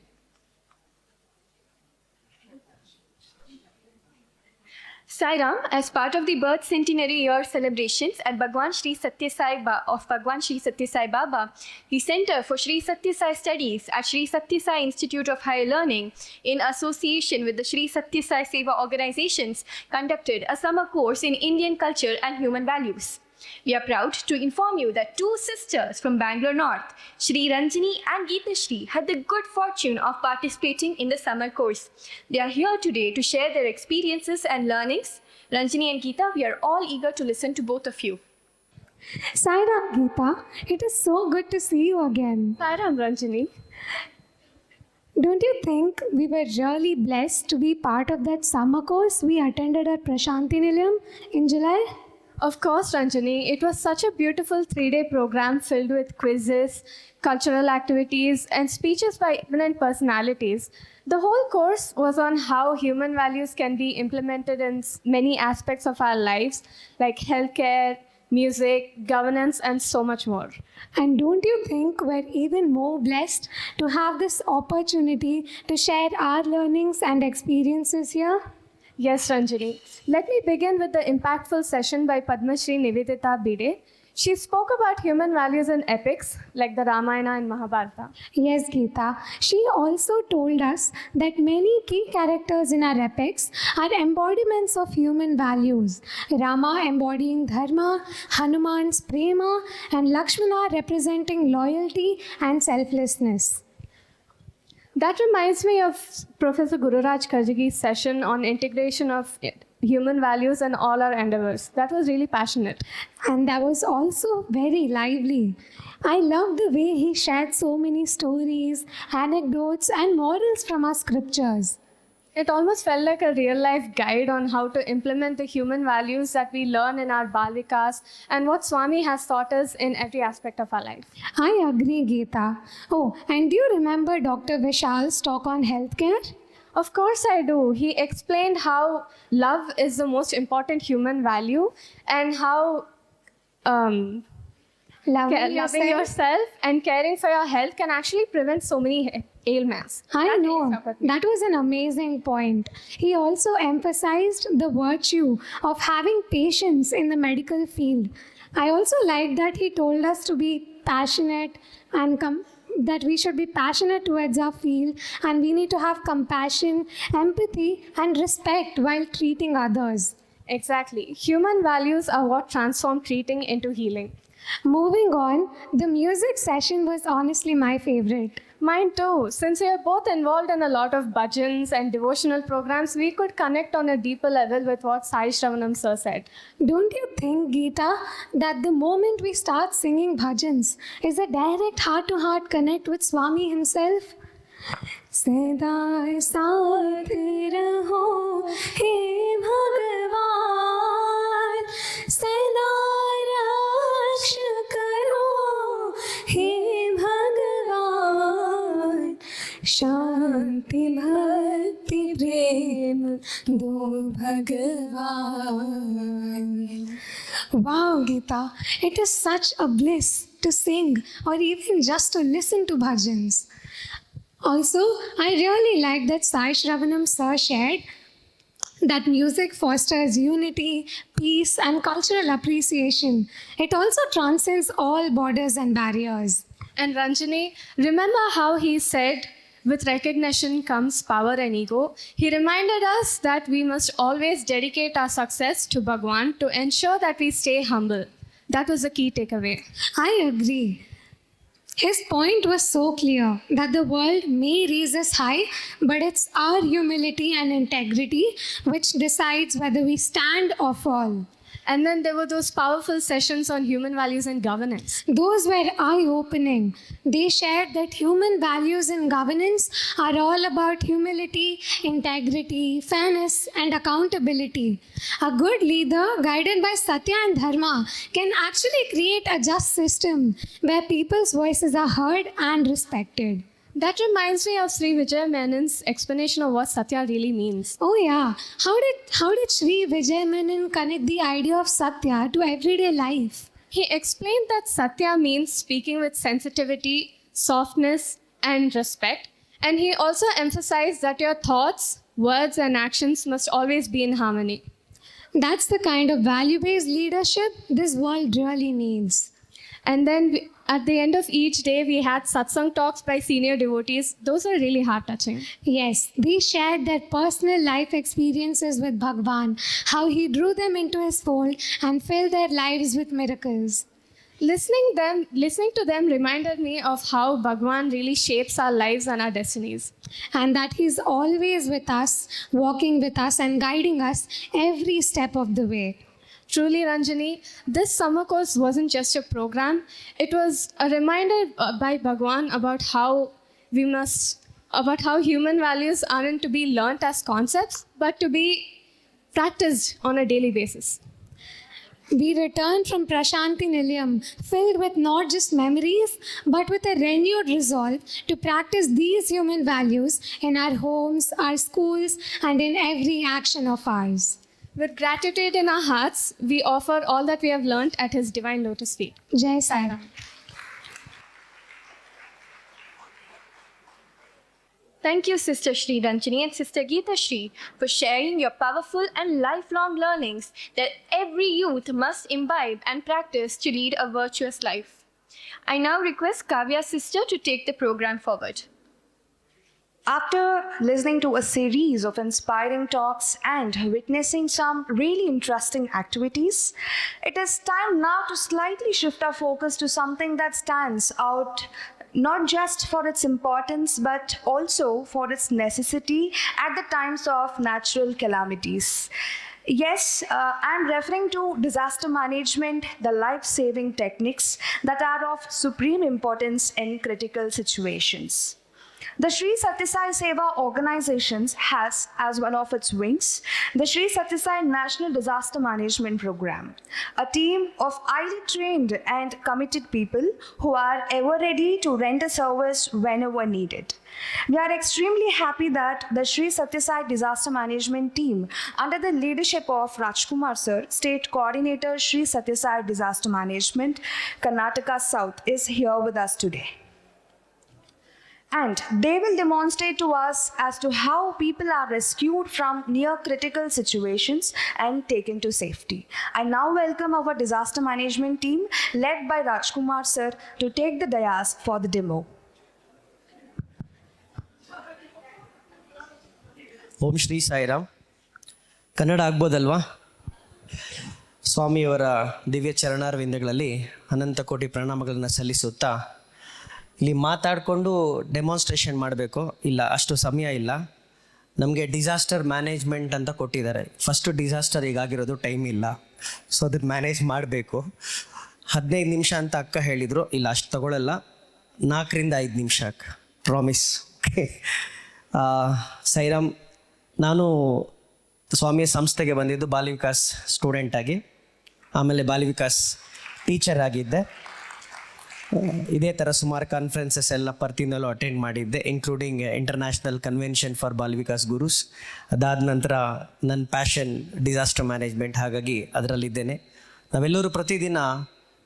Sairam, as part of the birth centenary year celebrations at Bhagwan Shri Satya Sai Baba, the Center for Shri Satya Sai Studies at Shri Satya Sai Institute of Higher Learning, in association with the Shri Satya Sai Seva organizations, conducted a summer course in Indian culture and human values. We are proud to inform you that two sisters from Bangalore North, Shri Ranjini and Geeta Shri, had the good fortune of participating in the summer course. They are here today to share their experiences and learnings. Ranjini and Geeta, we are all eager to listen to both of you. Sairam, Geeta. It is so good to see you again. Sairam, Ranjini. Don't you think we were really blessed to be part of that summer course we attended at Prashanti Nilayam in July? Of course, Ranjani. It was such a beautiful 3-day program filled with quizzes, cultural activities, and speeches by eminent personalities. The whole course was on how human values can be implemented in many aspects of our lives, like healthcare, music, governance, and so much more. And don't you think we're even more blessed to have this opportunity to share our learnings and experiences here? Yes, Ranjini. Let me begin with the impactful session by Padma Shri Nivedita Bide. She spoke about human values in epics like the Ramayana and Mahabharata. Yes, Geeta. She also told us that many key characters in our epics are embodiments of human values. Rama embodying dharma, Hanuman's prema, and Lakshmana representing loyalty and selflessness. That reminds me of Professor Gururaj Karjagi's session on integration of human values in all our endeavors. That was really passionate. And that was also very lively. I love the way he shared so many stories, anecdotes, and morals from our scriptures. It almost felt like a real-life guide on how to implement the human values that we learn in our Balvikas and what Swami has taught us in every aspect of our life. I agree, Geeta. Oh, and do you remember Dr. Vishal's talk on healthcare? Of course I do. He explained how love is the most important human value and how loving yourself and caring for your health can actually prevent so many ailments. I know. That was an amazing point. He also emphasized the virtue of having patience in the medical field. I also like that he told us to be passionate and that we should be passionate towards our field, and we need to have compassion, empathy, and respect while treating others. Exactly. Human values are what transform treating into healing. Moving on, the music session was honestly my favorite. Mine too. Since we are both involved in a lot of bhajans and devotional programs, we could connect on a deeper level with what Sai Shravanam Sir said. Don't you think, Geeta, that the moment we start singing bhajans is a direct heart-to-heart connect with Swami himself? सदा साथ रहो हे भगवान सदा रक्ष करो हे भगवान शांति भक्ति प्रेम दो भगवान. Wow, Geeta, it is such a bliss to sing or even just to listen to bhajans. Also, I really like that Sai Shravanam Sir shared that music fosters unity, peace, and cultural appreciation. It also transcends all borders and barriers. And Ranjani, remember how he said, with recognition comes power and ego? He reminded us that we must always dedicate our success to Bhagwan to ensure that we stay humble. That was the key takeaway. I agree. His point was so clear that the world may raise us high, but it's our humility and integrity which decides whether we stand or fall. And then there were those powerful sessions on human values and governance. Those were eye-opening. They shared that human values and governance are all about humility, integrity, fairness, and accountability. A good leader, guided by Satya and Dharma, can actually create a just system where people's voices are heard and respected. That reminds me of Sri Vijay Menon's explanation of what Satya really means. Oh yeah. How did Sri Vijay Menon connect the idea of Satya to everyday life? He explained that Satya means speaking with sensitivity, softness, and respect. And he also emphasized that your thoughts, words, and actions must always be in harmony. That's the kind of value-based leadership this world really needs. And then at the end of each day, we had satsang talks by senior devotees. Those are really heart-touching. Yes, they shared their personal life experiences with Bhagwan, how he drew them into his fold and filled their lives with miracles. Listening to them reminded me of how Bhagwan really shapes our lives and our destinies. And that he's always with us, walking with us and guiding us every step of the way. Truly, Ranjani, this summer course wasn't just a program. It was a reminder by Bhagwan about how human values aren't to be learnt as concepts, but to be practiced on a daily basis. We returned from Prashanti Nilayam filled with not just memories, but with a renewed resolve to practice these human values in our homes, our schools, and in every action of ours. With gratitude in our hearts, we offer all that we have learnt at His Divine Lotus feet. Jai Sai Ram. Thank you, Sister Shri Ranjani and Sister Geeta Shri, for sharing your powerful and lifelong learnings that every youth must imbibe and practice to lead a virtuous life. I now request Kavya sister to take the program forward. After listening to a series of inspiring talks and witnessing some really interesting activities, it is time now to slightly shift our focus to something that stands out not just for its importance but also for its necessity at the times of natural calamities. Yes, I'm referring to disaster management, the life-saving techniques that are of supreme importance in critical situations. The Sri Satya Sai Seva organizations has as one of its wings the Sri Satya Sai National Disaster Management Program, a team of highly trained and committed people who are ever ready to render service whenever needed. We are extremely happy that the Sri Satya Sai Disaster Management team, under the leadership of Rajkumar Sir, State Coordinator Sri Satya Sai Disaster Management, Karnataka South, is here with us today. And they will demonstrate to us as to how people are rescued from near critical situations and taken to safety. I now welcome our disaster management team led by Rajkumar Sir to take the dais for the demo. ಓಂ ಶ್ರೀ ಸಾಯಿರಾಮ್. ಕನ್ನಡ ಆಗ್ಬೋದಲ್ವಾ? ಸ್ವಾಮಿಯವರ ದಿವ್ಯ ಚರಣಾರವಿಂದಗಳಲ್ಲಿ ಅನಂತ ಕೋಟಿ ಪ್ರಣಾಮಗಳನ್ನು ಸಲ್ಲಿಸುತ್ತಾ ಇಲ್ಲಿ ಮಾತಾಡಿಕೊಂಡು demonstration ಮಾಡಬೇಕು, ಇಲ್ಲ ಅಷ್ಟು ಸಮಯ ಇಲ್ಲ. ನಮಗೆ ಡಿಸಾಸ್ಟರ್ ಮ್ಯಾನೇಜ್ಮೆಂಟ್ ಅಂತ ಕೊಟ್ಟಿದ್ದಾರೆ. ಫಸ್ಟು ಡಿಸಾಸ್ಟರ್ ಈಗಾಗಿರೋದು ಟೈಮ್ ಇಲ್ಲ, ಸೊ ಅದನ್ನು ಮ್ಯಾನೇಜ್ ಮಾಡಬೇಕು. 15 ನಿಮಿಷ ಅಂತ ಅಕ್ಕ ಹೇಳಿದರು, ಇಲ್ಲ ಅಷ್ಟು ತಗೊಳ್ಳಲ್ಲ, 4 ರಿಂದ 5 ನಿಮಿಷ ಅಕ್ಕ, ಪ್ರಾಮಿಸ್. ಸೈರಾಮ್, ನಾನು ಸ್ವಾಮಿಯ ಸಂಸ್ಥೆಗೆ ಬಂದಿದ್ದು ಬಾಲ್ಯ ವಿಕಾಸ್ ಸ್ಟೂಡೆಂಟಾಗಿ, ಆಮೇಲೆ ಬಾಲ್ಯ ವಿಕಾಸ್ ಟೀಚರ್ ಆಗಿದ್ದೆ. ಇದೇ ಥರ ಸುಮಾರು ಕಾನ್ಫರೆನ್ಸಸ್ ಎಲ್ಲ ಪರ್ತಿನಲ್ಲೂ ಅಟೆಂಡ್ ಮಾಡಿದ್ದೆ, ಇನ್ಕ್ಲೂಡಿಂಗ್ ಇಂಟರ್ನ್ಯಾಷನಲ್ ಕನ್ವೆನ್ಷನ್ ಫಾರ್ ಬಾಲ್ಯ ವಿಕಾಸ್ ಗುರುಸ್. ಅದಾದ ನಂತರ ನನ್ನ ಪ್ಯಾಷನ್ ಡಿಸಾಸ್ಟರ್ ಮ್ಯಾನೇಜ್ಮೆಂಟ್, ಹಾಗಾಗಿ ಅದರಲ್ಲಿದ್ದೇನೆ. ನಾವೆಲ್ಲರೂ ಪ್ರತಿದಿನ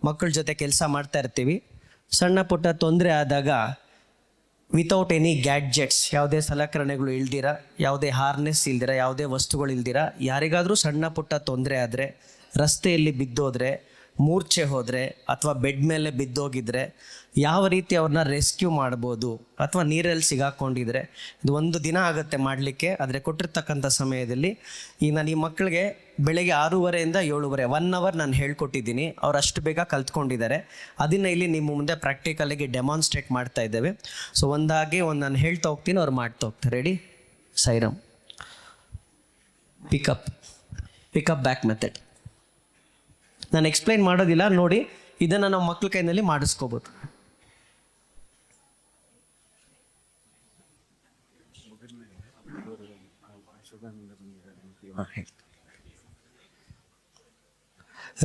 ಮಕ್ಕಳ ಜೊತೆ ಕೆಲಸ ಮಾಡ್ತಾ ಇರ್ತೀವಿ. ಸಣ್ಣ ಪುಟ್ಟ ತೊಂದರೆ ಆದಾಗ ವಿತೌಟ್ ಎನಿ ಗ್ಯಾಡ್ಜೆಟ್ಸ್, ಯಾವುದೇ ಸಲಕರಣೆಗಳು ಇಲ್ದಿರ, ಯಾವುದೇ ಹಾರ್ನೆಸ್ ಇಲ್ದಿರ, ಯಾವುದೇ ವಸ್ತುಗಳು ಇಲ್ದಿರ ಯಾರಿಗಾದರೂ ಸಣ್ಣ ಪುಟ್ಟ ತೊಂದರೆ ಆದರೆ, ರಸ್ತೆಯಲ್ಲಿ ಬಿದ್ದೋದ್ರೆ, ಮೂರ್ಛೆ ಹೋದರೆ ಅಥವಾ ಬೆಡ್ ಮೇಲೆ ಬಿದ್ದೋಗಿದ್ರೆ ಯಾವ ರೀತಿ ಅವ್ರನ್ನ ರೆಸ್ಕ್ಯೂ ಮಾಡ್ಬೋದು, ಅಥವಾ ನೀರಲ್ಲಿ ಸಿಗಾಕೊಂಡಿದ್ರೆ ಇದು 1 ದಿನ ಆಗುತ್ತೆ ಮಾಡಲಿಕ್ಕೆ. ಆದರೆ ಕೊಟ್ಟಿರ್ತಕ್ಕಂಥ ಸಮಯದಲ್ಲಿ ಈಗ ನಾನು ಈ ಮಕ್ಕಳಿಗೆ ಬೆಳಗ್ಗೆ 6:30 to 7:30 1 hour ನಾನು ಹೇಳ್ಕೊಟ್ಟಿದ್ದೀನಿ. ಅವ್ರು ಅಷ್ಟು ಬೇಗ ಕಲ್ತ್ಕೊಂಡಿದ್ದಾರೆ. ಅದನ್ನು ಇಲ್ಲಿ ನಿಮ್ಮ ಮುಂದೆ ಪ್ರಾಕ್ಟಿಕಲಾಗಿ ಡೆಮಾನ್ಸ್ಟ್ರೇಟ್ ಮಾಡ್ತಾ ಇದ್ದೇವೆ. ಸೊ ಒಂದಾಗಿ ನಾನು ಹೇಳ್ತಾ ಹೋಗ್ತೀನಿ, ಅವ್ರು ಮಾಡ್ತಾ ಹೋಗ್ತಾರೆ. ರೆಡಿ? ಸೈರಾಮ್. ಪಿಕಪ್ ಬ್ಯಾಕ್ ಮೆಥಡ್ ನಾನು ಎಕ್ಸ್ಪ್ಲೈನ್ ಮಾಡೋದಿಲ್ಲ, ನೋಡಿ. ಇದನ್ನು ನಾವು ಮಕ್ಕಳ ಕೈನಲ್ಲಿ ಮಾಡಿಸ್ಕೋಬೋದು.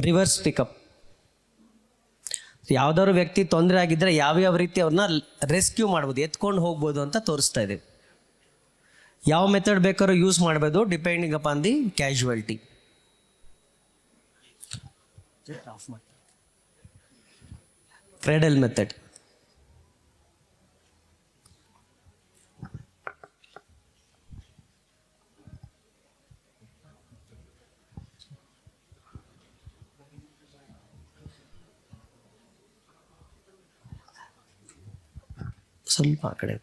Reverse pickup. ಯಾವ್ದಾದ್ರು ವ್ಯಕ್ತಿ ತೊಂದರೆ ಆಗಿದ್ದರೆ ಯಾವ್ಯಾವ ರೀತಿ ಅವ್ರನ್ನ ರೆಸ್ಕ್ಯೂ ಮಾಡ್ಬೋದು, ಎತ್ಕೊಂಡು ಹೋಗ್ಬೋದು ಅಂತ ತೋರಿಸ್ತಾ ಇದ್ದೀವಿ. ಯಾವ ಮೆಥಡ್ ಬೇಕಾದ್ರೂ ಯೂಸ್ ಮಾಡ್ಬೋದು depending upon the casualty. Cradle method. ಸ್ವಲ್ಪ ಆ ಕಡೆ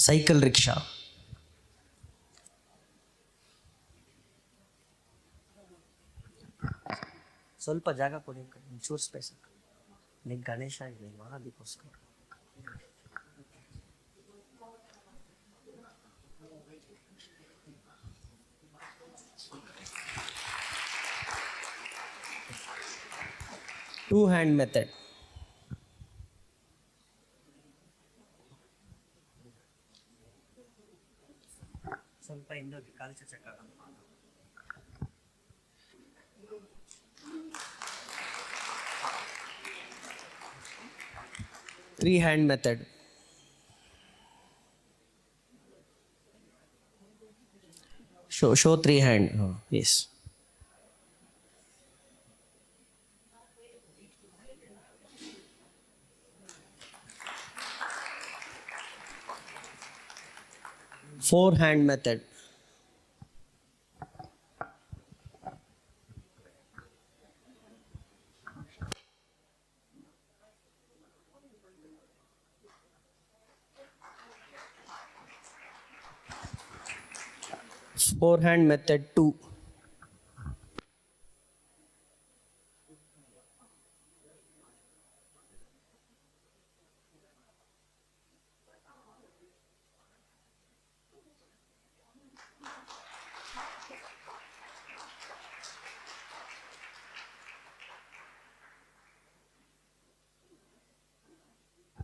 ಸೈಕಲ್ ರಿಕ್ಷಾ. ಸ್ವಲ್ಪ ಜಾಗ ಕೊಡಿ, ಚೂರ್ ಸ್ಪೇಸ್. ನಿಂಗೆ ಗಣೇಶ ಇರಲಿಲ್ವಾ, ಅದಕ್ಕೋಸ್ಕರ. Two hand method. ಸ್ವಲ್ಪ ಹಿಂದೋಗಿ ಕಾಲು ಚಕ್ರ. Three hand method. Show three hand. Yes. Four hand method. Four hand method 2.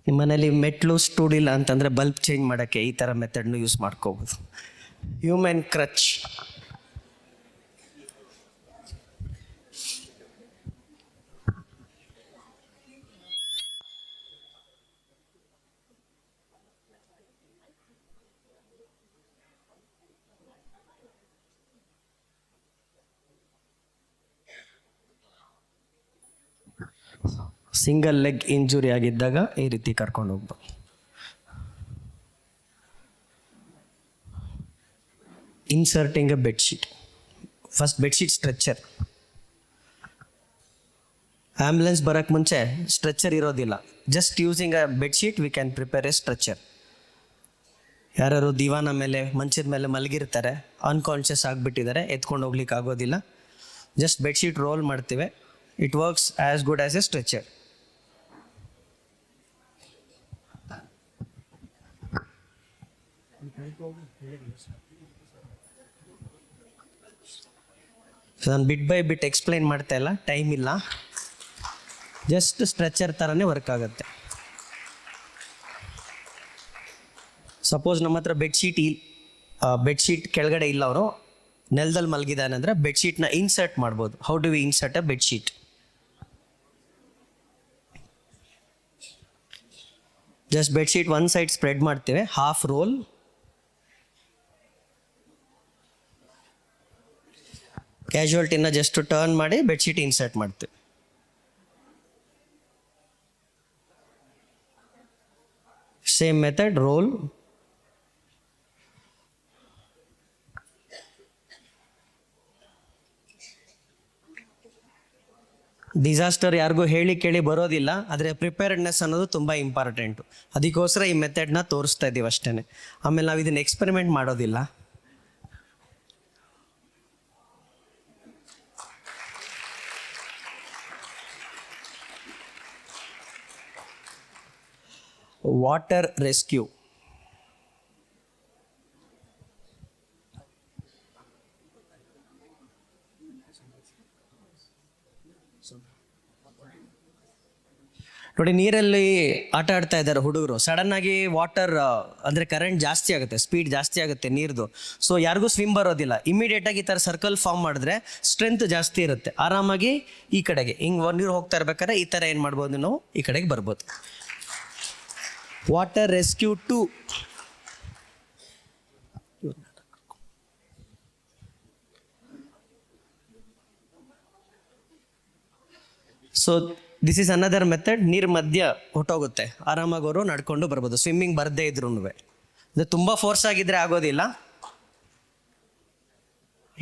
ನಿಮ್ಮನೇಲಿ ಮೆಟ್ಲು ಸ್ಟೂಡಿಲ್ಲ ಅಂತಂದರೆ ಬಲ್ಬ್ ಚೇಂಜ್ ಮಾಡೋಕ್ಕೆ ಈ ಥರ ಮೆಥಡ್ನು ಯೂಸ್ ಮಾಡ್ಕೋಬೋದು. ಹ್ಯೂಮನ್ ಕ್ರಚ್. ಸಿಂಗಲ್ ಲೆಗ್ ಇಂಜುರಿ ಆಗಿದ್ದಾಗ ಈ ರೀತಿ ಕರ್ಕೊಂಡು ಹೋಗ್ಬೋದು. Inserting A bedsheet. First bedsheet stretcher. Ambulance ಬರೋಕ್ಕೆ ಮುಂಚೆ ಸ್ಟ್ರೆಚರ್ ಇರೋದಿಲ್ಲ. Just using a bedsheet we can prepare A stretcher. ಯಾರು ದಿವಾನ ಮೇಲೆ ಮಂಚದ ಮೇಲೆ ಮಲಗಿರ್ತಾರೆ, ಅನ್ಕಾನ್ಷಿಯಸ್ ಆಗಿಬಿಟ್ಟಿದ್ದಾರೆ, ಎತ್ಕೊಂಡು ಹೋಗ್ಲಿಕ್ಕೆ ಆಗೋದಿಲ್ಲ. ಜಸ್ಟ್ ಬೆಡ್ಶೀಟ್ ರೋಲ್ ಮಾಡ್ತೀವಿ. It works as good as a stretcher. ನಾನು ಬಿಟ್ ಬೈ ಬಿಟ್ ಎಕ್ಸ್ಪ್ಲೈನ್ ಮಾಡ್ತಾ ಇಲ್ಲ, ಟೈಮ್ ಇಲ್ಲ. ಜಸ್ಟ್ ಸ್ಟ್ರೆಚರ್ ಥರನೇ ವರ್ಕ್ ಆಗುತ್ತೆ. ಸಪೋಸ್ ನಮ್ಮ ಹತ್ರ ಬೆಡ್ಶೀಟ್ ಕೆಳಗಡೆ ಇಲ್ಲ, ಅವರು ನೆಲದಲ್ಲಿ ಮಲಗಿದ್ದಾನೆ ಅಂದರೆ ಬೆಡ್ಶೀಟ್ನ ಇನ್ಸರ್ಟ್ ಮಾಡ್ಬೋದು. How do we insert a bedsheet? Just bedsheet one side spread ಮಾಡ್ತೇವೆ, ಹಾಫ್ ರೋಲ್. ಕ್ಯಾಶುವಲ್ಟಿನ ಜಸ್ಟ್ ಟರ್ನ್ ಮಾಡಿ ಬೆಡ್ಶೀಟ್ ಇನ್ಸರ್ಟ್ ಮಾಡ್ತೇವೆ. Same method, roll. ಡಿಸಾಸ್ಟರ್ ಯಾರಿಗೂ ಹೇಳಿ ಕೇಳಿ ಬರೋದಿಲ್ಲ, ಆದರೆ ಪ್ರಿಪೇರ್ಡ್ನೆಸ್ ಅನ್ನೋದು ತುಂಬ ಇಂಪಾರ್ಟೆಂಟು. ಅದಕ್ಕೋಸ್ಕರ ಈ ಮೆಥಡ್ನ ತೋರಿಸ್ತಾ ಇದ್ದೀವಿ ಅಷ್ಟೇ. ಆಮೇಲೆ ನಾವು ಇದನ್ನು ಎಕ್ಸ್ಪೆರಿಮೆಂಟ್ ಮಾಡೋದಿಲ್ಲ. Water rescue. ನೋಡಿ ನೀರಲ್ಲಿ ಆಟ ಆಡ್ತಾ ಇದ್ದಾರೆ ಹುಡುಗರು, ಸಡನ್ನಾಗಿ ವಾಟರ್ ಅಂದರೆ ಕರೆಂಟ್ ಜಾಸ್ತಿ ಆಗುತ್ತೆ, ಸ್ಪೀಡ್ ಜಾಸ್ತಿ ಆಗುತ್ತೆ ನೀರ್ದು. ಸೊ ಯಾರಿಗೂ ಸ್ವಿಮ್ ಬರೋದಿಲ್ಲ. ಇಮಿಡಿಯೇಟಾಗಿ ಈ ಥರ ಸರ್ಕಲ್ ಫಾರ್ಮ್ ಮಾಡಿದ್ರೆ ಸ್ಟ್ರೆಂತ್ ಜಾಸ್ತಿ ಇರುತ್ತೆ. ಆರಾಮಾಗಿ ಈ ಕಡೆಗೆ ಹಿಂಗೆ ನೀರು ಹೋಗ್ತಾ ಇರ್ಬೇಕಾದ್ರೆ ಈ ಥರ ಏನು ಮಾಡ್ಬೋದು, ನಾವು ಈ ಕಡೆಗೆ ಬರ್ಬೋದು. Water rescue 2. So this is another method. ನೀರು ಮಧ್ಯ ಹೊಟ್ಟೋಗುತ್ತೆ, ಆರಾಮಾಗಿ ಅವರು ನಡ್ಕೊಂಡು ಬರ್ಬೋದು, ಸ್ವಿಮ್ಮಿಂಗ್ ಬರದೇ ಇದ್ರೂ. ಅದು ತುಂಬ ಫೋರ್ಸ್ ಆಗಿದ್ರೆ ಆಗೋದಿಲ್ಲ.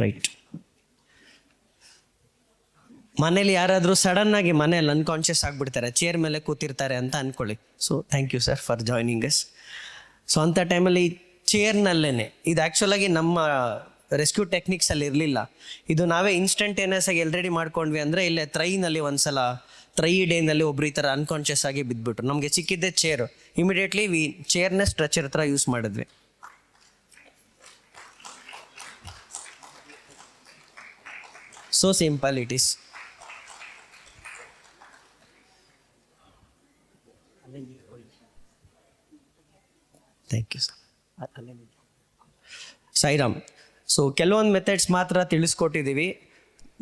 ರೈಟ್. ಮನೇಲಿ ಯಾರಾದರೂ ಸಡನ್ನಾಗಿ ಮನೇಲಿ ಅನ್ಕಾನ್ಷಿಯಸ್ ಆಗಿಬಿಡ್ತಾರೆ, ಚೇರ್ ಮೇಲೆ ಕೂತಿರ್ತಾರೆ ಅಂತ ಅಂದ್ಕೊಳ್ಳಿ. So thank you sir for joining us. So ಅಂಥ ಟೈಮಲ್ಲಿ ಚೇರ್ನಲ್ಲೇ, ಇದು ಆ್ಯಕ್ಚುಲಾಗಿ ನಮ್ಮ ರೆಸ್ಕ್ಯೂ ಟೆಕ್ನಿಕ್ಸಲ್ಲಿ ಇರಲಿಲ್ಲ. ಇದು ನಾವೇ ಇನ್ಸ್ಟಂಟೇನಿಯಸ್ ಆಗಿ ಎಲ್ರೆಡಿ ಮಾಡ್ಕೊಂಡ್ವಿ. ಅಂದರೆ ಇಲ್ಲೇ ತ್ರೈನಲ್ಲಿ ಒಂದ್ಸಲ ತ್ರೈ ಡೇನಲ್ಲಿ ಒಬ್ರು ಈ ಥರ ಅನ್ಕಾನ್ಷಿಯಸ್ ಆಗಿ ಬಿದ್ದುಬಿಟ್ರು. ನಮಗೆ ಸಿಕ್ಕಿದ್ದೆ ಚೇರು, ಇಮಿಡಿಯೇಟ್ಲಿ ಚೇರ್ನೇ ಸ್ಟ್ರೆಚರ್ ಹತ್ರ ಯೂಸ್ ಮಾಡಿದ್ವಿ. So simple it is. Thank you sir. Sairam. So ಕೆಲವೊಂದು ಮೆಥಡ್ಸ್ ಮಾತ್ರ ತಿಳಿಸ್ಕೊಟ್ಟಿದ್ದೀವಿ.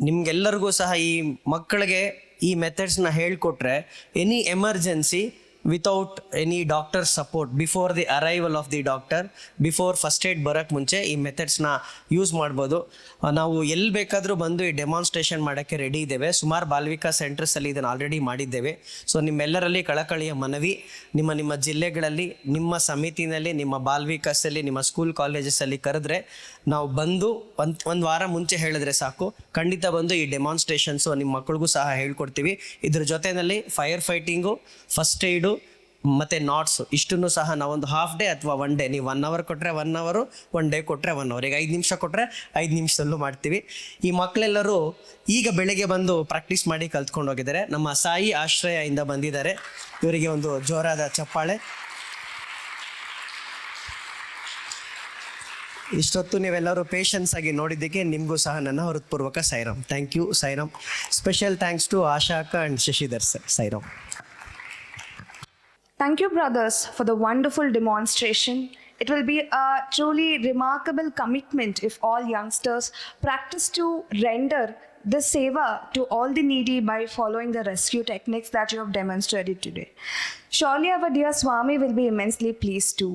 ನಿಮ್ಗೆಲ್ಲರಿಗೂ ಸಹ ಈ ಮಕ್ಕಳಿಗೆ ಈ ಮೆಥಡ್ಸ್ನ ಹೇಳ್ಕೊಟ್ರೆ any emergency without any doctor support, before the arrival of the doctor, before first aid ಬರೋಕ್ಕೆ ಮುಂಚೆ ಈ ಮೆಥಡ್ಸ್ನ ಯೂಸ್ ಮಾಡ್ಬೋದು. ನಾವು ಎಲ್ಲಿ ಬೇಕಾದರೂ ಬಂದು ಈ ಡೆಮಾನ್ಸ್ಟ್ರೇಷನ್ ಮಾಡೋಕ್ಕೆ ರೆಡಿ ಇದ್ದೇವೆ. ಸುಮಾರು ಬಾಲ್ವಿಕಾಸ್ ಸೆಂಟರ್ಸಲ್ಲಿ ಇದನ್ನು ಆಲ್ರೆಡಿ ಮಾಡಿದ್ದೇವೆ. ಸೊ ನಿಮ್ಮೆಲ್ಲರಲ್ಲಿ ಕಳಕಳಿಯ ಮನವಿ, ನಿಮ್ಮ ಜಿಲ್ಲೆಗಳಲ್ಲಿ, ನಿಮ್ಮ ಸಮಿತಿನಲ್ಲಿ, ನಿಮ್ಮ ಬಾಲ್ವಿಕಾಸಲ್ಲಿ, ನಿಮ್ಮ ಸ್ಕೂಲ್ ಕಾಲೇಜಸಲ್ಲಿ ಕರೆದ್ರೆ ನಾವು ಬಂದು ಒಂದು ವಾರ ಮುಂಚೆ ಹೇಳಿದ್ರೆ ಸಾಕು, ಖಂಡಿತ ಬಂದು ಈ ಡೆಮಾನ್ಸ್ಟ್ರೇಷನ್ಸು ನಿಮ್ಮ ಮಕ್ಕಳಿಗೂ ಸಹ ಹೇಳ್ಕೊಡ್ತೀವಿ. ಇದ್ರ ಜೊತೆಯಲ್ಲಿ ಫೈರ್ ಫೈಟಿಂಗು, ಫಸ್ಟ್ ಏಡು ಮತ್ತು ನಾಟ್ಸು ಇಷ್ಟನ್ನು ಸಹ ನಾವೊಂದು ಹಾಫ್ ಡೇ ಅಥವಾ 1 ಡೇ, ನೀವು 1 ಅವರ್ ಕೊಟ್ಟರೆ 1 ಅವರು, 1 ಡೇ ಕೊಟ್ಟರೆ 1 ಅವರ್, ಈಗ 5 ನಿಮಿಷ ಕೊಟ್ಟರೆ 5 ನಿಮಿಷದಲ್ಲೂ ಮಾಡ್ತೀವಿ. ಈ ಮಕ್ಕಳೆಲ್ಲರೂ ಈಗ ಬೆಳಗ್ಗೆ ಬಂದು ಪ್ರಾಕ್ಟೀಸ್ ಮಾಡಿ ಕಲ್ತ್ಕೊಂಡು ಹೋಗಿದ್ದಾರೆ. ನಮ್ಮ ಸಾಯಿ ಆಶ್ರಯದಿಂದ ಬಂದಿದ್ದಾರೆ. ಇವರಿಗೆ ಒಂದು ಜೋರಾದ ಚಪ್ಪಾಳೆ. ಇಷ್ಟೊತ್ತು ನೀವೆಲ್ಲರೂ ಪೇಷನ್ಸ್ ಆಗಿ ನೋಡಿದ್ದಕ್ಕೆ ನಿಮಗೂ ಸಹ ನನ್ನ ಹೃತ್ಪೂರ್ವಕ Sairam. Thank you Sairam. Special thanks to ಆಶಾಕ and Shashidhar sir. Sairam. Thank you, brothers, for the wonderful demonstration. It will be a truly remarkable commitment if all youngsters practice to render this seva to all the needy by following the rescue techniques that you have demonstrated today. Surely our dear Swami will be immensely pleased too.